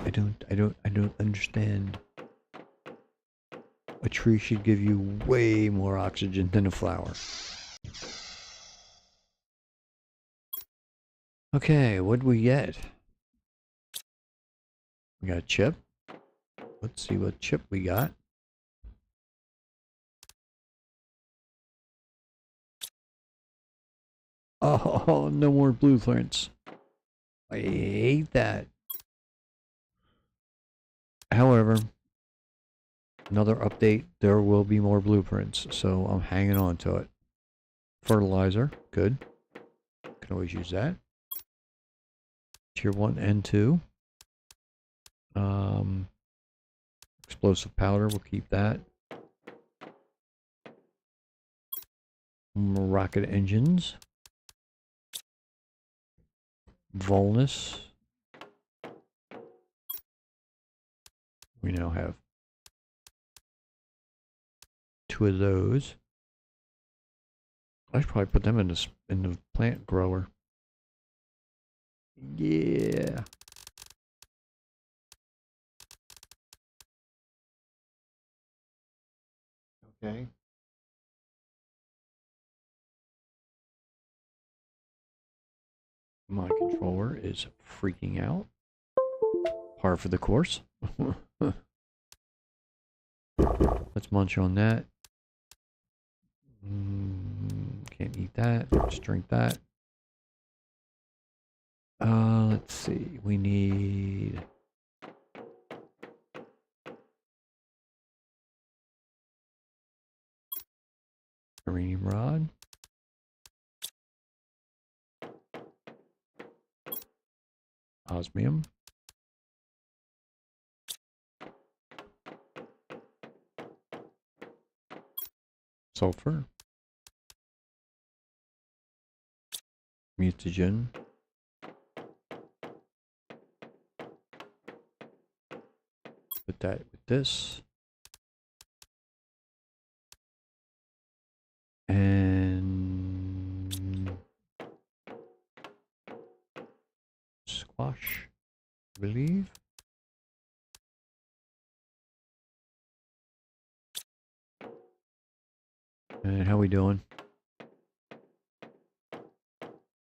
I don't understand. A tree should give you way more oxygen than a flower. Okay, what'd we get? We got a chip. Let's see what chip we got. Oh, no more blueprints. I hate that. However, another update, there will be more blueprints, so I'm hanging on to it. Fertilizer, good. Can always use that. Tier 1 and 2. Explosive powder, we'll keep that. Rocket engines. Volnus. We now have 2 of those. I should probably put them in the plant grower. Yeah. Okay. My controller is freaking out. Par for the course. Let's munch on that. Can't eat that. Just drink that. Let's see. We need uranium rod. Osmium. Sulfur. Mutagen. Put that with this. And squash, I believe. And how we doing?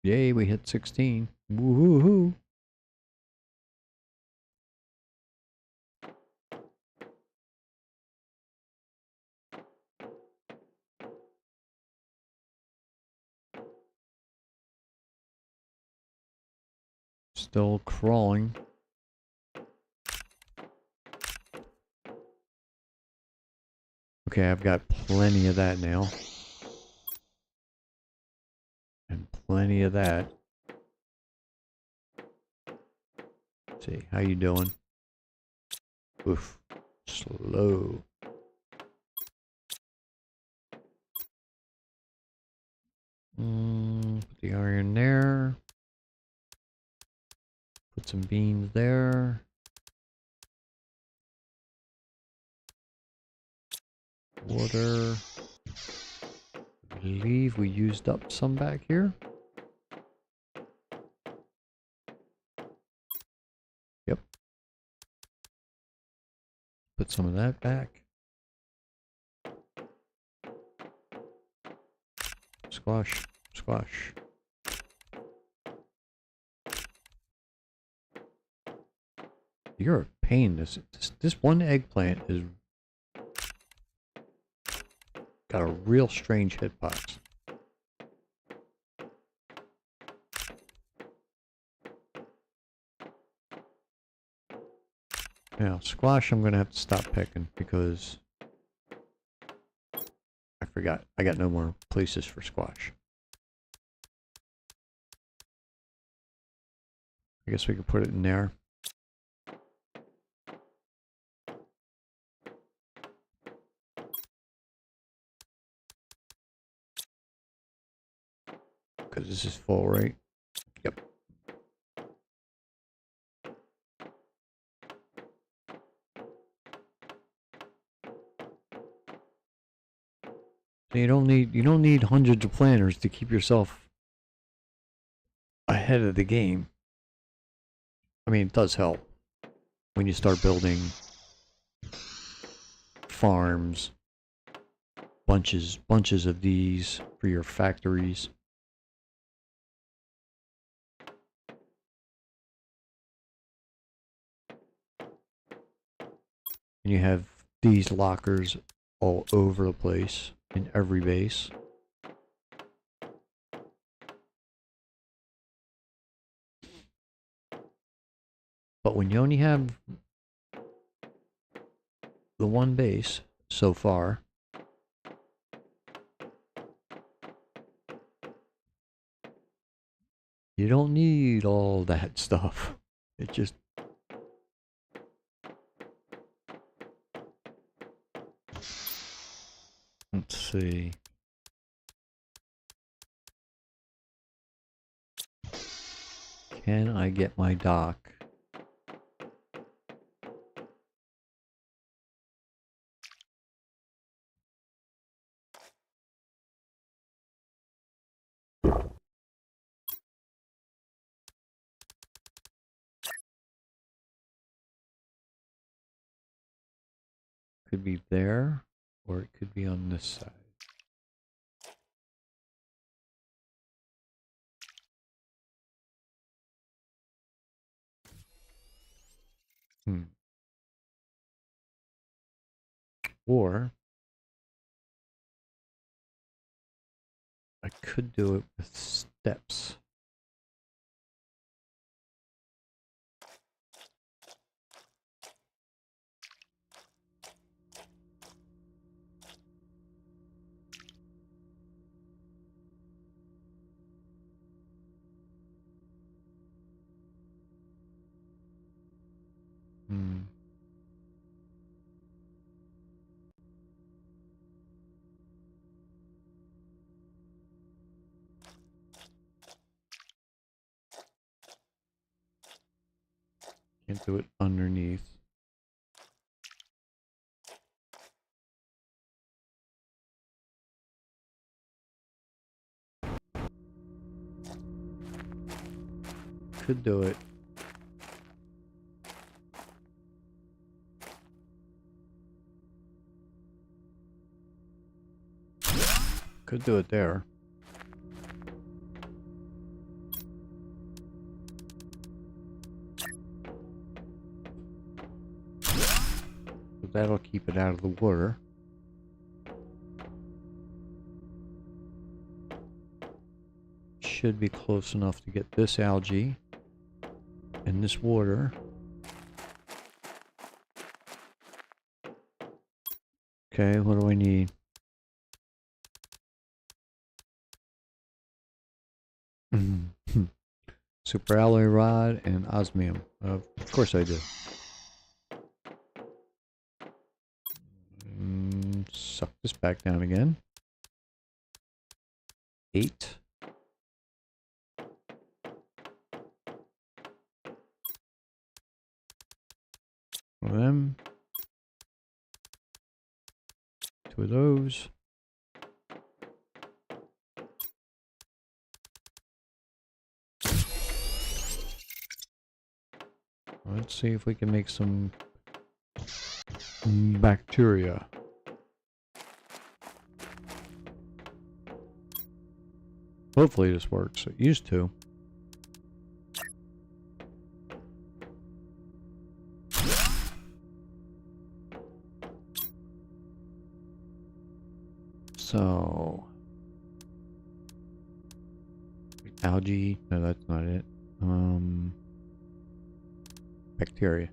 Yay, we hit 16. Woohoo! Still crawling. Okay, I've got plenty of that now. And plenty of that. Let's see, how you doing? Oof. Slow. Put the iron there. Put some beans there. Water. I believe we used up some back here. Yep. Put some of that back. Squash, squash. You're a pain. This one eggplant is got a real strange hitbox. Now, squash I'm gonna have to stop picking because I forgot. I got no more places for squash. I guess we could put it in there. Because this is full, right? Yep. So you don't need hundreds of planners to keep yourself ahead of the game. I mean, it does help when you start building farms, bunches of these for your factories. And you have these lockers all over the place in every base. But when you only have the one base so far, you don't need all that stuff. It just... Let's see. Can I get my dock? Could be there, or it could be on this side. Or I could do it with steps. Can't do it underneath. Could do it. Could do it there. So that'll keep it out of the water. Should be close enough to get this algae and this water. Okay, what do I need? Super alloy rod and osmium. Of course I do. Suck this back down again. 8. One of them. 2 of those. Let's see if we can make some bacteria. Hopefully this works. It used to. So algae, no, that's not it. Bacteria.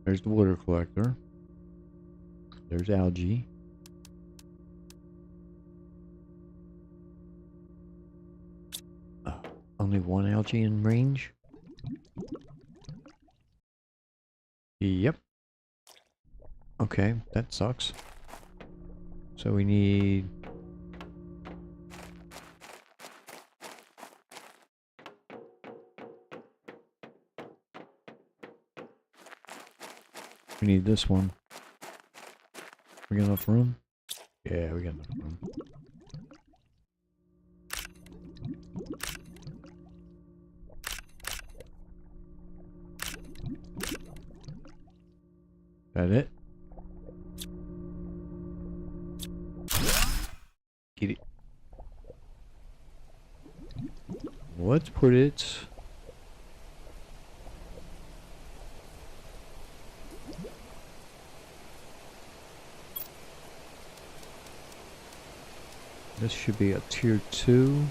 There's the water collector. There's algae. Only one algae in range? Yep. Okay, that sucks. So we need... We need this one. We got enough room? Yeah, we got enough room. That it? Get it. Let's put it... This should be a tier 2.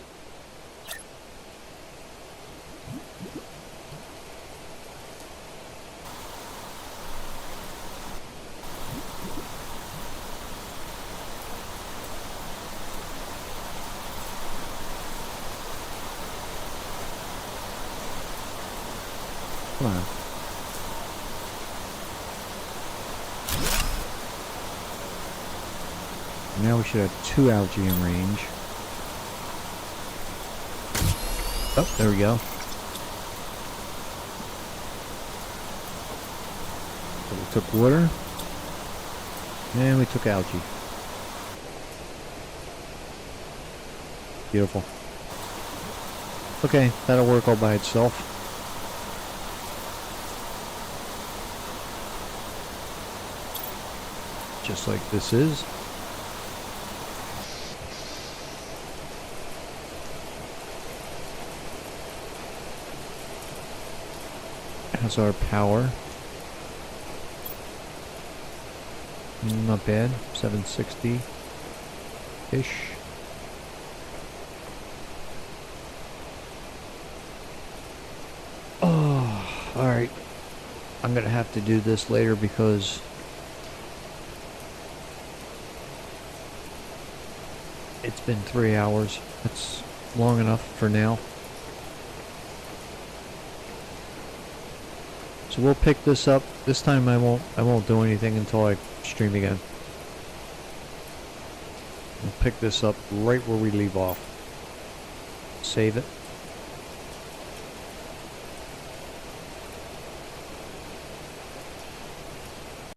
Come on. Now we should have 2 algae in range. Oh, there we go. So we took water. And we took algae. Beautiful. Okay, that'll work all by itself. Just like this is. Has our power. Not bad. 760-ish. Oh, alright. I'm gonna have to do this later because it's been 3 hours. That's long enough for now. So we'll pick this up. This time I won't do anything until I stream again. We'll pick this up right where we leave off. Save it.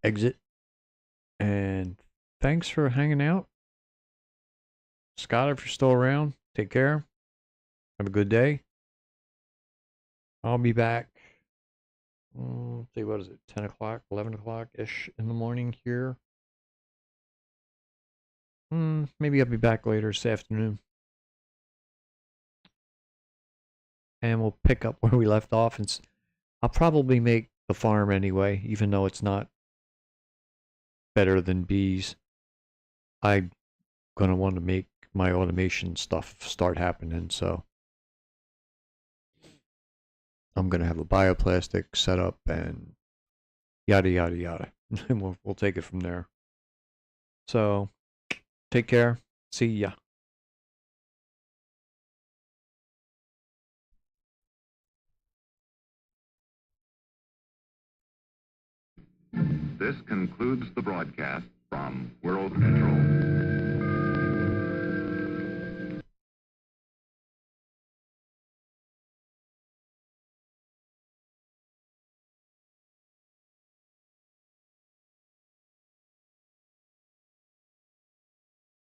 Exit. And thanks for hanging out. Scott, if you're still around, take care. Have a good day. I'll be back. Let's see, what is it? 10 o'clock, 11 o'clock-ish in the morning here. Maybe I'll be back later this afternoon. And we'll pick up where we left off. And I'll probably make the farm anyway, even though it's not better than bees. I'm going to want to make my automation stuff start happening, so I'm going to have a bioplastic set up and yada, yada, yada. And we'll take it from there. So, take care. See ya. This concludes the broadcast from World Control.